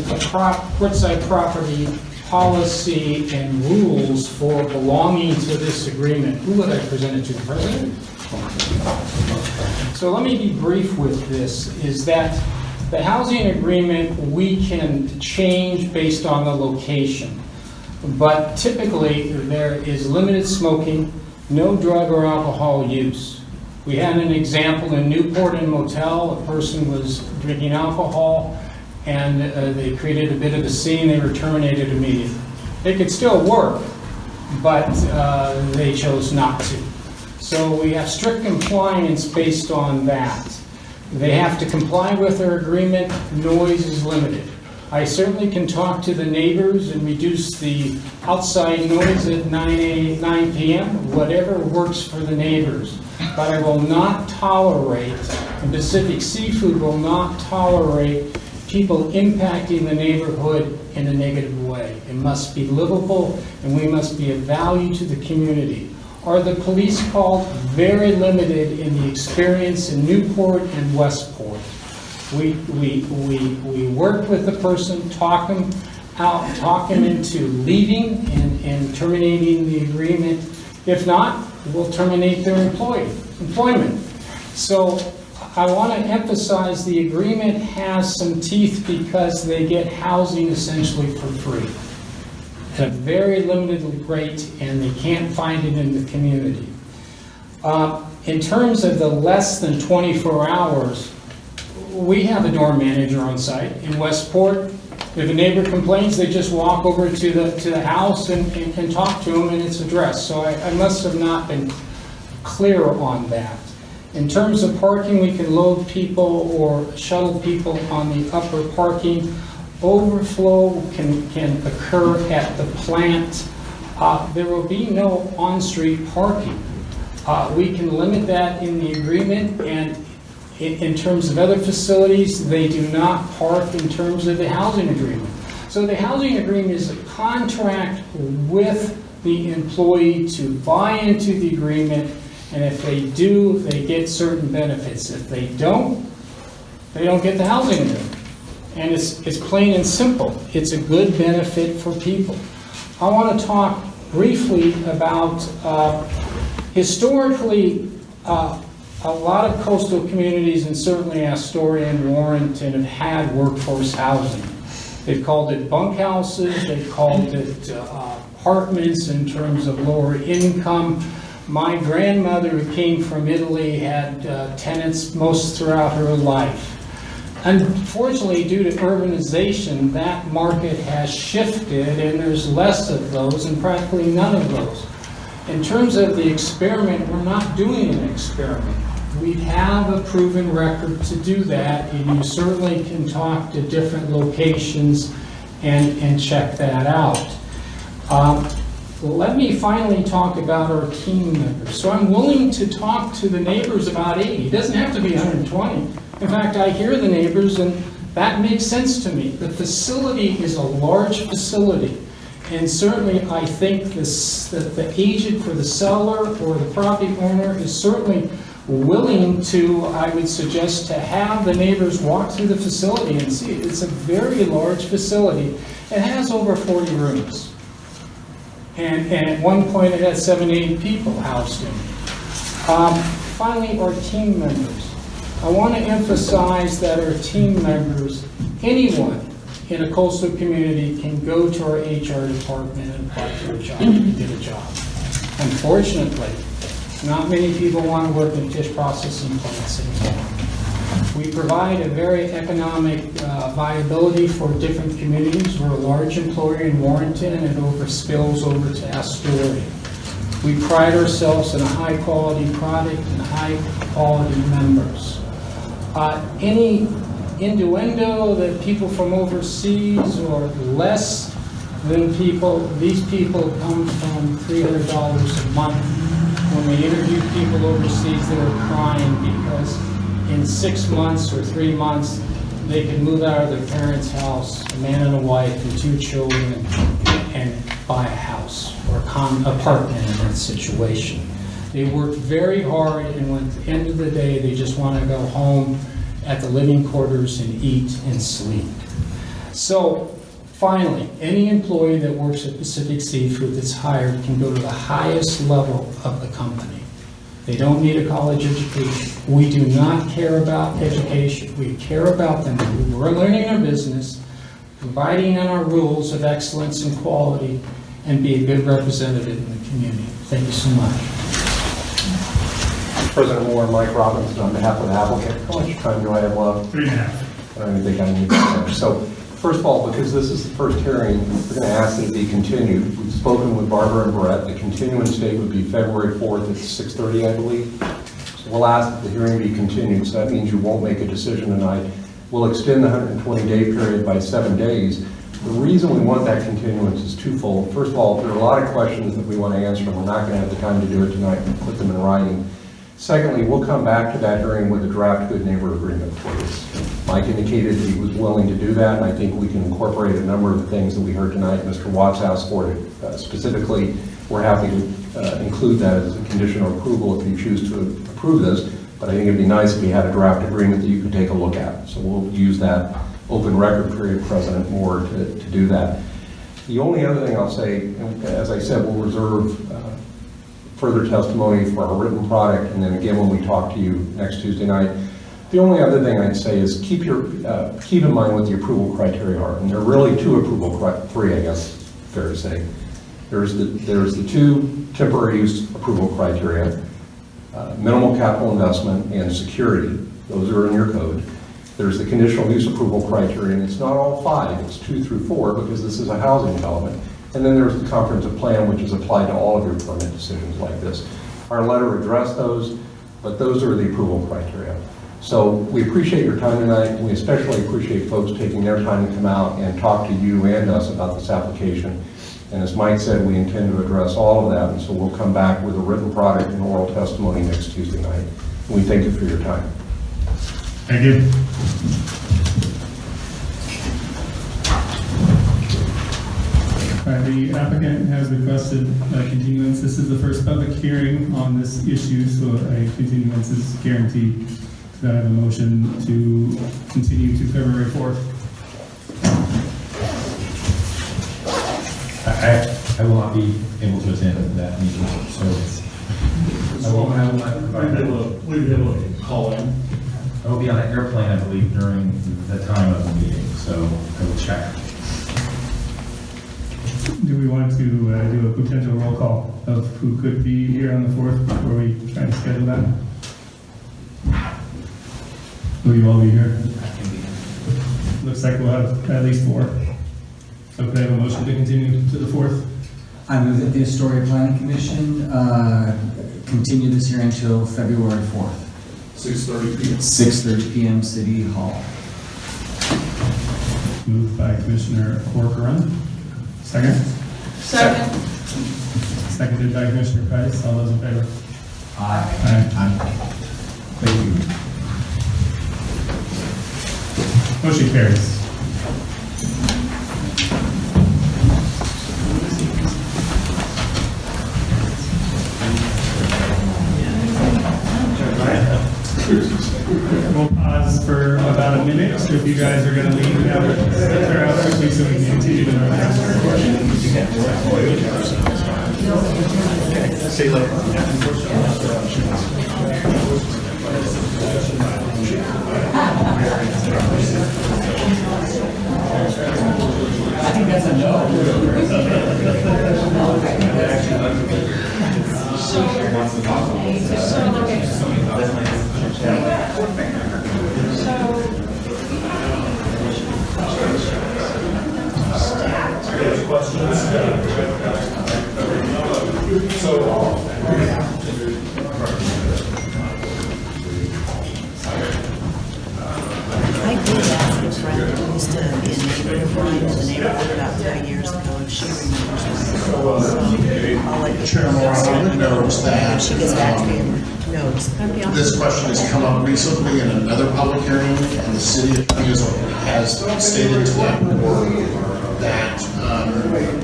Portside Property policy and rules for belonging to this agreement. Who would I present it to? The President? So let me be brief with this, is that the housing agreement we can change based on the location. But typically, there is limited smoking, no drug or alcohol use. We had an example in Newport in a motel. A person was drinking alcohol, and they created a bit of a scene. They were terminated immediately. They could still work, but they chose not to. So we have strict compliance based on that. They have to comply with their agreement. Noise is limited. I certainly can talk to the neighbors and reduce the outside noise at 9 p.m., whatever works for the neighbors. But I will not tolerate, and Pacific Seafood will not tolerate people impacting the neighborhood in a negative way. It must be livable, and we must be of value to the community. Are the police called? Very limited in the experience in Newport and Westport. We work with the person, talk them out, talk them into leaving and terminating the agreement. If not, we'll terminate their employment. So I want to emphasize the agreement has some teeth because they get housing essentially for free at a very limited rate, and they can't find it in the community. In terms of the less than 24 hours, we have a dorm manager on site in Westport. If a neighbor complains, they just walk over to the house and talk to them, and it's addressed. So I must have not been clear on that. In terms of parking, we can load people or shuttle people on the upper parking. Overflow can occur at the plant. There will be no on-street parking. We can limit that in the agreement, and in terms of other facilities, they do not park in terms of the housing agreement. So the housing agreement is a contract with the employee to buy into the agreement, and if they do, they get certain benefits. If they don't get the housing agreement. And it's plain and simple. It's a good benefit for people. I want to talk briefly about historically, a lot of coastal communities, and certainly Astoria and Warrenton, have had workforce housing. They've called it bunkhouses, they've called it apartments in terms of lower income. My grandmother, who came from Italy, had tenants most throughout her life. Unfortunately, due to urbanization, that market has shifted, and there's less of those and practically none of those. In terms of the experiment, we're not doing an experiment. We have a proven record to do that, and you certainly can talk to different locations and check that out. Let me finally talk about our team members. So I'm willing to talk to the neighbors about 80. It doesn't have to be 120. In fact, I hear the neighbors, and that makes sense to me. The facility is a large facility, and certainly I think that the agent for the seller or the property owner is certainly willing to, I would suggest, to have the neighbors walk through the facility and see. It's a very large facility. It has over 40 rooms. And at one point it had 78 people housed in it. Finally, our team members. I want to emphasize that our team members, anyone in a coastal community can go to our HR department and apply for a job and get a job. Unfortunately, not many people want to work in fish processing plants anymore. We provide a very economic viability for different communities. We're a large employer in Warrenton, and it spills over to Astoria. We pride ourselves in a high-quality product and high-quality members. Any innuendo that people from overseas or less than people, these people come from $300 a month. When we interviewed people overseas, they were crying because in 6 months or 3 months, they could move out of their parents' house, a man and a wife and 2 children, and buy a house or apartment in that situation. They work very hard, and at the end of the day, they just want to go home at the living quarters and eat and sleep. So, finally, any employee that works at Pacific Seafood that's hired can go to the highest level of the company. They don't need a college education. We do not care about education. We care about them. We're learning our business, providing on our rules of excellence and quality, and be a good representative in the community. Thank you so much. President Moore, Mike Robinson, on behalf of the applicant. How much time do I have left? 3.5. I don't even think I need that. So, first of all, because this is the first hearing, we're going to ask that it be continued. We've spoken with Barbara and Brett. The continuance date would be February 4th at 6:30, I believe. So we'll ask that the hearing be continued. So that means you won't make a decision tonight. We'll extend the 120-day period by 7 days. The reason we want that continuance is twofold. First of all, there are a lot of questions that we want to answer, and we're not going to have the time to do it tonight and put them in writing. Secondly, we'll come back to that hearing with a draft good neighbor agreement for us. Mike indicated he was willing to do that, and I think we can incorporate a number of the things that we heard tonight. Mr. Watts asked for it. Specifically, we're happy to include that as a conditional approval if you choose to approve this, but I think it'd be nice if we had a draft agreement that you could take a look at. So we'll use that open record period, President Moore, to do that. The only other thing I'll say, as I said, we'll reserve further testimony for our written product, and then again when we talk to you next Tuesday night. The only other thing I'd say is keep in mind what the approval criteria are, and there are really three, I guess, fair to say. There's the 2 temporary use approval criteria, minimal capital investment and security. Those are in your code. There's the conditional use approval criteria, and it's not all 5, it's 2 through 4 because this is a housing development. And then there's the comprehensive plan, which is applied to all of your permit decisions like this. Our letter addressed those, but those are the approval criteria. So we appreciate your time tonight, and we especially appreciate folks taking their time to come out and talk to you and us about this application. And as Mike said, we intend to address all of that, and so we'll come back with a written product and oral testimony next Tuesday night. And we thank you for your time. Thank you. All right, the applicant has requested a continuance. This is the first public hearing on this issue, so a continuance is guaranteed. Do I have a motion to continue to February 4th? I will not be able to attend that meeting, so I will not provide that. Will you be able to call in? I will be on an airplane, I believe, during the time of the meeting, so I will check. Do we want to do a potential roll call of who could be here on the 4th before we try to schedule that? Will you all be here? Looks like we'll have at least 4. So could I have a motion to continue to the 4th? I move that the Astoria Planning Commission continue this hearing until February 4th. 6:30 p.m. 6:30 p.m. City Hall. Moved by Commissioner Corcoran. Second? Second. Seconded by Commissioner Price. All those in favor? Aye. Aye. Thank you. Motion carries. We'll pause for about a minute, so if you guys are going to leave, have it clear out quickly so we can continue with our next portion. See you later. I think that's a no. I did ask a friend who used to be a neighbor of mine in the neighborhood about 3 years ago if she remembers my call. So I'll let you Chairman Moore, I noticed that when she gets back to me and knows. this question has come up recently in another public hearing, and the city attorney has stated to that board that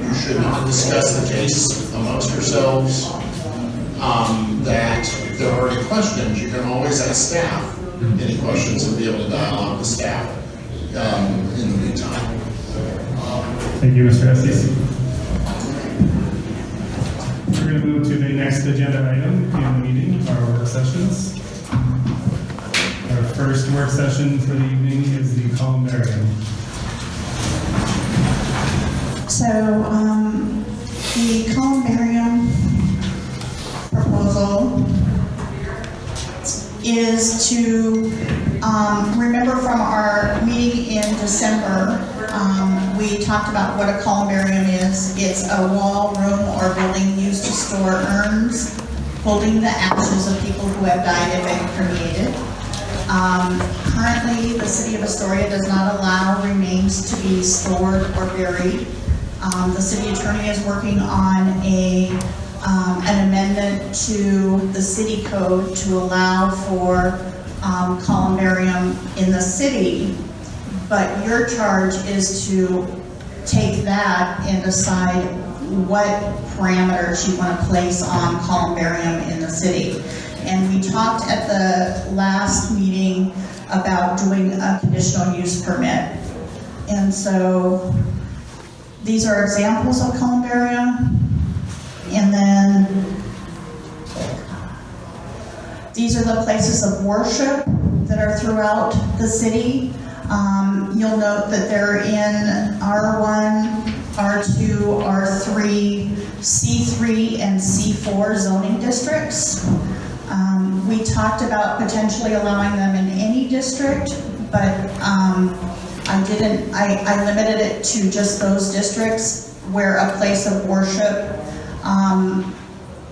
you should not discuss the case amongst yourselves, that if there are any questions, you can always ask staff any questions and be able to dialogue with staff in the meantime. Thank you, Mr. Estes. We're going to move to the next agenda item in the meeting, our work sessions. Our first work session for the evening is the Columbarium. So, the Columbarium proposal is to, remember from our meeting in December, we talked about what a columbarium is. It's a wall, room, or building used to store urns holding the ashes of people who have died and been cremated. Currently, the city of Astoria does not allow remains to be stored or buried. The city attorney is working on an amendment to the city code to allow for columbarium in the city, but your charge is to take that and decide what parameters you want to place on columbarium in the city. And we talked at the last meeting about doing a conditional use permit. And so these are examples of columbarium. And then these are the places of worship that are throughout the city. You'll note that they're in R1, R2, R3, C3, and C4 zoning districts. We talked about potentially allowing them in any district, but I limited it to just those districts where a place of worship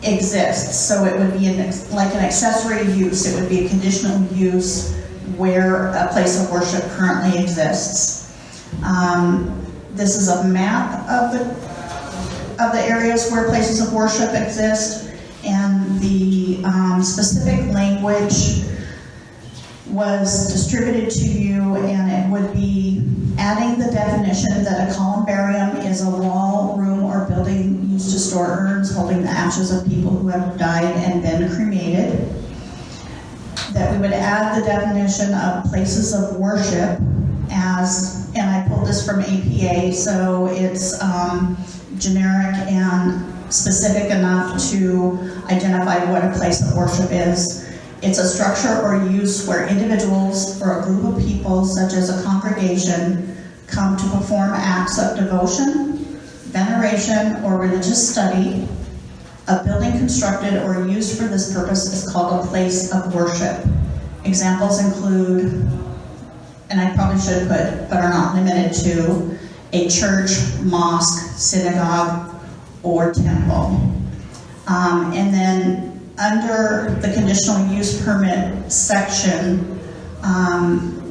exists. So it would be like an accessory use. It would be a conditional use where a place of worship currently exists. This is a map of the areas where places of worship exist, and the specific language was distributed to you, and it would be adding the definition that a columbarium is a wall, room, or building used to store urns holding the ashes of people who have died and been cremated. That we would add the definition of places of worship as, and I pulled this from APA, so it's generic and specific enough to identify what a place of worship is. It's a structure or use where individuals or a group of people, such as a congregation, come to perform acts of devotion, veneration, or religious study. A building constructed or used for this purpose is called a place of worship. Examples include, and I probably should put, but are not limited to, a church, mosque, synagogue, or temple. And then under the conditional use permit section,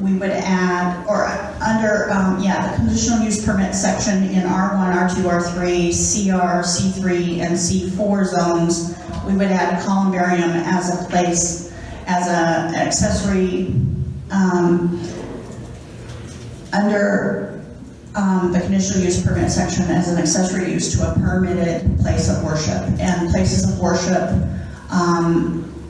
We would add, or under, the conditional use permit section in R1, R2, R3, CR, C3, and C4 zones, we would add Columbarium as a place, as an accessory, under the conditional use permit section as an accessory use to a permitted place of worship. And places of worship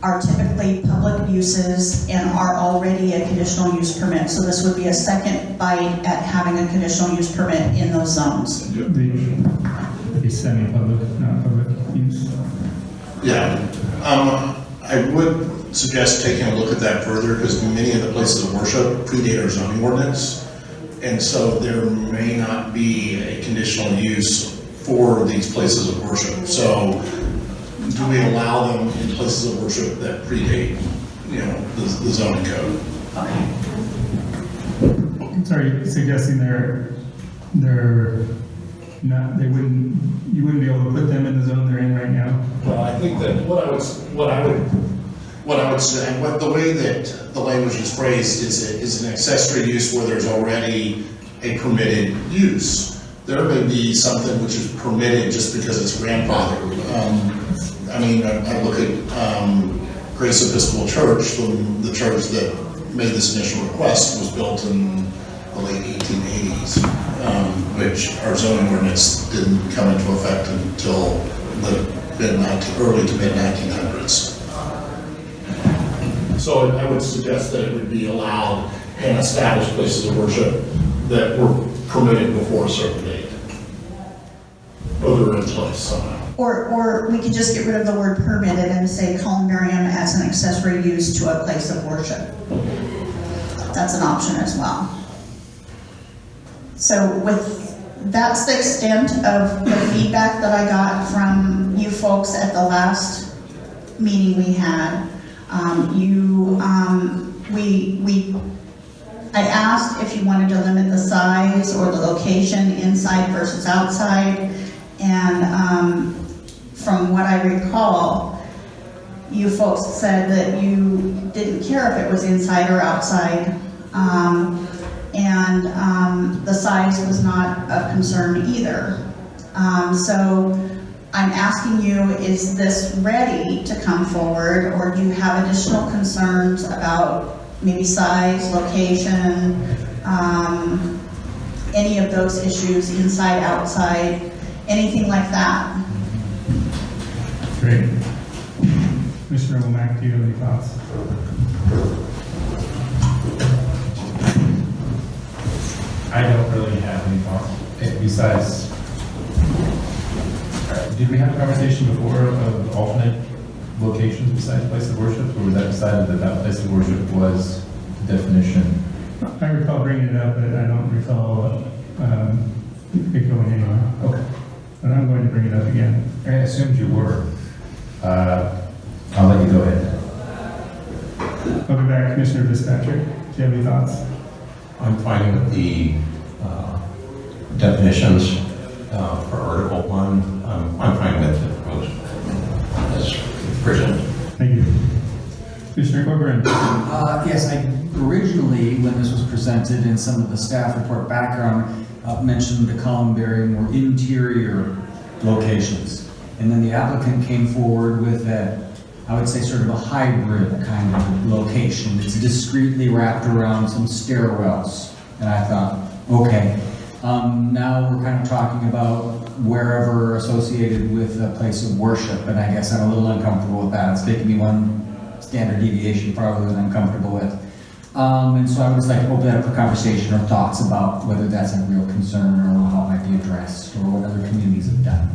are typically public uses and are already a conditional use permit. So this would be a second bite at having a conditional use permit in those zones. The semi-public, not public use. Yeah, I would suggest taking a look at that further, because many of the places of worship predate our zoning ordinance, and so there may not be a conditional use for these places of worship. So do we allow them in places of worship that predate, the zoning code? So are you suggesting they're not, you wouldn't be able to put them in the zone they're in right now? Well, I think that what I would say, the way that the language is phrased is an accessory use where there's already a permitted use. There may be something which is permitted just because it's grandfathered. I look at Grace Episcopal Church, the church that made this initial request was built in the late 1880s, which our zoning ordinance didn't come into effect until the early to mid 1900s. So I would suggest that it would be allowed in established places of worship that were permitted before a certain date, or they were in place somehow. Or we could just get rid of the word permitted and say Columbarium as an accessory use to a place of worship. That's an option as well. So that's the extent of the feedback that I got from you folks at the last meeting we had. I asked if you wanted to limit the size or the location inside versus outside, and from what I recall, you folks said that you didn't care if it was inside or outside, and the size was not a concern either. So I'm asking you, is this ready to come forward, or do you have additional concerns about maybe size, location, any of those issues, inside, outside, anything like that? Great. Commissioner Womack, do you have any thoughts? I don't really have any thoughts, besides, did we have a conversation before of alternate locations besides place of worship, or was that decided that that place of worship was the definition? I recall bringing it up, but I don't recall it going anywhere. Okay. But I'm going to bring it up again. I assumed you were. I'll let you go ahead. I'll be back, Commissioner Fitzpatrick. Do you have any thoughts? I'm fine with the definitions for Article 1. I'm fine with the proposed as presented. Thank you. Commissioner Corcoran. Yes, I originally, when this was presented in some of the staff report background, mentioned the Columbarium or interior locations. And then the applicant came forward with a, I would say, sort of a hybrid kind of location. It's discreetly wrapped around some stairwells. And I thought, okay, now we're kind of talking about wherever associated with a place of worship. And I guess I'm a little uncomfortable with that. It's taking me one standard deviation probably that I'm comfortable with. And so I was like, open that up for conversation or thoughts about whether that's a real concern or how it might be addressed or what other communities have done.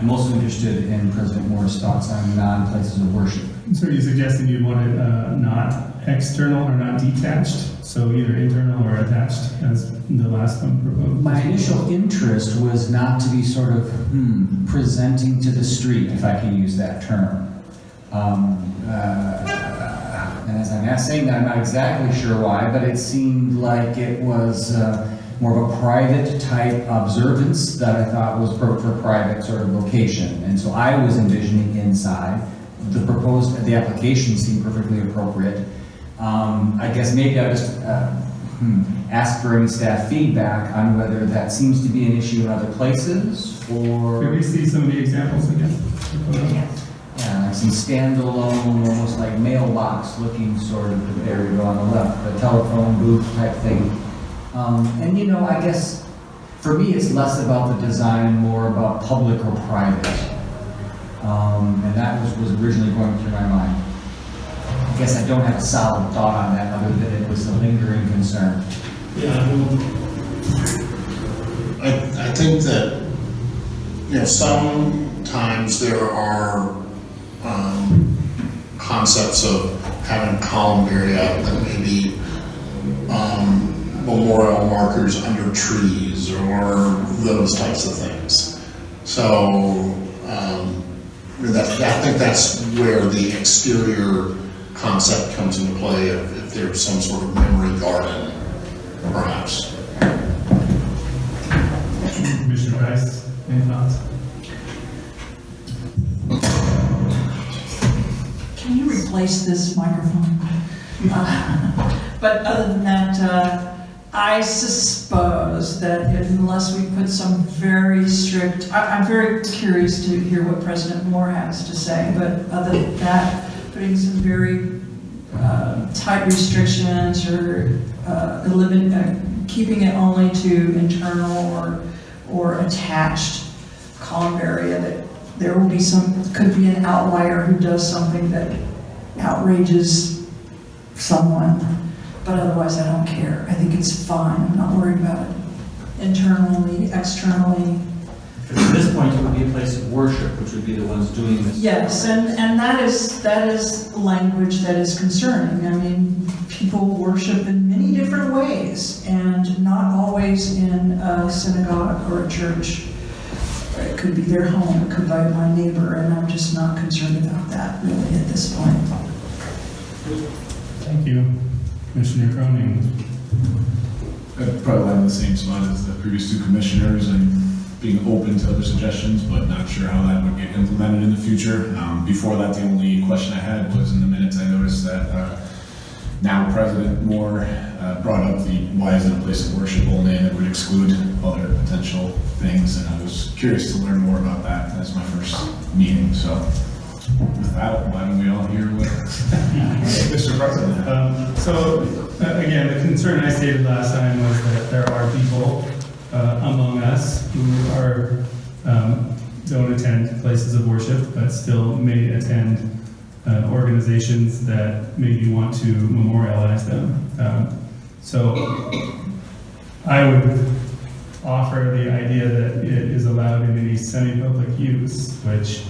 I'm also interested in President Moore's thoughts on non-places of worship. So are you suggesting you want it not external or not detached? So either internal or attached as the last one proposed? My initial interest was not to be sort of presenting to the street, if I can use that term. And as I'm saying that, I'm not exactly sure why, but it seemed like it was more of a private type observance that I thought was for private sort of location. And so I was envisioning inside. The application seemed perfectly appropriate. I guess maybe I'll just ask for any staff feedback on whether that seems to be an issue in other places, or... Could we see some of the examples again? Yeah, like some standalone, almost like mailbox looking sort of, there you go on the left, the telephone booth type thing. And you know, I guess for me it's less about the design, more about public or private. And that was originally going through my mind. I guess I don't have a solid thought on that other than it was a lingering concern. Yeah, I think that, you know, sometimes there are concepts of having columbarium out that may be memorial markers under trees or those types of things. So I think that's where the exterior concept comes into play, if there's some sort of memory garden, perhaps. Commissioner Rice, any thoughts? Can you replace this microphone? But other than that, I suppose that unless we put some very strict, I'm very curious to hear what President Moore has to say, but other than that, putting some very tight restrictions or keeping it only to internal or attached columbarium, that there will be could be an outlier who does something that outrages someone, but otherwise I don't care. I think it's fine. I'm not worried about it. Internally, externally. At this point, it would be a place of worship, which would be the ones doing this. Yes, and that is language that is concerning. I mean, people worship in many different ways, and not always in a synagogue or a church. It could be their home, it could be my neighbor, and I'm just not concerned about that really at this point. Thank you. Commissioner Cronin. I'd probably land in the same spot as the previous two commissioners and being open to other suggestions, but not sure how that would get implemented in the future. Before that, the only question I had was in the minutes I noticed that now President Moore brought up the why is it a place of worship only, and it would exclude other potential things, and I was curious to learn more about that. That's my first meeting, so with that, why don't we all hear what Mr. President? So again, the concern I stated last time was that there are people among us who don't attend places of worship, but still may attend organizations that maybe want to memorialize them. So I would offer the idea that it is allowed in any semi-public use, which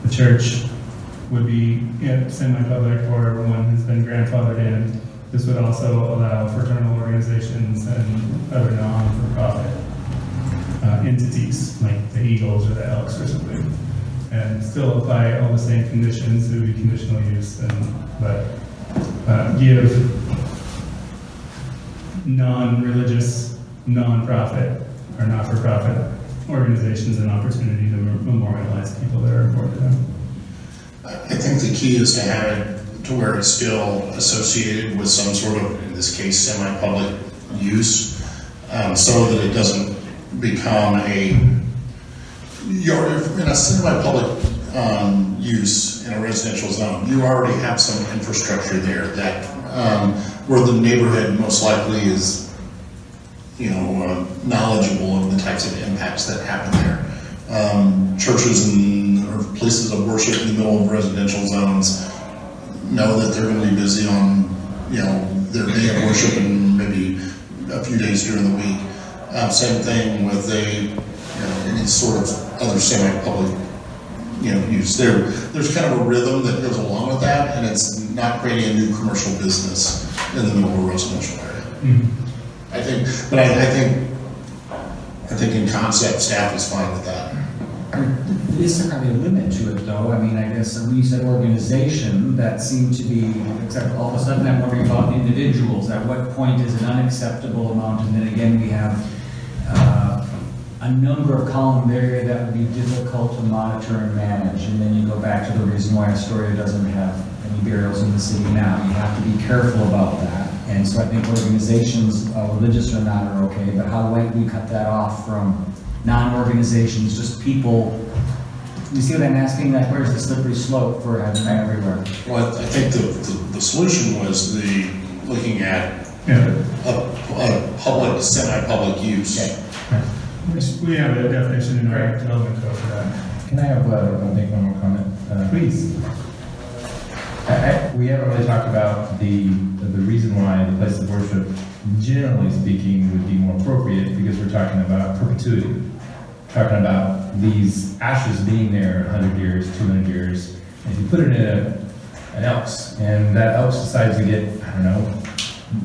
the church would be semi-public or one has been grandfathered in. This would also allow fraternal organizations and other non-for-profit entities, like the Eagles or the Elks or something, and still apply all the same conditions. It would be conditional use, but give non-religious, non-profit, or not-for-profit organizations an opportunity to memorialize people that are important to them. I think the key is to have it to where it's still associated with some sort of, in this case, semi-public use, so that it doesn't become in a semi-public use in a residential zone, you already have some infrastructure there that where the neighborhood most likely is, knowledgeable of the types of impacts that happen there. Churches or places of worship in the middle of residential zones know that they're going to be busy on, their day of worship and maybe a few days during the week. Same thing with any sort of other semi-public, use. There's kind of a rhythm that goes along with that, and it's not creating a new commercial business in the middle of a residential area. Mm-hmm. I think in concept, staff is fine with that. Is there probably a limit to it, though? I mean, I guess when you said organization, that seemed to be, except all of a sudden I'm wondering about individuals. At what point is an unacceptable amount? And then again, we have a number of columbarium that would be difficult to monitor and manage. And then you go back to the reason why Astoria doesn't have any burials in the city now. You have to be careful about that. And so I think organizations, religious or not, are okay, but how might we cut that off from non-organizations, just people? You see what I'm asking? Like, where's the slippery slope for having that everywhere? Well, I think the solution was looking at a public, semi-public use. We have a definition in our development code for that. Can I have, make one more comment? Please. We haven't really talked about the reason why the place of worship, generally speaking, would be more appropriate, because we're talking about perpetuity. Talking about these ashes being there 100 years, 200 years. And if you put it in an Elks, and that Elks decides to get, I don't know,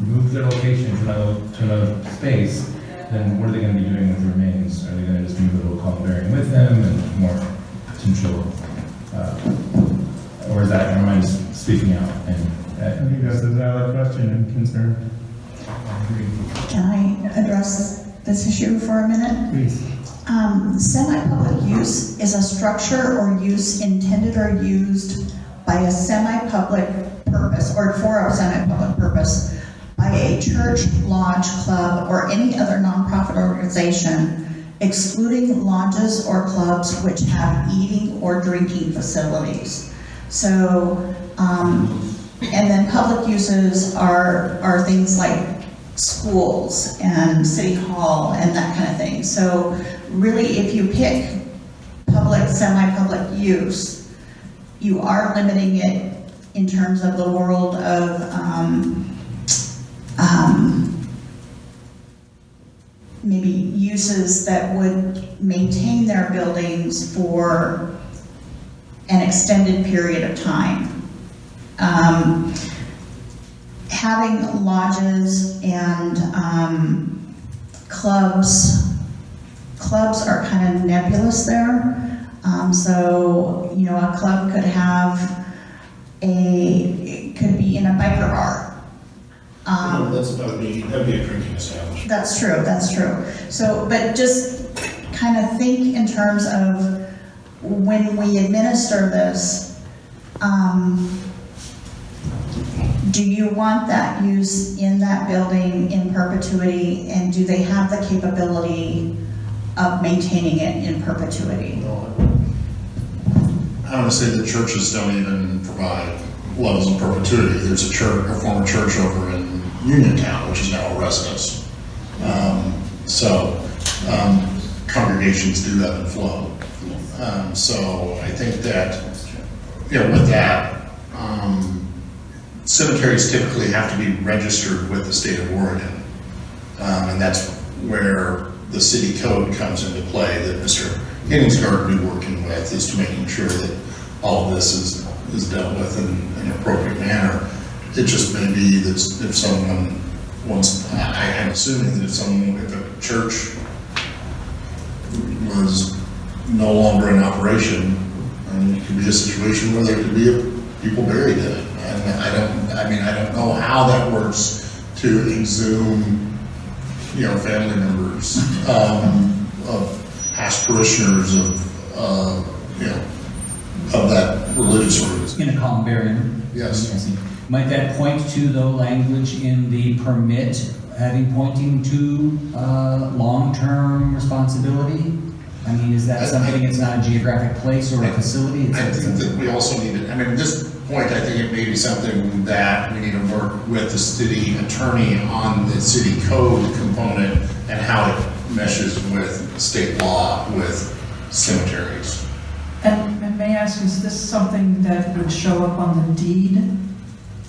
move their location to another space, then what are they going to be doing with the remains? Are they going to just move the little Columbarium with them and more potential, or is that, am I just speaking out? And I think that's a valid question and concern. Can I address this issue for a minute? Please. Semi-public use is a structure or use intended or used by a semi-public purpose or for a semi-public purpose by a church, lodge, club, or any other nonprofit organization, excluding lodges or clubs which have eating or drinking facilities. So, and then public uses are things like schools and city hall and that kind of thing. So really, if you pick public, semi-public use, you are limiting it in terms of the world of maybe uses that would maintain their buildings for an extended period of time. Having lodges and clubs are kind of nebulous there. So, you know, a club could have it could be in a biker bar. That'd be a drinking establishment. That's true. So, but just kind of think in terms of when we administer this, do you want that use in that building in perpetuity, and do they have the capability of maintaining it in perpetuity? I want to say that churches don't even provide levels of perpetuity. There's a former church over in Uniontown, which is now a residence. Congregations do ebb and flow. So I think that, with that, cemeteries typically have to be registered with the state of Oregon. And that's where the city code comes into play that Mr. Henningsgaard will be working with, is to making sure that all of this is dealt with in an appropriate manner. It just may be that if someone wants, I'm assuming that if a church was no longer in operation, and it could be a situation where there could be people buried in it. And I don't know how that works to exhume, family members, of past parishioners of that religious organization. In a columbarium? Yes. Might that point to the language in the permit pointing to long-term responsibility? I mean, is that something, it's not a geographic place or a facility? I think that we also need to, at this point, I think it may be something that we need to work with the city attorney on the city code component and how it meshes with state law with cemeteries. And may I ask, is this something that would show up on the deed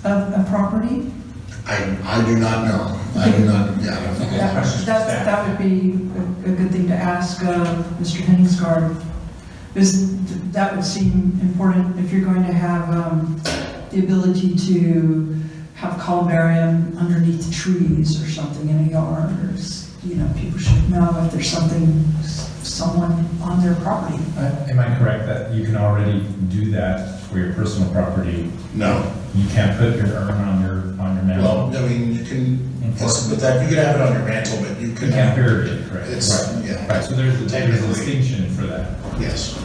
of a property? I do not know. I don't know. That would be a good thing to ask Mr. Henningsgaard, because that would seem important if you're going to have the ability to have columbarium underneath trees or something in a yard, or people should know if there's someone on their property. Am I correct that you can already do that for your personal property? No. You can't put your urn on your mantle? Well, you can, but that you could have it on your mantle, but you can. You can't bury it, correct? Yeah. Right, so there's a distinction for that. Yes.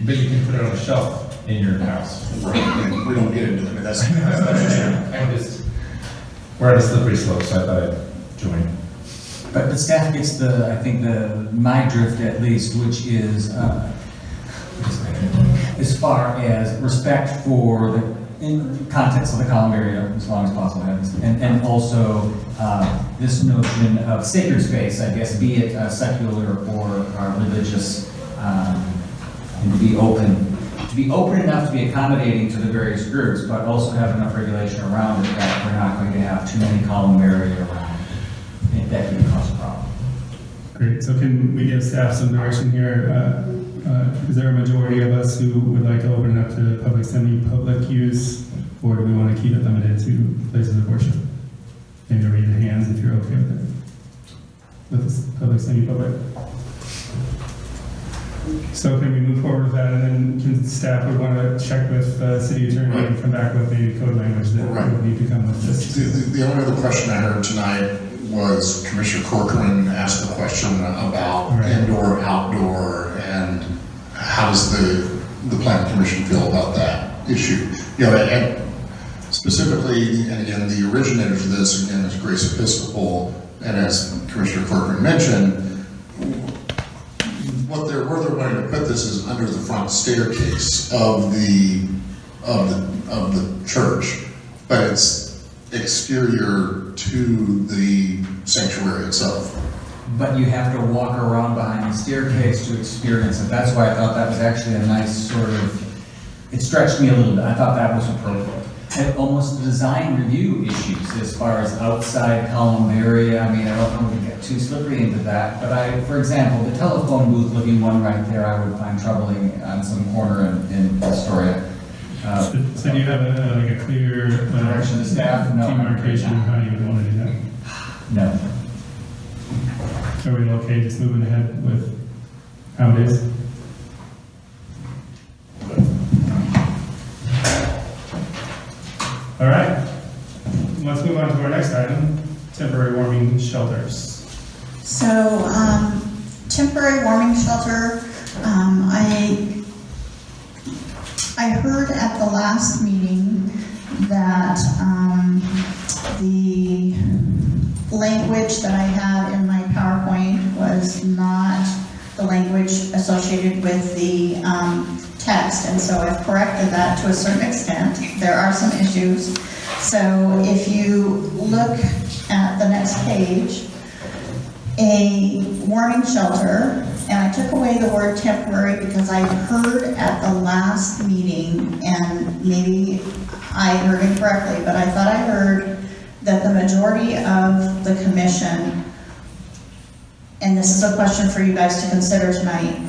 But you can put it on a shelf in your house. Right, and we don't get into it, but that's. We're at a slippery slope, so I thought I'd join. But staff gets my drift at least, which is, as far as respect for in context of the Columbarium as long as possible, and also this notion of sacred space, I guess, be it secular or religious, and to be open enough to be accommodating to the various groups, but also have enough regulation around it that we're not going to have too many Columbarium around. And that can cause a problem. Great, so can we give staff some direction here? Is there a majority of us who would like to open it up to public, semi-public use, or do we want to keep it limited to places of worship? Maybe raise your hands if you're okay with it. With this public, semi-public. So can we move forward with that, and then can staff would want to check with city attorney and come back with maybe code language that would need to come with this? The only other question I heard tonight was Commissioner Corcoran asked the question about indoor, outdoor, and how does the planning commission feel about that issue? You know, and specifically, and again, the originators of this, again, is Grace Episcopal, and as Commissioner Corcoran mentioned, where they're wanting to put this is under the front staircase of the church, but it's exterior to the sanctuary itself. But you have to walk around behind the staircase to experience it. That's why I thought that was actually a nice sort of, it stretched me a little bit. I thought that was appropriate. And almost design review issues as far as outside Columbarium. I mean, I don't want to get too slippery into that, but for example, the telephone booth looking one right there, I would find troubling on some corner in Astoria. So do you have like a clear direction to staff? No. Demarcation of how you would want to do that? No. Are we okay just moving ahead with how it is? All right, let's move on to our next item, temporary warming shelters. So, temporary warming shelter, I heard at the last meeting that the language that I had in my PowerPoint was not the language associated with the text, and so I've corrected that to a certain extent. There are some issues. So if you look at the next page, a warming shelter, and I took away the word temporary because I heard at the last meeting, and maybe I heard incorrectly, but I thought I heard that the majority of the commission, and this is a question for you guys to consider tonight,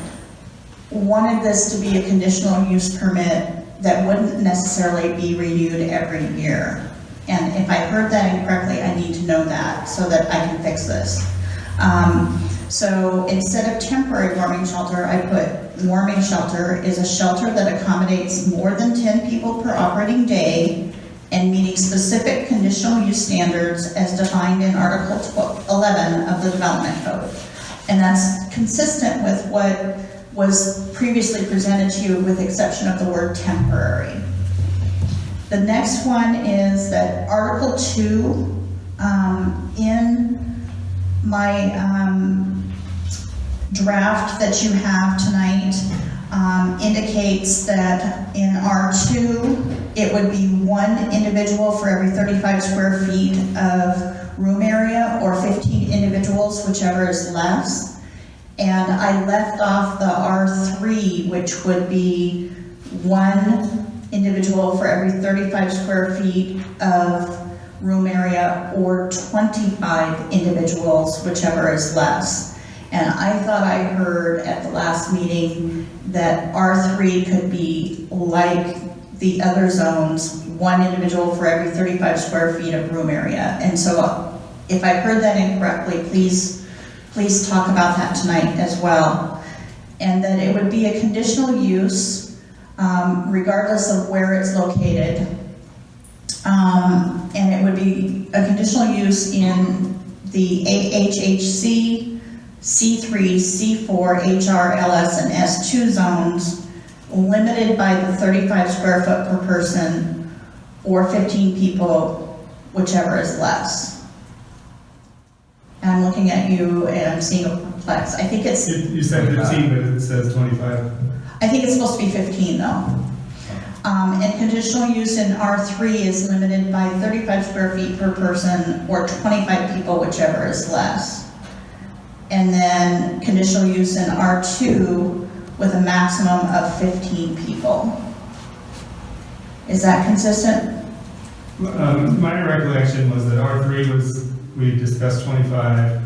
wanted this to be a conditional use permit that wouldn't necessarily be renewed every year. And if I heard that incorrectly, I need to know that so that I can fix this. So instead of temporary warming shelter, I put warming shelter is a shelter that accommodates more than 10 people per operating day and meeting specific conditional use standards as defined in Article 11 of the Development Code. And that's consistent with what was previously presented to you with the exception of the word temporary. The next one is that Article 2 in my draft that you have tonight indicates that in R2 it would be one individual for every 35 square feet of room area or 15 individuals, whichever is less. And I left off the R3, which would be one individual for every 35 square feet of room area or 25 individuals, whichever is less. And I thought I heard at the last meeting that R3 could be like the other zones, one individual for every 35 square feet of room area. And so if I heard that incorrectly, please talk about that tonight as well. And that it would be a conditional use, regardless of where it's located. And it would be a conditional use in the AHHC, C3, C4, HR, LS, and S2 zones, limited by the 35 square foot per person or 15 people, whichever is less. And I'm looking at you and I'm seeing a perplex. I think it's, You said 15, but it says 25. I think it's supposed to be 15 though. And conditional use in R3 is limited by 35 square feet per person or 25 people, whichever is less. And then conditional use in R2 with a maximum of 15 people. Is that consistent? My recollection was that R3 was, we discussed 25,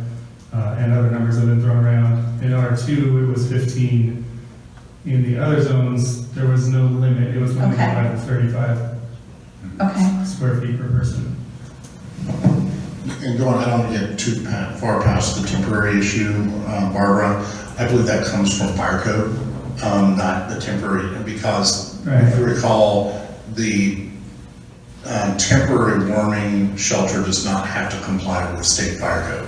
and other numbers have been thrown around. In R2, it was 15. In the other zones, there was no limit. It was limited by the 35 square feet per person. And going, I don't want to get too far past the temporary issue, Barbara. I believe that comes from fire code, not the temporary, because if you recall, the temporary warming shelter does not have to comply with state fire code.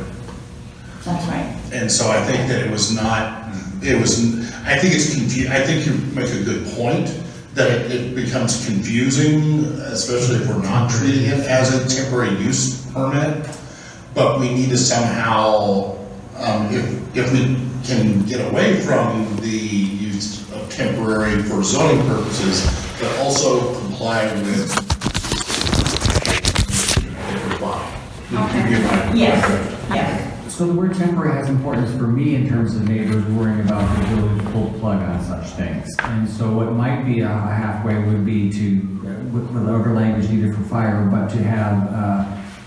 That's right. And so I think that it was not, I think it's confusing. I think you make a good point that it becomes confusing, especially if we're not treating it as a temporary use permit. But we need to somehow, if we can get away from the use of temporary for zoning purposes, but also comply with. Yes. Yes. So the word temporary has importance for me in terms of neighbors worrying about the ability to pull the plug on such things. And so what might be a halfway would be to, with whatever language needed for fire, but to have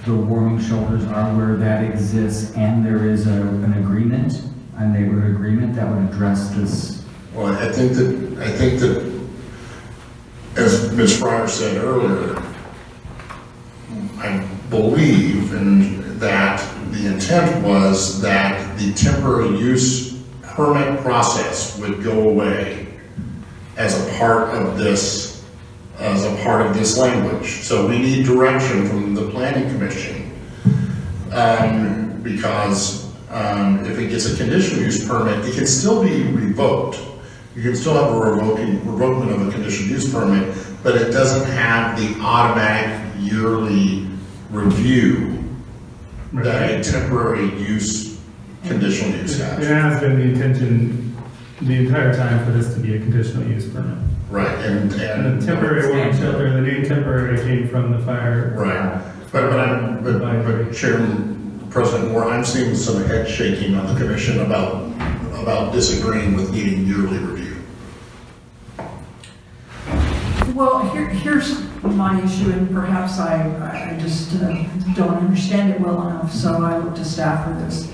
the warming shelters are where that exists and there is an agreement, a neighborhood agreement that would address this. Well, I think that, as Ms. Fryer said earlier, I believe that the intent was that the temporary use permit process would go away as a part of this language. So we need direction from the planning commission, because if it gets a conditional use permit, it can still be revoked. You can still have a revokement of a conditional use permit, but it doesn't have the automatic yearly review that a temporary use, conditional use has. It has been the intention the entire time for this to be a conditional use permit. Right, and the temporary warming shelter, the name temporary came from the fire. Right, but Chairman, President Moore, I'm seeing some head shaking on the commission about disagreeing with needing yearly review. Well, here's my issue, and perhaps I just don't understand it well enough, so I look to staff for this.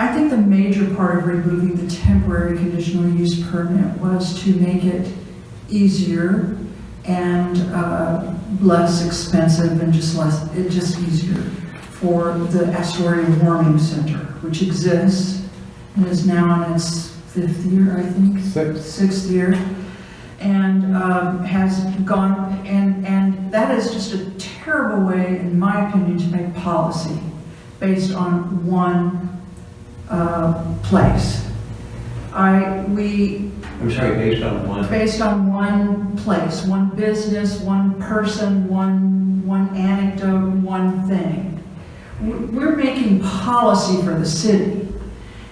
I think the major part of removing the temporary conditional use permit was to make it easier and less expensive and just easier for the Astoria Warming Center, which exists and is now in its 5th year, I think. 6th year. And has gone, and that is just a terrible way, in my opinion, to make policy based on one place. I'm sorry, based on one? Based on one place, one business, one person, one anecdote, one thing. We're making policy for the city.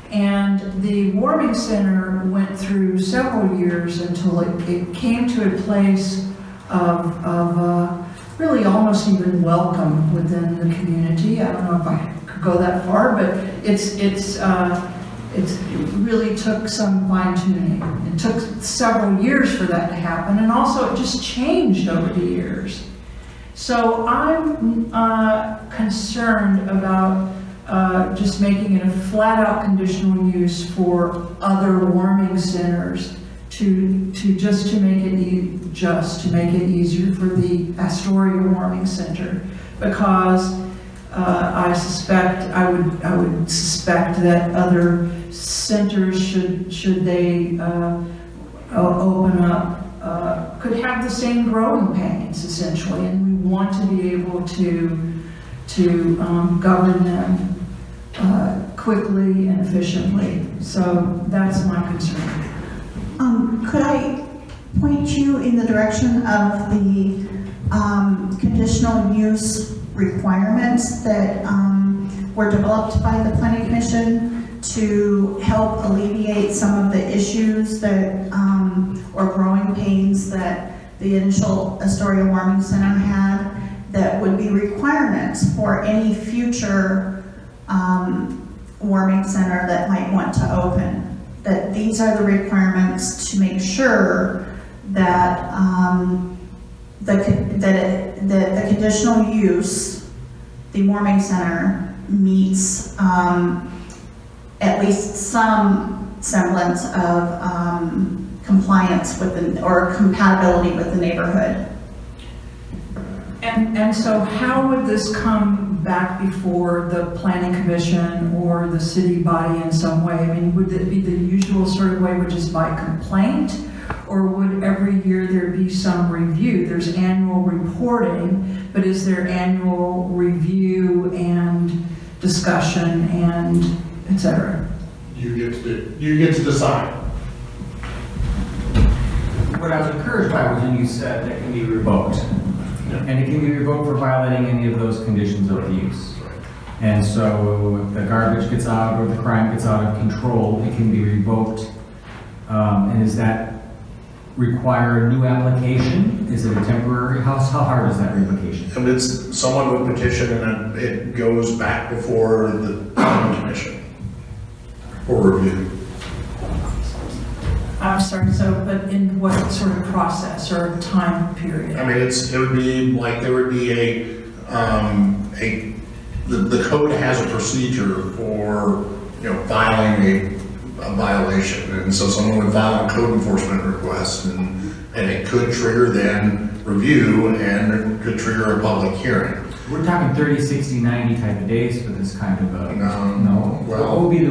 And the warming center went through several years until it came to a place of really almost even welcome within the community. I don't know if I could go that far, but it really took some fine tuning. It took several years for that to happen, and also it just changed over the years. So I'm concerned about just making it a flat-out conditional use for other warming centers to make it easier for the Astoria Warming Center, because I would suspect that other centers should they open up could have the same growing pains essentially, and we want to be able to govern them quickly and efficiently. So that's my concern. Could I point you in the direction of the conditional use requirements that were developed by the Planning Commission to help alleviate some of the issues that, or growing pains that the initial Astoria Warming Center had, that would be requirements for any future warming center that might want to open. That these are the requirements to make sure that the conditional use, the warming center, meets at least some semblance of compliance with or compatibility with the neighborhood. And so how would this come back before the planning commission or the city body in some way? I mean, would it be the usual sort of way, which is by complaint? Or would every year there be some review? There's annual reporting, but is there annual review and discussion and et cetera? You get to decide. What I was encouraged by was when you said that it can be revoked. And it can be revoked for violating any of those conditions of the use. And so if the garbage gets out or the crime gets out of control, it can be revoked. And does that require a new application? Is it a temporary? How hard is that revocation? And it's someone would petition and it goes back before the planning commission for review. I'm sorry, but in what sort of process or time period? I mean, it would be like there would be the code has a procedure for, filing a violation. And so someone would file a code enforcement request and it could trigger then review and it could trigger a public hearing. We're talking 30, 60, 90 type of days for this kind of a... No. What would be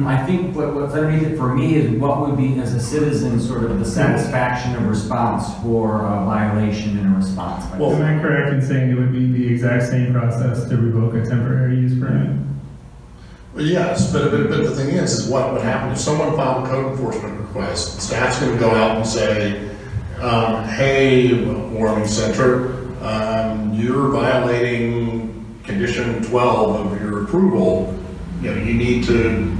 I think what's underneath it for me is what would be, as a citizen, sort of the satisfaction of response for a violation and a response. Well, am I correct in saying it would be the exact same process to revoke a temporary use permit? Well, yes, but the thing is what would happen if someone filed a code enforcement request? Staff's going to go out and say, hey, warming center, you're violating condition 12 of your approval. You need to,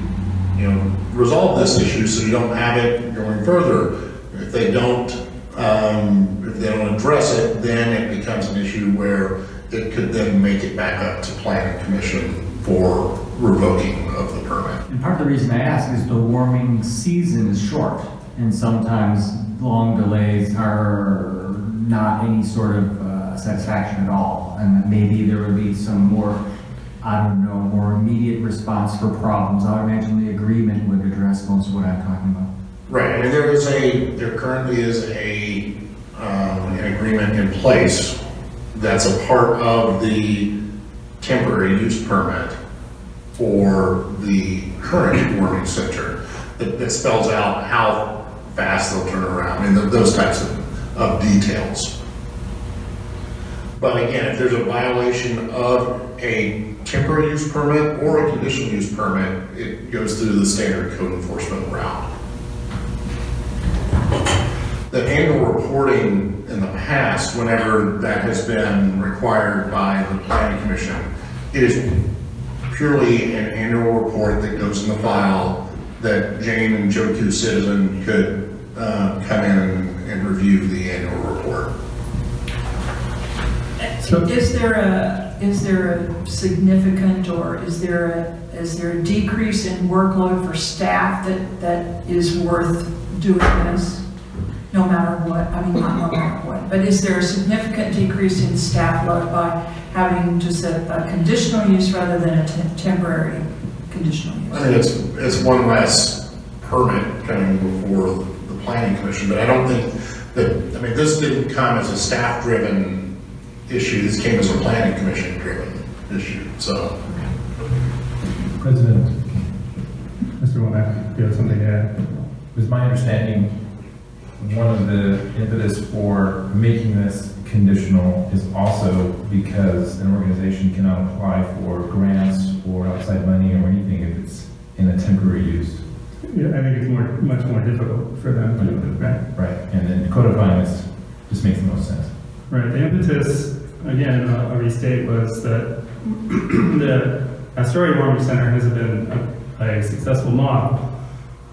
resolve this issue so you don't have it going further. If they don't address it, then it becomes an issue where it could then make it back up to planning commission for revoking of the permit. And part of the reason I ask is the warming season is short, and sometimes long delays are not any sort of satisfaction at all. And maybe there would be some more, more immediate response for problems. I would imagine the agreement would address most of what I'm talking about. Right. I mean, there currently is an agreement in place that's a part of the temporary use permit for the current warming center that spells out how fast they'll turn around and those types of details. But again, if there's a violation of a temporary use permit or a conditional use permit, it goes through the standard code enforcement route. The annual reporting in the past, whenever that has been required by the planning commission, it is purely an annual report that goes in the file that Jane and Joe Q. Citizen could come in and review the annual report. Is there a significant or is there a decrease in workload for staff that is worth doing this, no matter what? I mean, not no matter what, but is there a significant decrease in staff load by having just a conditional use rather than a temporary conditional use? I mean, it's one less permit coming before the planning commission, but I don't think that, this didn't come as a staff-driven issue. This came as a planning commission-driven issue, so. President, Mr. Womack, do you have something to add? it was my understanding one of the impetus for making this conditional is also because an organization cannot apply for grants or outside money or anything if it's in a temporary use. Yeah, I think it's much more difficult for them to do it, right? Right, and then codifying this just makes the most sense. Right, the impetus, again, I'll restate, was that the Astoria Warming Center has been a successful model.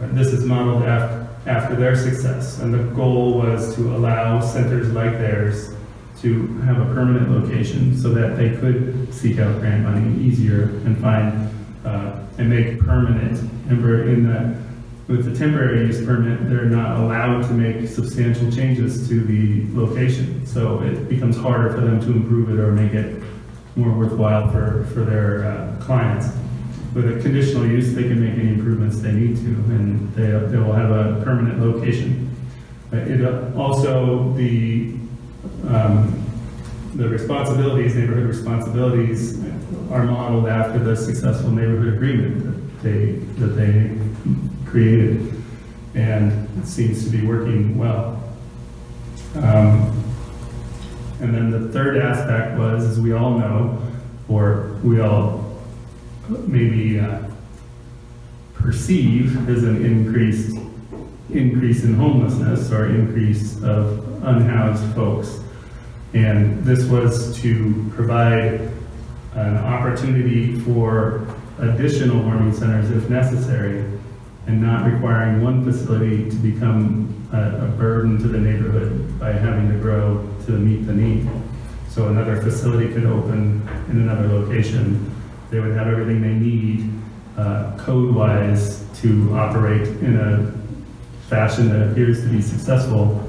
Right? This is modeled after their success, and the goal was to allow centers like theirs to have a permanent location so that they could seek out grant money easier and find and make permanent. Remember, with the temporary use permit, they're not allowed to make substantial changes to the location, so it becomes harder for them to improve it or make it more worthwhile for their clients. With a conditional use, they can make any improvements they need to, and they will have a permanent location. It also, the responsibilities, neighborhood responsibilities, are modeled after the successful neighborhood agreement that they created, and it seems to be working well. And then the third aspect was, as we all know, or we all maybe perceive, is an increase in homelessness or increase of unhoused folks. And this was to provide an opportunity for additional warming centers if necessary, and not requiring one facility to become a burden to the neighborhood by having to grow to meet the need. So another facility could open in another location. They would have everything they need code-wise to operate in a fashion that appears to be successful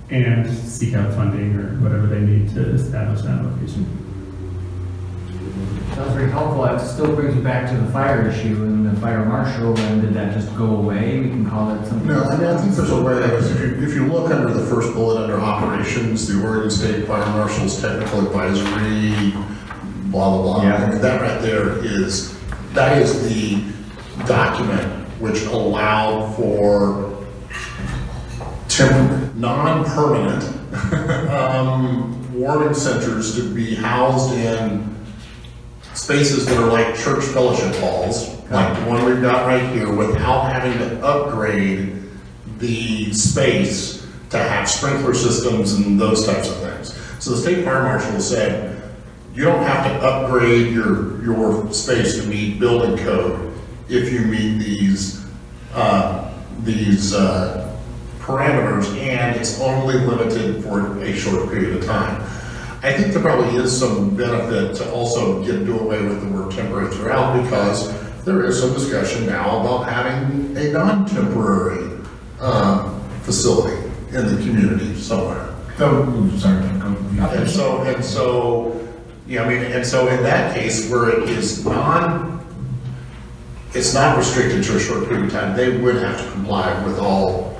and seek out funding or whatever they need to establish that location. That was very helpful. It still brings you back to the fire issue and the fire marshal, and did that just go away? We can call it something No, else. I mean, I think there's a way, if you look under the first bullet under operations, the Oregon State Fire Marshal's Technical Advisory, blah, blah, blah. Yeah. I mean, that right there is the document which allowed for non-permanent warming centers to be housed in spaces that are like church fellowship halls, like the one we've got right here, without having to upgrade the space to have sprinkler systems and those types of things. So the state fire marshal said, you don't have to upgrade your space to meet building code if you meet these parameters, and it's only limited for a short period of time. I think there probably is some benefit to also do away with the word temporary throughout, because there is some discussion now about having a non-temporary facility in the community somewhere. And so, yeah, I mean, and so in that case where it is it's not restricted to a short period of time, they would have to comply with all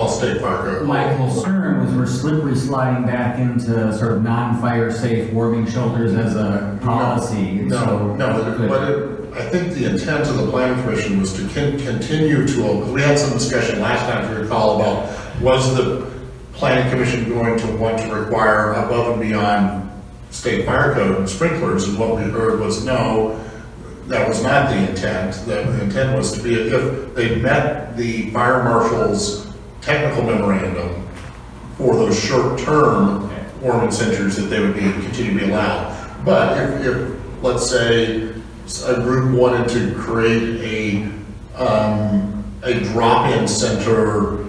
state fire code. My concern was we're slippery sliding back into sort of non-fire safe warming shelters as a policy. I think the intent of the planning commission was to continue to, we had some discussion last time, if you recall, about was the planning commission going to want to require above and beyond state fire code sprinklers, and what we heard was no, that was not the intent. The intent was to be, if they met the fire marshal's technical memorandum for those short-term warming centers, that they would continue to be allowed. But if let's say a group wanted to create a drop-in center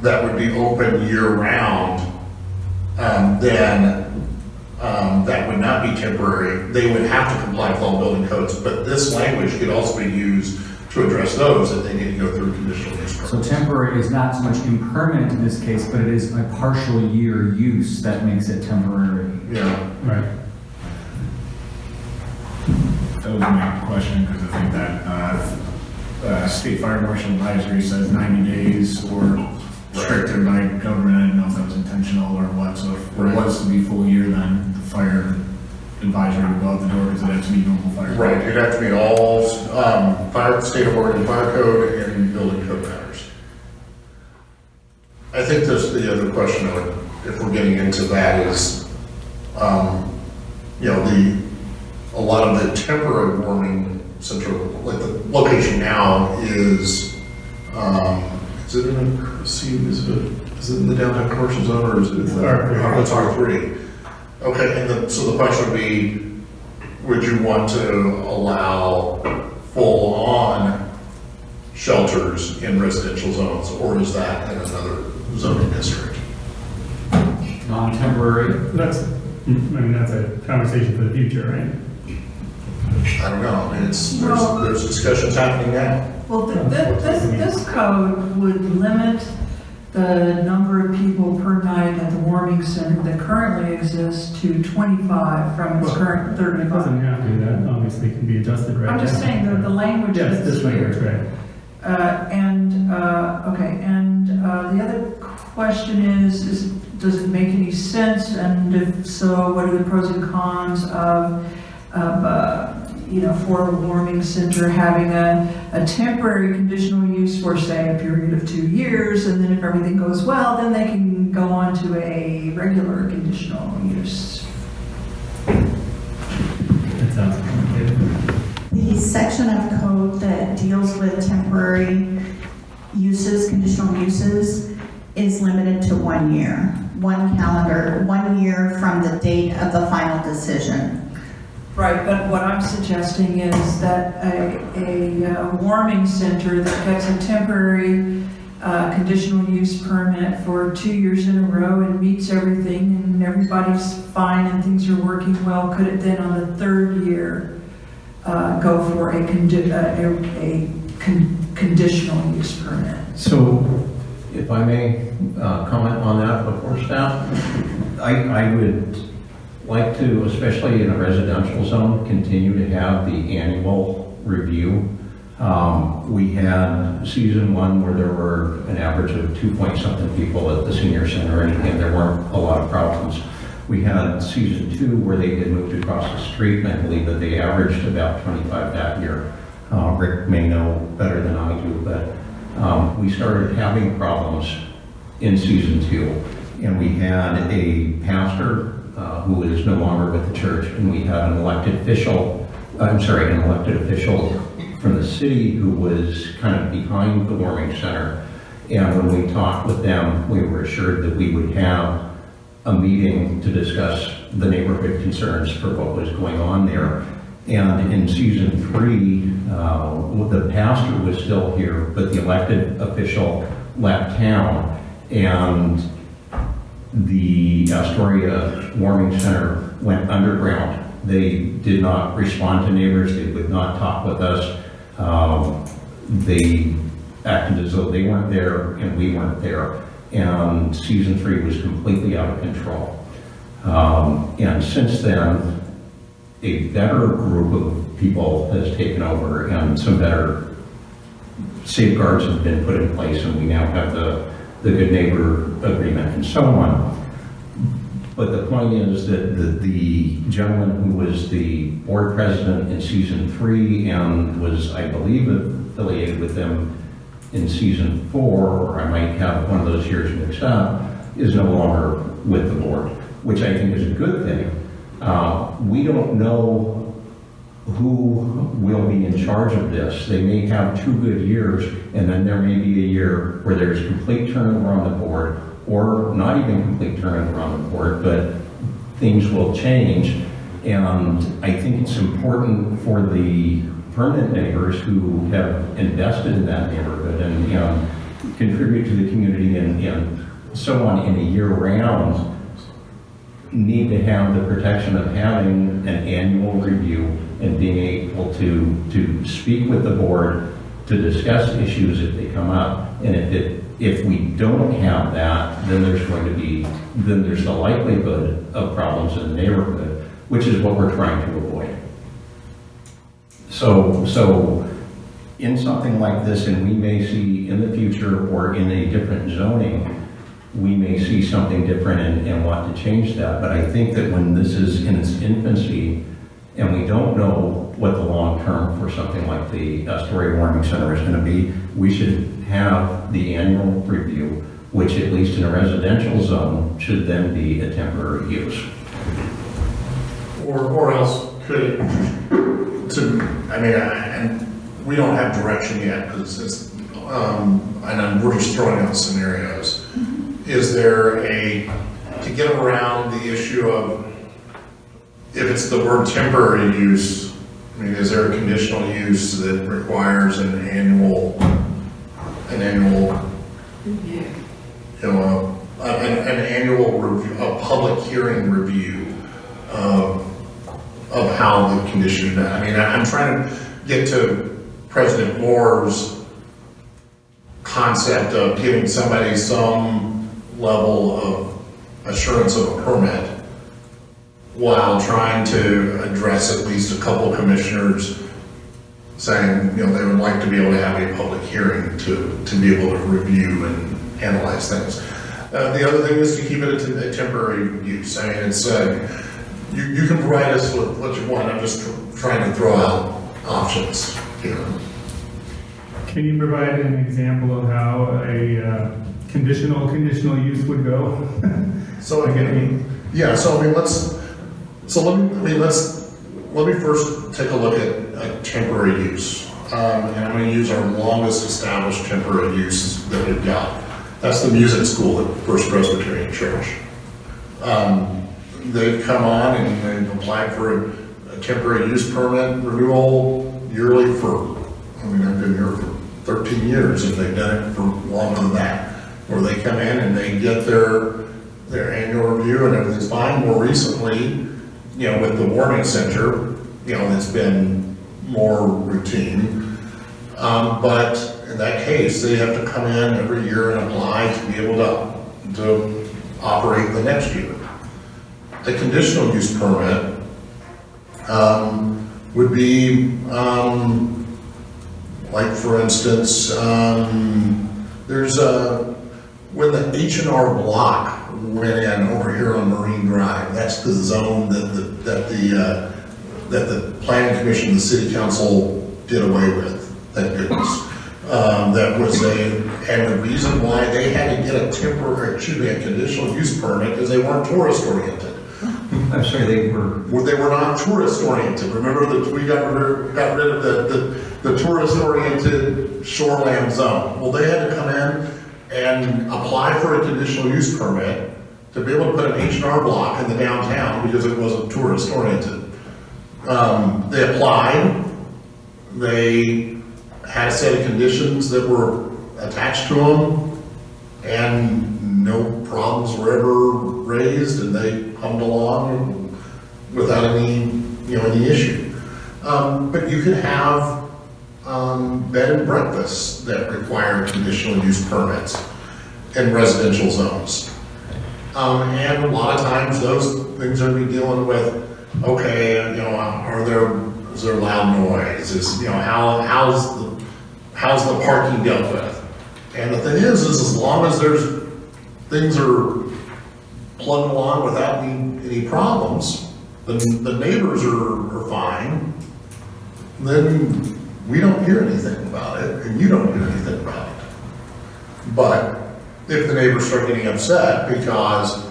that would be open year-round, then that would not be temporary. They would have to comply with all building codes, but this language could also be used to address those that they need to go through conditional use permits. So temporary is not so much impermanent in this case, but it is a partial year use that makes it temporary. Yeah. Right. That was my question, because I think that state fire marshal advisory says 90 days or restricted by government. I didn't know if that was intentional or what. So if it was to be full year, then the fire advisory would go out the door because it had to be normal fire. Right, it'd have to meet all state of Oregon fire code and building code matters. I think there's the other question I would if we're getting into that, is, you know, a lot of the temporary warming center, like the location now is it in a, is it in the downtown commercial zone, or is it? It's R3. It's R3. Okay, and so the question would be, would you want to allow full-on shelters in residential zones, or is that in another zoning district? Non-temporary? That's a conversation for the future, right? I don't know, I mean, there's discussions happening now. Well, this code would limit the number of people per night at the warming center that currently exists to 25 from its current It 35. doesn't have to, that obviously can be adjusted right now. I'm just saying that the language Yes, that's this language, here. right. The other question is does it make any sense? And if so, what are the pros and cons of for a warming center having a temporary conditional use for, say, a period of 2 years, and then if everything goes well, then they can go on to a regular conditional use. That sounds complicated. The section of code that deals with temporary uses, conditional uses, is limited to 1 year. 1 year from the date of the final decision. Right, but what I'm suggesting is that a warming center that gets a temporary conditional use permit for 2 years in a row and meets everything and everybody's fine and things are working well, could it then on the third year go for a conditional use permit? So, if I may comment on that before staff, I would like to, especially in a residential zone, continue to have the annual review. We had season 1 where there were an average of 2-point-something people at the senior center, and there weren't a lot of problems. We had season 2 where they had moved across the street, and I believe that they averaged about 25 that year. Rick may know better than I do, but we started having problems in season 2, and we had a pastor who is no longer with the church, and we had an elected official from the city who was kind of behind the warming center. And when we talked with them, we were assured that we would have a meeting to discuss the neighborhood concerns for what was going on there. And in season 3, the pastor was still here, but the elected official left town, and the Astoria Warming Center went underground. They did not respond to neighbors. They would not talk with us. They acted as though they weren't there and we weren't there. And season 3 was completely out of control. And since then, a better group of people has taken over, and some better safeguards have been put in place, and we now have the good neighbor agreement and so on. But the point is that the gentleman who was the board president in season 3 and was, I believe, affiliated with them in season 4, or I might have one of those years mixed up, is no longer with the board, which I think is a good thing. We don't know who will be in charge of this. They may have 2 good years, and then there may be a year where there's complete turnover on the board, or not even complete turnover on the board, but things will change. And I think it's important for the permanent neighbors who have invested in that neighborhood and contribute to the community and so on in a year-round, need to have the protection of having an annual review and being able to speak with the board to discuss issues if they come up. And if we don't have that, then there's the likelihood of problems in the neighborhood, which is what we're trying to avoid. So in something like this, and we may see in the future or in a different zoning, we may see something different and want to change that. But I think that when this is in its infancy and we don't know what the long term for something like the Astoria Warming Center is going to be, we should have the annual review which at least in a residential zone should then be a temporary use. Or else could it, and we don't have direction yet, because it's, we're just throwing out scenarios. Is there to get around the issue of, if it's the word temporary use, I mean, is there a conditional use that requires an annual review? An annual review, a public hearing review of how the condition, I'm trying to get to President Moore's concept of giving somebody some level of assurance of a permit while trying to address at least a couple commissioners saying, they would like to be able to have a public hearing to be able to review and analyze things. The other thing is to keep it a temporary use. It's you can provide us with what you want. I'm just trying to throw out options here. Can you provide an example of how a conditional use would go? Let me first take a look at temporary use. And I'm going to use our longest established temporary use that we've got. That's the music school at First Presbyterian Church. They've come on and they've applied for a temporary use permit renewal yearly I've been here for 13 years, and they've done it for longer than that, where they come in and they get their annual review and everything's fine. More recently, with the warming center, it's been more routine. But in that case, they have to come in every year and apply to be able to operate the next year. A conditional use permit would be, like for instance, when the H&R Block went in over here on Marine Drive, that's the zone that the Planning Commission, the City Council did away with, thank goodness. And the reason why they had to get a conditional use permit is they weren't tourist oriented. I'm sorry, they were not tourist oriented. Remember that we got rid of the tourist oriented shoreland zone. Well, they had to come in and apply for a conditional use permit to be able to put an H&R Block in the downtown because it wasn't tourist oriented. They applied. They had a set of conditions that were attached to them, and no problems were ever raised, and they hummed along without any issue. But you could have bed and breakfasts that require conditional use permits in residential zones. And a lot of times those things are dealing with, is there loud noise? How's the parking dealt with? And the thing is as long as things are plugging along without any problems, the neighbors are fine, then we don't hear anything about it, and you don't hear anything about it. But if the neighbors start getting upset because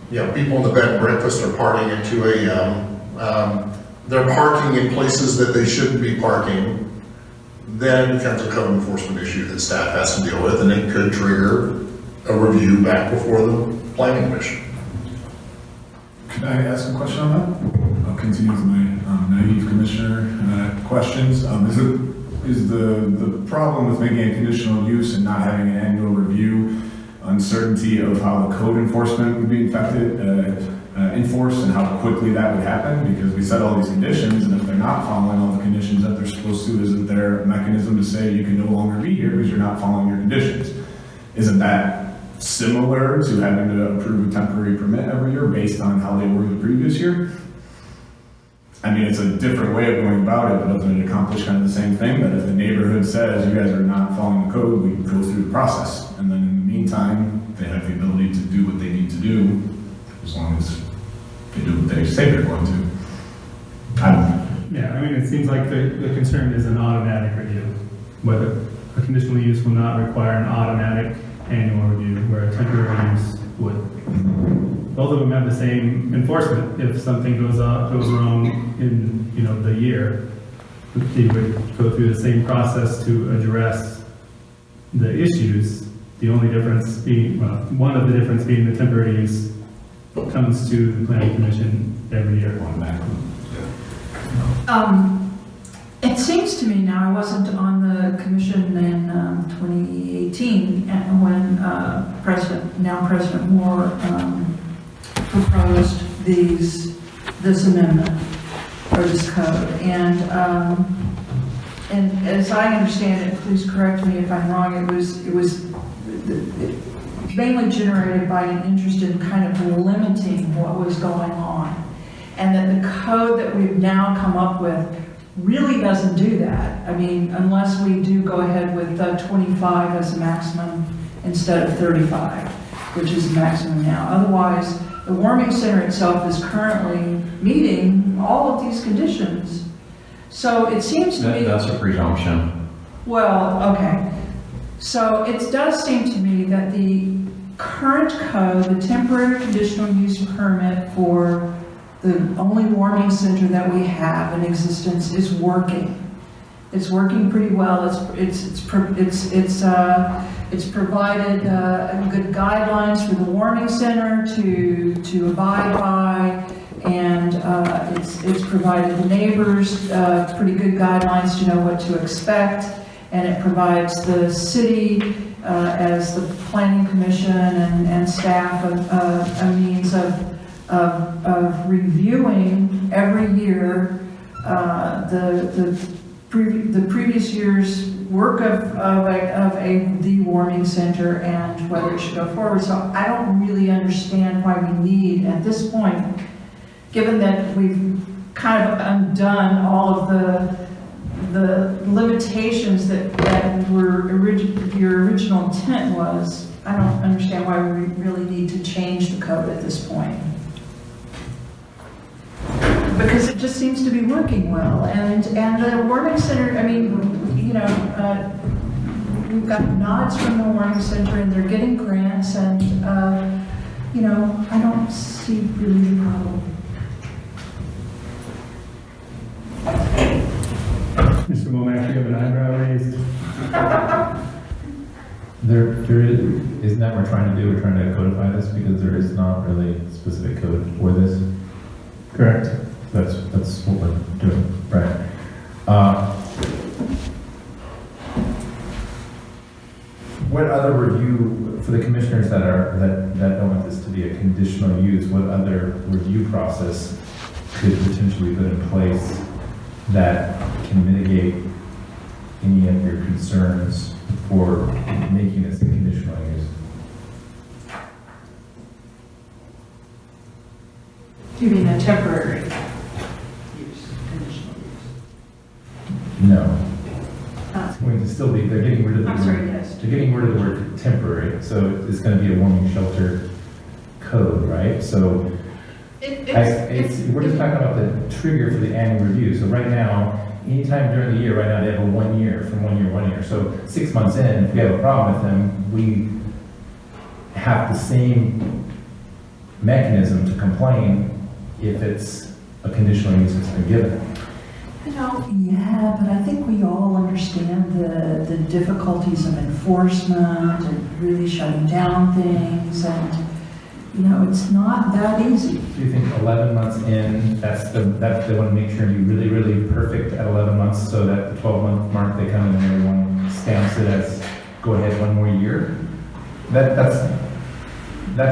people in the bed and breakfast are parking they're parking in places that they shouldn't be parking, then it becomes a code enforcement issue that staff has to deal with, and it could trigger a review back before the Planning Commission. Can I ask a question on that? I'll continue with my naive commissioner questions. Is the problem with making a conditional use and not having an annual review uncertainty of how the code enforcement would be enforced and how quickly that would happen? Because we set all these conditions, and if they're not following all the conditions that they're supposed to, isn't there a mechanism to say you can no longer be here because you're not following your conditions? Isn't that similar to having to approve a temporary permit every year based on how they were the previous year? It's a different way of going about it, but doesn't it accomplish kind of the same thing? That if the neighborhood says you guys are not following the code, we go through the process. And then in the meantime, they have the ability to do what they need to do, as long as they do what they say they're going to. It seems like the concern is an automatic review, whether a conditional use will not require an automatic annual review, where a temporary use would. Both of them have the same enforcement. If something goes wrong in, the year, they would go through the same process to address the issues. The only difference being, one of the difference being the temporary use comes to the planning commission every year. It seems to me now, I wasn't on the commission in 2018 when now President Moore proposed this amendment or this code. And as I understand it, please correct me if I'm wrong, it was mainly generated by an interest in kind of limiting what was going on. And that the code that we've now come up with really doesn't do that. I mean, unless we do go ahead with 25 as a maximum instead of 35, which is the maximum now. Otherwise, the warming center itself is currently meeting all of these conditions. So it seems to me... That's a presumption. Well, okay. So it does seem to me that the current code, the temporary conditional use permit for the only warming center that we have in existence is working. It's working pretty well. It's provided good guidelines for the warming center to abide by, and it's provided the neighbors pretty good guidelines to know what to expect, and it provides the city as the planning commission and staff a means of reviewing every year the previous year's work of the warming center and whether it should go forward. So I don't really understand why we need, at this point, given that we've kind of undone all of the limitations that were your original intent was, I don't understand why we really need to change the code at this point. Because it just seems to be working well, and the warming center, I mean, we've got nods from the warming center, and they're getting grants, and I don't see really the problem. Mr. Womack, you have an eyebrow raised. Isn't that what we're trying to do? We're trying to codify this because there is not really a specific code for this. Correct. That's what we're doing, right? What other review for the commissioners that don't want this to be a conditional use? What other review process could potentially be put in place that can mitigate any of your concerns for making this a conditional use? You mean a temporary use, conditional use? No. It's going to still be, they're getting rid of the I'm sorry, yes. They're getting rid of the word temporary, so it's going to be a warming shelter code, right? So we're just talking about the trigger for the annual review. So right now, anytime during the year, right now they have a 1 year, from 1 year. So 6 months in, if we have a problem with them, we have the same mechanism to complain if it's a conditional use that's been given. Yeah, but I think we all understand the difficulties of enforcement and really shutting down things, and it's not that easy. Do you think 11 months in, they want to make sure you're really, really perfect at 11 months, so that the 12-month mark they come in and everyone stamps it as go ahead 1 more year? That's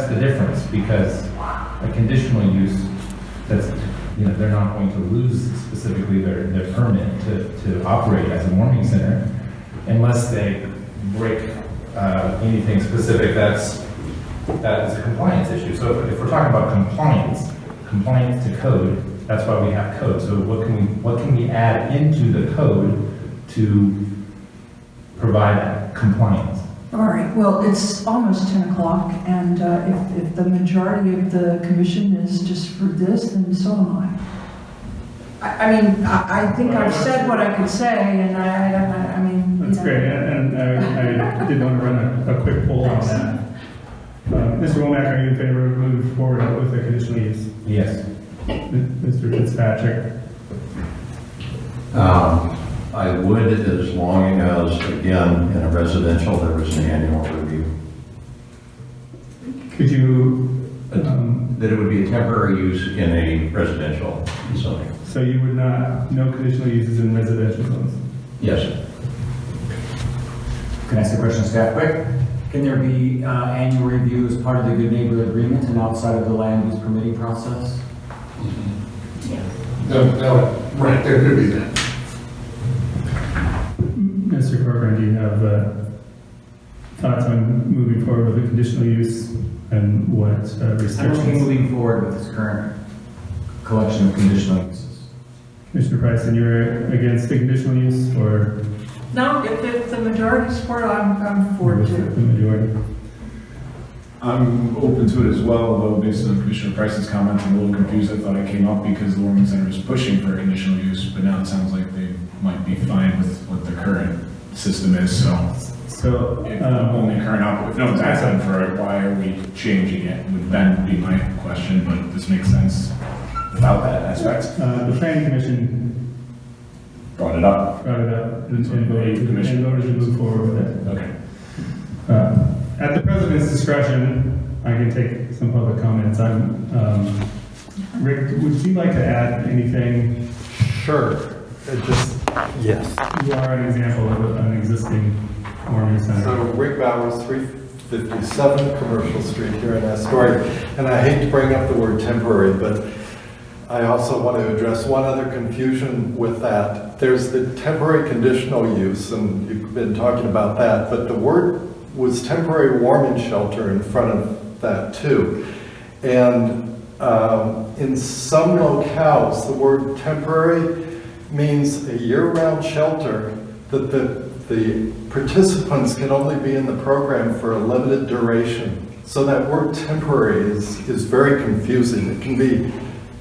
the difference, because a conditional use, they're not going to lose specifically their permit to operate as a warming center unless they break anything specific that is a compliance issue. So if we're talking about compliance to code, that's why we have code. So what can we add into the code to provide that compliance? All right, well, it's almost 10 o'clock, and if the majority of the commission is just for this, then so am I. I mean, I think I've said what I could say, and I mean... That's great, and I did want to run a quick poll on that. Mr. Womack, are you in favor of moving forward with the conditional use? Yes. Mr. Fitzpatrick? I would, as long as, again, in a residential, there was an annual review. Could you... That it would be a temporary use in a residential zoning. So you would not, no conditional uses in residential zones? Yes. Can I ask a question, staff, quick? Can there be annual review as part of the good neighborhood agreement and outside of the land use permitting process? No, right, there could be that. Mr. Corcoran, do you have thoughts on moving forward with a conditional use and what restrictions? I'm okay moving forward with this current collection of conditional uses. Commissioner Price, and you're against the conditional use, or? No, if the majority support, I'm for it The too. majority. I'm open to it as well, although based on Commissioner Price's comments, I'm a little confused. I thought I came up because the Warming Center is pushing for a conditional use, but now it sounds like they might be fine with what the current system is, so if only current if no one's asking for it, why are we changing it? Would then be my question, but this makes sense without that aspect. The planning commission Brought it up. and voted to move forward with it. Okay. At the president's discretion, I can take some public comments. Rick, would you like to add anything? Sure. Yes. You are an example of an existing warming center. So Rick Bowers, 357 Commercial Street here in Astoria. And I hate to bring up the word temporary, but I also want to address one other confusion with that. There's the temporary conditional use, and you've been talking about that, but the word was temporary warming shelter in front of that too. And in some locales, the word temporary means a year-round shelter that the participants can only be in the program for a limited duration. So that word temporary is very confusing. It can be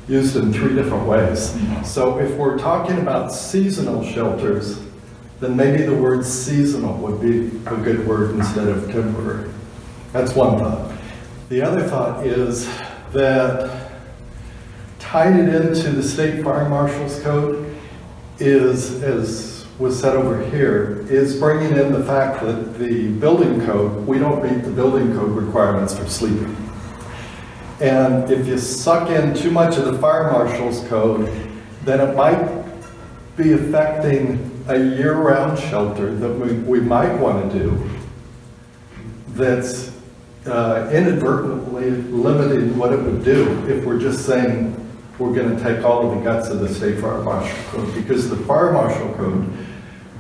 used in 3 different ways. So if we're talking about seasonal shelters, then maybe the word seasonal would be a good word instead of temporary. That's one thought. The other thought is that tied it into the state fire marshal's code is, as was said over here, is bringing in the fact that the building code, we don't meet the building code requirements for sleeping. And if you suck in too much of the fire marshal's code, then it might be affecting a year-round shelter that we might want to do that's inadvertently limiting what it would do if we're just saying we're going to take all of the guts of the state fire marshal code, because the fire marshal code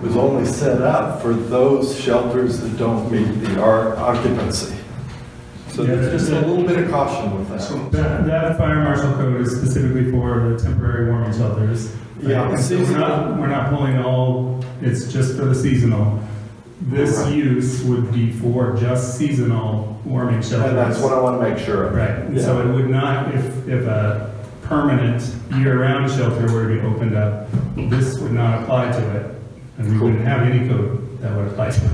was only set up for those shelters that don't meet the occupancy. So there's just a little bit of caution with that. That fire marshal code is specifically for the temporary warming shelters. Yeah, And so we're not pulling all, it's just for the seasonal. This use would be for just seasonal warming shelters. And that's what I want to make sure of. Right, Yeah. so it would not, if a permanent year-round shelter were to be opened up, this would not apply to it, and we wouldn't have any code that would apply to it.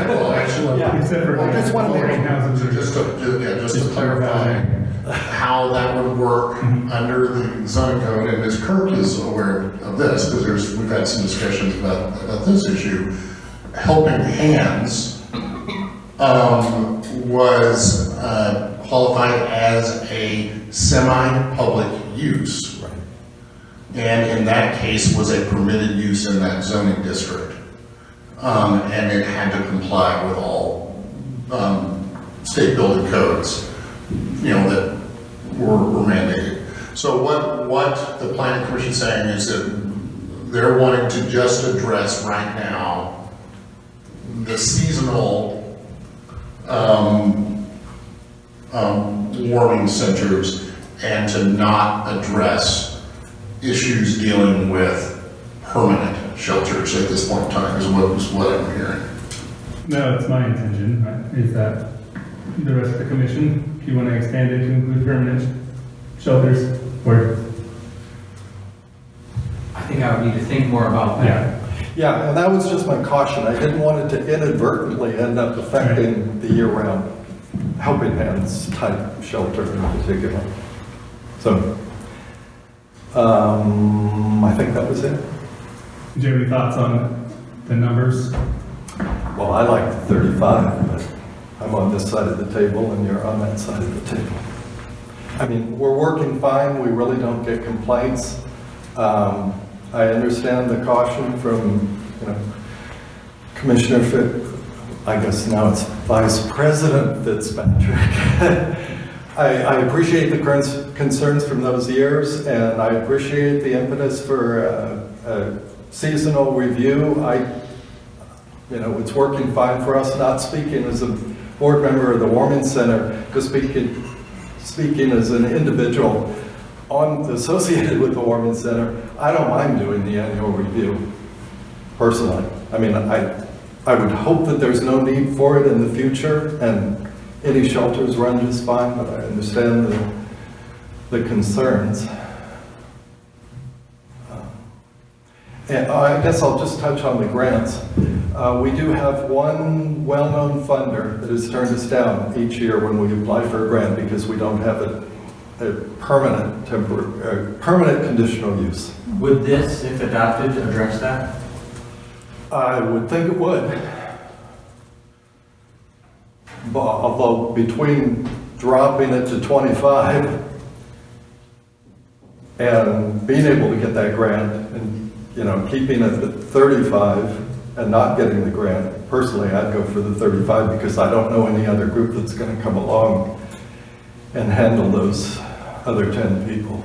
Well, actually, Except for I just want to boarding houses or just to clarify how that would work under the zoning code, and Ms. Kirk is aware of this, because we've had some discussions about this issue. Helping Hands was qualified as a semi-public use. Right. And in that case was a permitted use in that zoning district. And it had to comply with all state building codes, that were mandated. So what the planning commission is saying is that they're wanting to just address right now the seasonal warming centers, and to not address issues dealing with permanent shelters at this point in time, is what I'm hearing. No, it's my intention. Is that the rest of the commission, if you want to expand it to include permanent shelters, or? I think I would need to think more about that. Yeah. Yeah, and that was just my caution. I didn't want it to inadvertently end up affecting the year-round helping hands type shelter in particular. So, I think that was it. Do you have any thoughts on the numbers? Well, I like the 35, but I'm on this side of the table and you're on that side of the table. I mean, we're working fine. We really don't get complaints. I understand the caution from, Commissioner I guess now it's Vice President Fitzpatrick. I appreciate the concerns from those years, and I appreciate the impetus for a seasonal review. It's working fine for us. Not speaking as a board member of the Warming Center, just speaking as an individual associated with the Warming Center. I don't mind doing the annual review, personally. I mean, I would hope that there's no need for it in the future, and any shelters run just fine, but I understand the concerns. And I guess I'll just touch on the grants. We do have one well-known funder that has turned us down each year when we apply for a grant because we don't have a permanent conditional use. Would this, if adopted, address that? I would think it would. But although between dropping it to 25 and being able to get that grant and keeping it at 35 and not getting the grant, personally I'd go for the 35 because I don't know any other group that's going to come along and handle those other 10 people.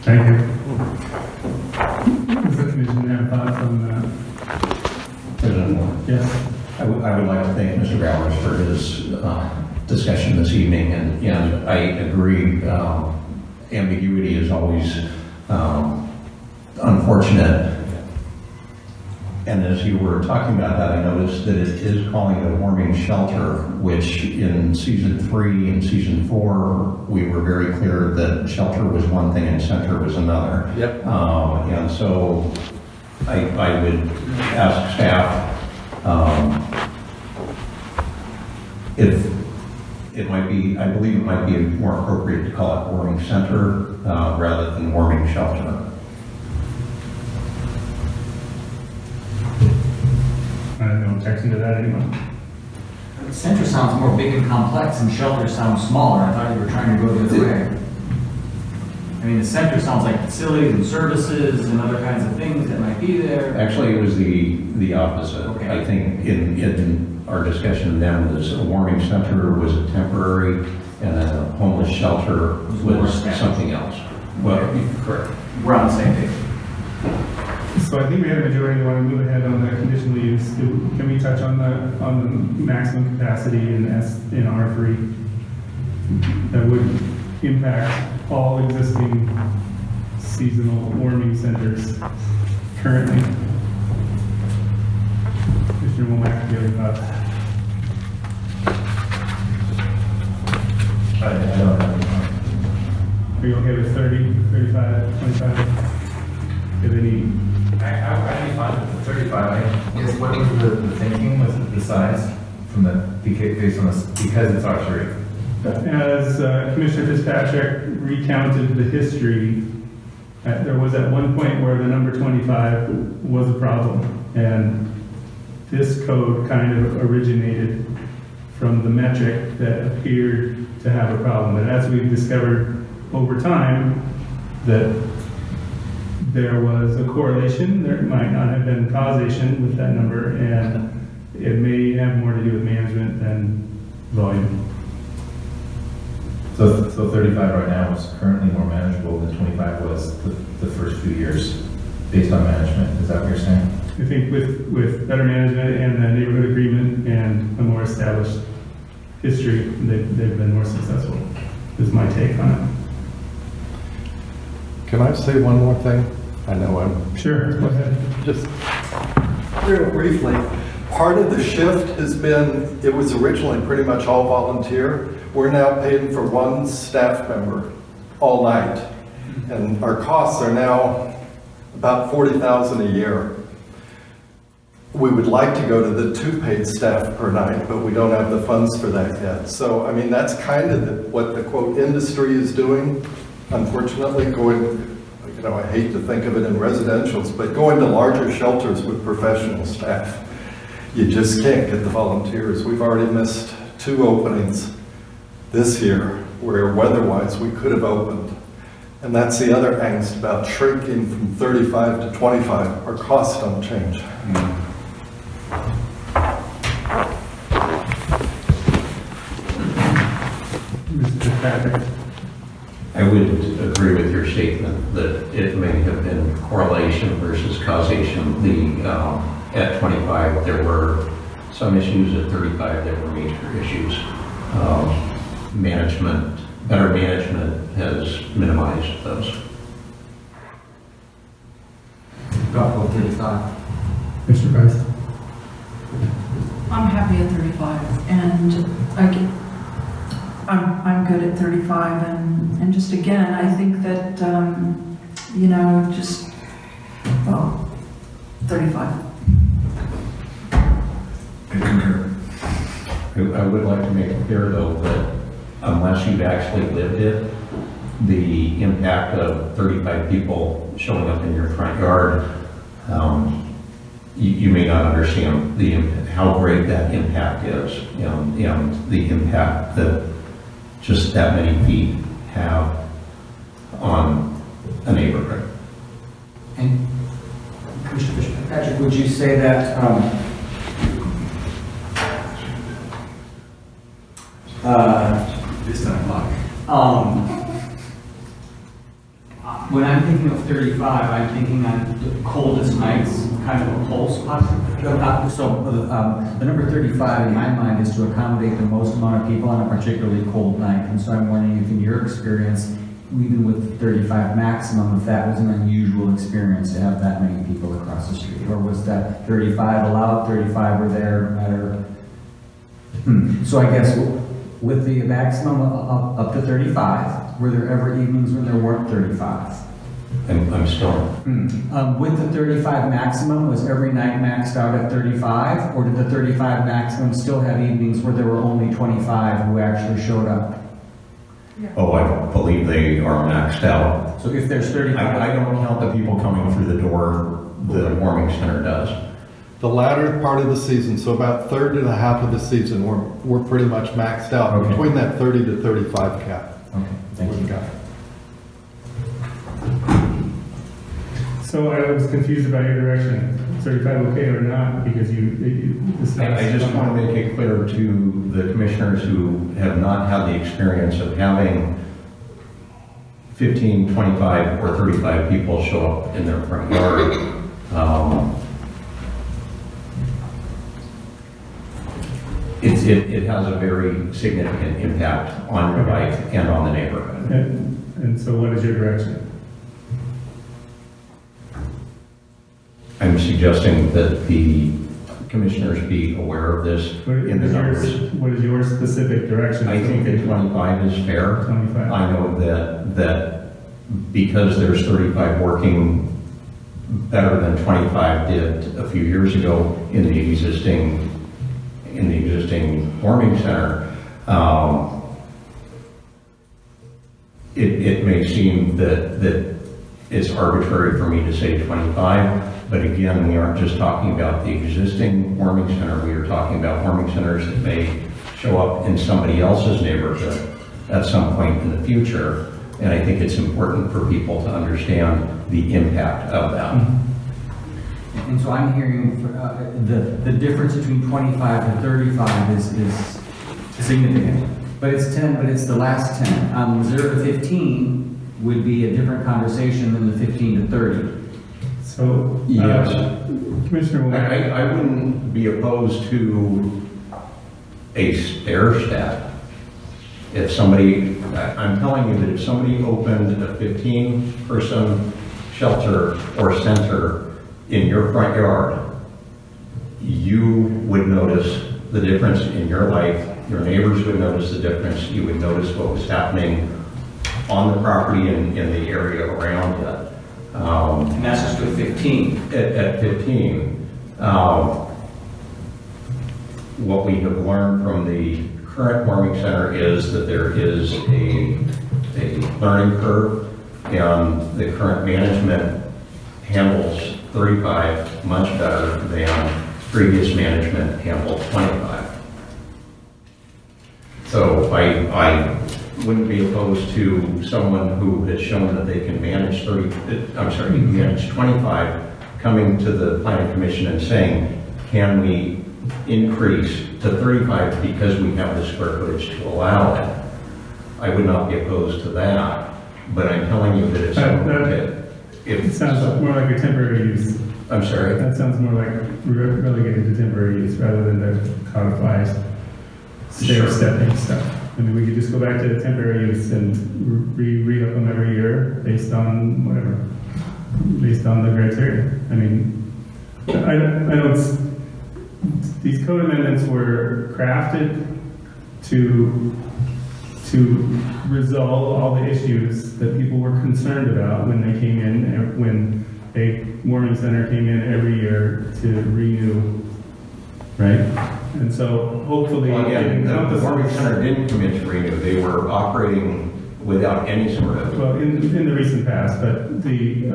Thank you. Does the commission have thoughts on that? President Moore? Yes. I would like to thank Mr. Bowers for his discussion this evening, and I agree, ambiguity is always unfortunate. And as you were talking about that, I noticed that it is calling it a warming shelter, which in season 3 and season 4, we were very clear that shelter was one thing and center was another. Yep. And so I would ask staff if it might be, I believe it might be more appropriate to call it warming center rather than warming shelter. I have no objection to that anymore. Center sounds more big and complex, and shelter sounds smaller. I thought you were trying to go the other way. I mean, the center sounds like facilities and services and other kinds of things that might be there. Actually, it was the opposite. Okay. I think in our discussion then was a warming center was a temporary, and then a homeless shelter was something else. Well, correct. We're on the same page. So I think we have a majority want to move ahead on the conditional use. Can we touch on the maximum capacity in R3 that would impact all existing seasonal warming centers currently? Mr. Womack, do you have any thoughts? I don't have any. Are you okay with 30, 35, 25? Do you have any? I'd be fine with the 35. I guess what was the thinking with the size from the based on this, because it's R3? As Commissioner Fitzpatrick recounted the history, there was at one point where the number 25 was a problem, and this code kind of originated from the metric that appeared to have a problem. But as we've discovered over time, that there was a correlation, there might not have been causation with that number, and it may have more to do with management than volume. So 35 right now is currently more manageable than 25 was the first few years, based on management. Is that what you're saying? I think with better management and the neighborhood agreement and a more established history, they've been more successful, is my take on it. Can I say one more thing? I know I'm... Sure, go ahead. Just real briefly, part of the shift has been, it was originally pretty much all volunteer. We're now paying for one staff member all night. And our costs are now about $40,000 a year. We would like to go to the 2 paid staff per night, but we don't have the funds for that yet. So, I mean, that's kind of what the quote industry is doing. Unfortunately, I hate to think of it in residentials, but going to larger shelters with professional staff, you just can't get the volunteers. We've already missed 2 openings this year where weather-wise we could have opened. And that's the other angst about shrinking from 35 to 25. Our costs don't change. Mr. Patrick? I would agree with your statement that it may have been correlation versus causation. At 25, there were some issues. At 35, there were major issues. Better management has minimized those. About 35. Mr. Price? I'm happy at 35, and I'm good at 35, and just again, I think that, 35. I concur. I would like to make it clear, though, that unless you've actually lived it, the impact of 35 people showing up in your front yard, you may not understand how great that impact is, and the impact that just that many feet have on a neighborhood. And Commissioner Patrick, would you say that This time, Mark. when I'm thinking of 35, I'm thinking on the coldest nights, kind of a pulse possibly. So the number 35 in my mind is to accommodate the most amount of people on a particularly cold night. And so I'm wondering if in your experience, even with 35 maximum, if that was an unusual experience to have that many people across the street, or was that 35 allowed, 35 were there no matter? So I guess with the maximum up to 35, were there ever evenings when there weren't 35? I'm still. With the 35 maximum, was every night maxed out at 35? Or did the 35 maximum still have evenings where there were only 25 who actually showed up? Oh, I believe they are maxed out. So if there's 35... I don't count the people coming through the door, the warming center does. The latter part of the season, so about third to the half of the season, we're pretty much maxed out. Okay. Between that 30 to 35 cap. Okay, thank you. So I was confused about your direction. 35 okay or not? Because I just want to make it clear to the commissioners who have not had the experience of having 15, 25, or 35 people show up in their front yard. It has a very significant impact on your life and on the neighborhood. And so what is your direction? I'm suggesting that the commissioners be aware of this in the numbers. What is your specific direction? I think that 25 is fair. 25. I know that because there's 35 working better than 25 did a few years ago in the existing warming center, it may seem that it's arbitrary for me to say 25, but again, we aren't just talking about the existing warming center, we are talking about warming centers that may show up in somebody else's neighborhood at some point in the future, and I think it's important for people to understand the impact of that. And so I'm hearing the difference between 25 to 35 is significant. But it's 10, but it's the last 10. 0 to 15 would be a different conversation than the 15 to 30. So, yes. Commissioner, I wouldn't be opposed to a stair step. If somebody, I'm telling you that if somebody opened a 15-person shelter or center in your front yard, you would notice the difference in your life. Your neighbors would notice the difference. You would notice what was happening on the property and in the area around it. And that's just with 15. At 15. What we have learned from the current warming center is that there is a learning curve, and the current management handles 35 much better than previous management handled 25. So I wouldn't be opposed to someone who has shown that they can manage manage 25, coming to the planning commission and saying, can we increase to 35 because we have the square footage to allow it? I would not be opposed to that, but I'm telling you that if someone It sounds more like a temporary use. I'm sorry? That sounds more like relegated to temporary use rather than the codified stair-stepping stuff. I mean, we could just go back to the temporary use and re-up them every year based on whatever, based on the criteria. I mean, I know these code amendments were crafted to resolve all the issues that people were concerned about when they came in, when a warming center came in every year to renew, right? And so hopefully the warming center didn't come in to renew. They were operating without any sort of... Well, in the recent past, but they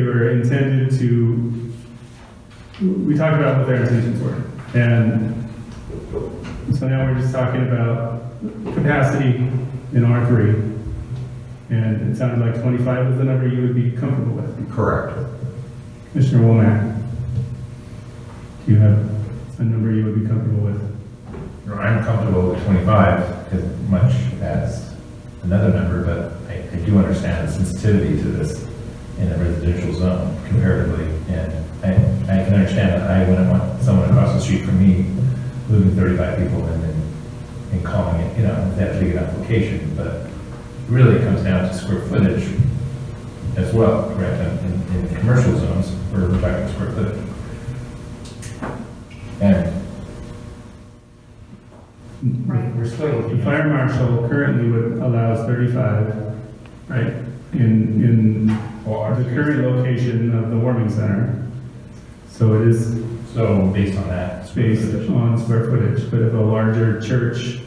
were intended to... We talked about what their intentions were. And so now we're just talking about capacity in R3. And it sounded like 25 was the number you would be comfortable with. Correct. Commissioner Womack, do you have a number you would be comfortable with? I'm comfortable with 25, as much as another number, but I do understand the sensitivity to this in a residential zone comparatively. And I can understand that I wouldn't want someone across the street from me moving 35 people and calling it, that big enough location. But really it comes down to square footage as well, correct? In commercial zones, where we're talking square footage. And we're still... The fire marshal currently allows 35, right? In the current location of the warming center. So it is... So based on that? Based on square footage. But if a larger church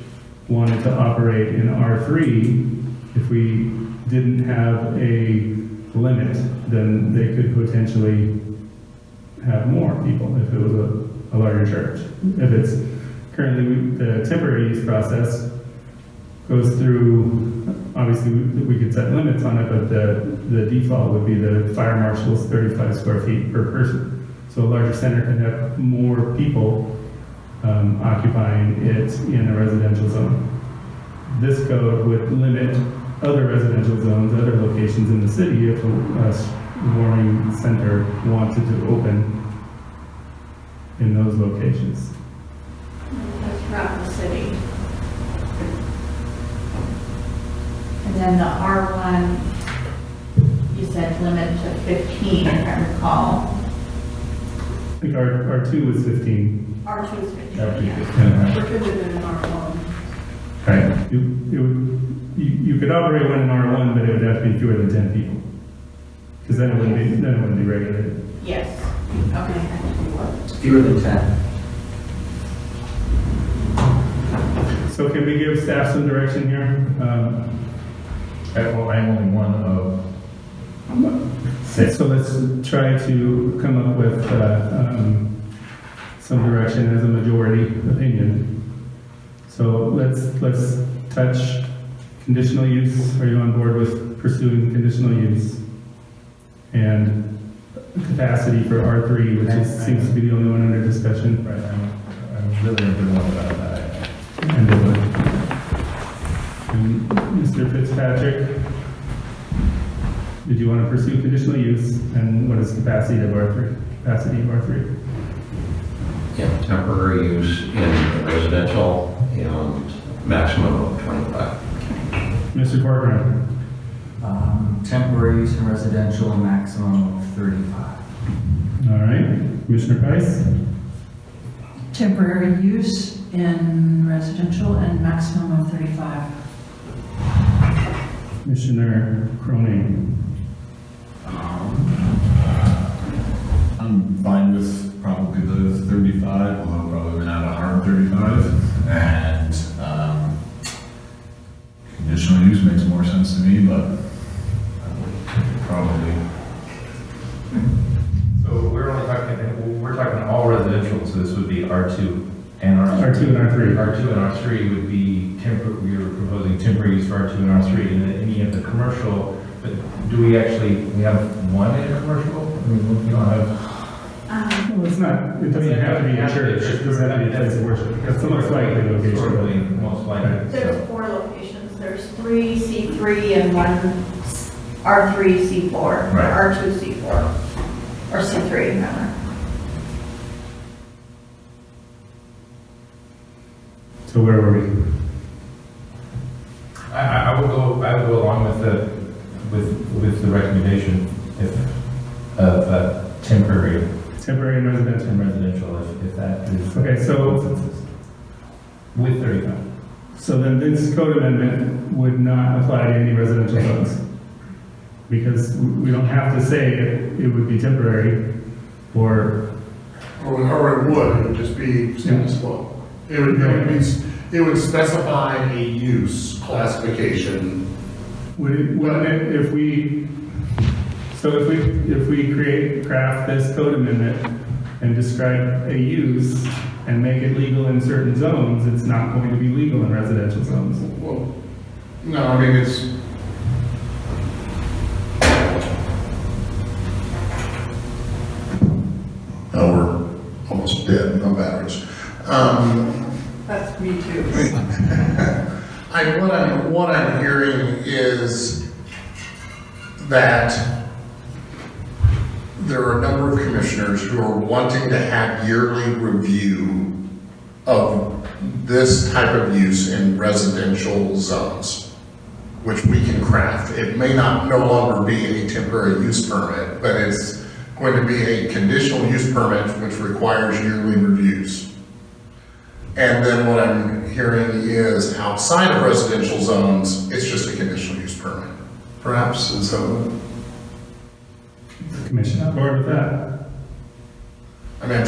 wanted to operate in R3, if we didn't have a limit, then they could potentially have more people if it was a larger church. If it's currently, the temporary use process goes through, obviously we could set limits on it, but the default would be the fire marshal's 35 square feet per person. So a larger center can have more people occupying it in a residential zone. This code would limit other residential zones, other locations in the city if a warming center wanted to open in those locations. Throughout the city. And then the R1, you said limit to 15, if I recall. I think R2 was 15. R2 is 15, R2 yeah. is 15. We're good with an R1. Right. You could operate one in R1, but it would have to be fewer than 10 people. Because then it wouldn't be regulated. Yes. Okay. Fewer than 10. So can we give staff some direction here? Well, I'm only one of 6. So let's try to come up with some direction as a majority opinion. So let's touch conditional use. Are you on board with pursuing conditional use? And capacity for R3, which seems to be the only one under discussion. Right, I'm really ambivalent about that. Ambivalent. And Mr. Fitzpatrick, did you want to pursue conditional use? And what is capacity of R3? Capacity of R3? Yeah, temporary use in residential and maximum of 25. Mr. Corcoran. Temporary use in residential, maximum of 35. All right. Commissioner Price? Temporary use in residential and maximum of 35. Commissioner Cronin. I'm fine with probably the 35, although probably we're not 135. And conditional use makes more sense to me, but probably. So we're talking all residential, so this would be R2 and R3. R2 and R3. R2 and R3 would be we were proposing temporary use for R2 and R3, and then any of the commercial, but do we have one in a commercial? I mean, we don't have. Well, it's not, it doesn't have to be a church, it doesn't have to be a place of worship. That's the most likely location. Most likely. There's 4 locations. There's 3 C3 and 1 R3 C4, or Right. R2 C4, or C3, rather. So where were we? I would go along with the recommendation of temporary Temporary and residential. and residential, if that is. Okay, so, With 35. so then this code amendment would not apply to any residential zones? Because we don't have to say it would be temporary, or, Or it would just be status quo. It would specify a use classification. wouldn't it, if we craft this code amendment and describe a use and make it legal in certain zones, it's not going to be legal in residential zones. Well, no, I mean, it's. Oh, we're almost dead, no batteries. That's me too. What I'm hearing is that there are a number of commissioners who are wanting to have yearly review of this type of use in residential zones, which we can craft. It may not no longer be a temporary use permit, but it's going to be a conditional use permit which requires yearly reviews. And then what I'm hearing is outside of residential zones, it's just a conditional use permit. Perhaps, and so. The commission on board with that? I mean,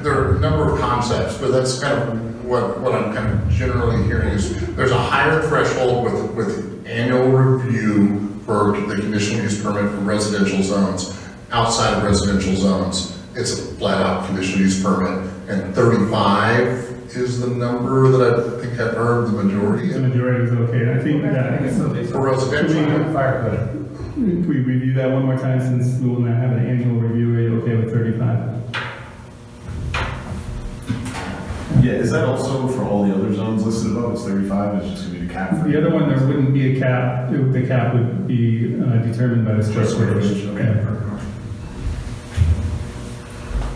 there are a number of concepts, but that's kind of what I'm kind of generally hearing is there's a higher threshold with annual review for the conditional use permit for residential zones. Outside of residential zones, it's a flat out conditional use permit, and 35 is the number that I think I've heard the majority. The majority is okay, I think that. For residential. Fire code. Can we review that one more time, since we will not have an annual review? Are you okay with 35? Yeah, is that also for all the other zones listed above? It's 35, it's just gonna be the cap for The other one, there wouldn't be a cap. The cap would be determined by the square footage. Okay.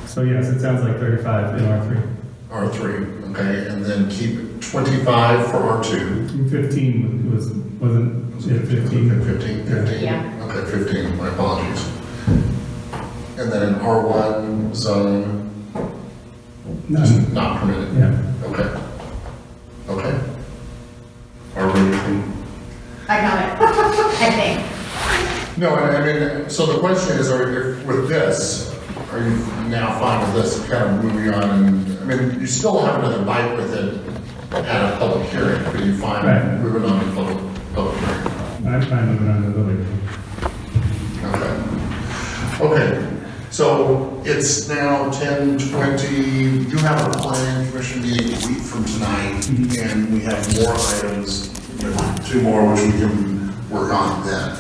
So yes, it sounds like 35 in R3. R3, okay, and then keep 25 for R2. 15 wasn't it 15? 15? Yeah. Okay, 15, my apologies. And then an R1 zone, None. not permitted? Yeah. Okay. Okay. R1. I got it, I think. No, I mean, so the question is, with this, are you now fine with this, kind of moving on? And I mean, you still have another bite with it at a public hearing, but you fine Right. moving on to public hearing? I'm fine moving on to the other. Okay. Okay, so it's now 10:20. You have a planning commission meeting a week from tonight, and we have more items, 2 more, which we can work on then.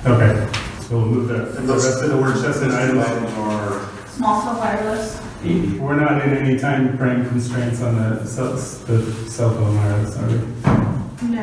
Okay, so we'll move the rest of the work session items are. Small cell wireless. We're not in any time frame constraints on the cell phone wireless, are we? No,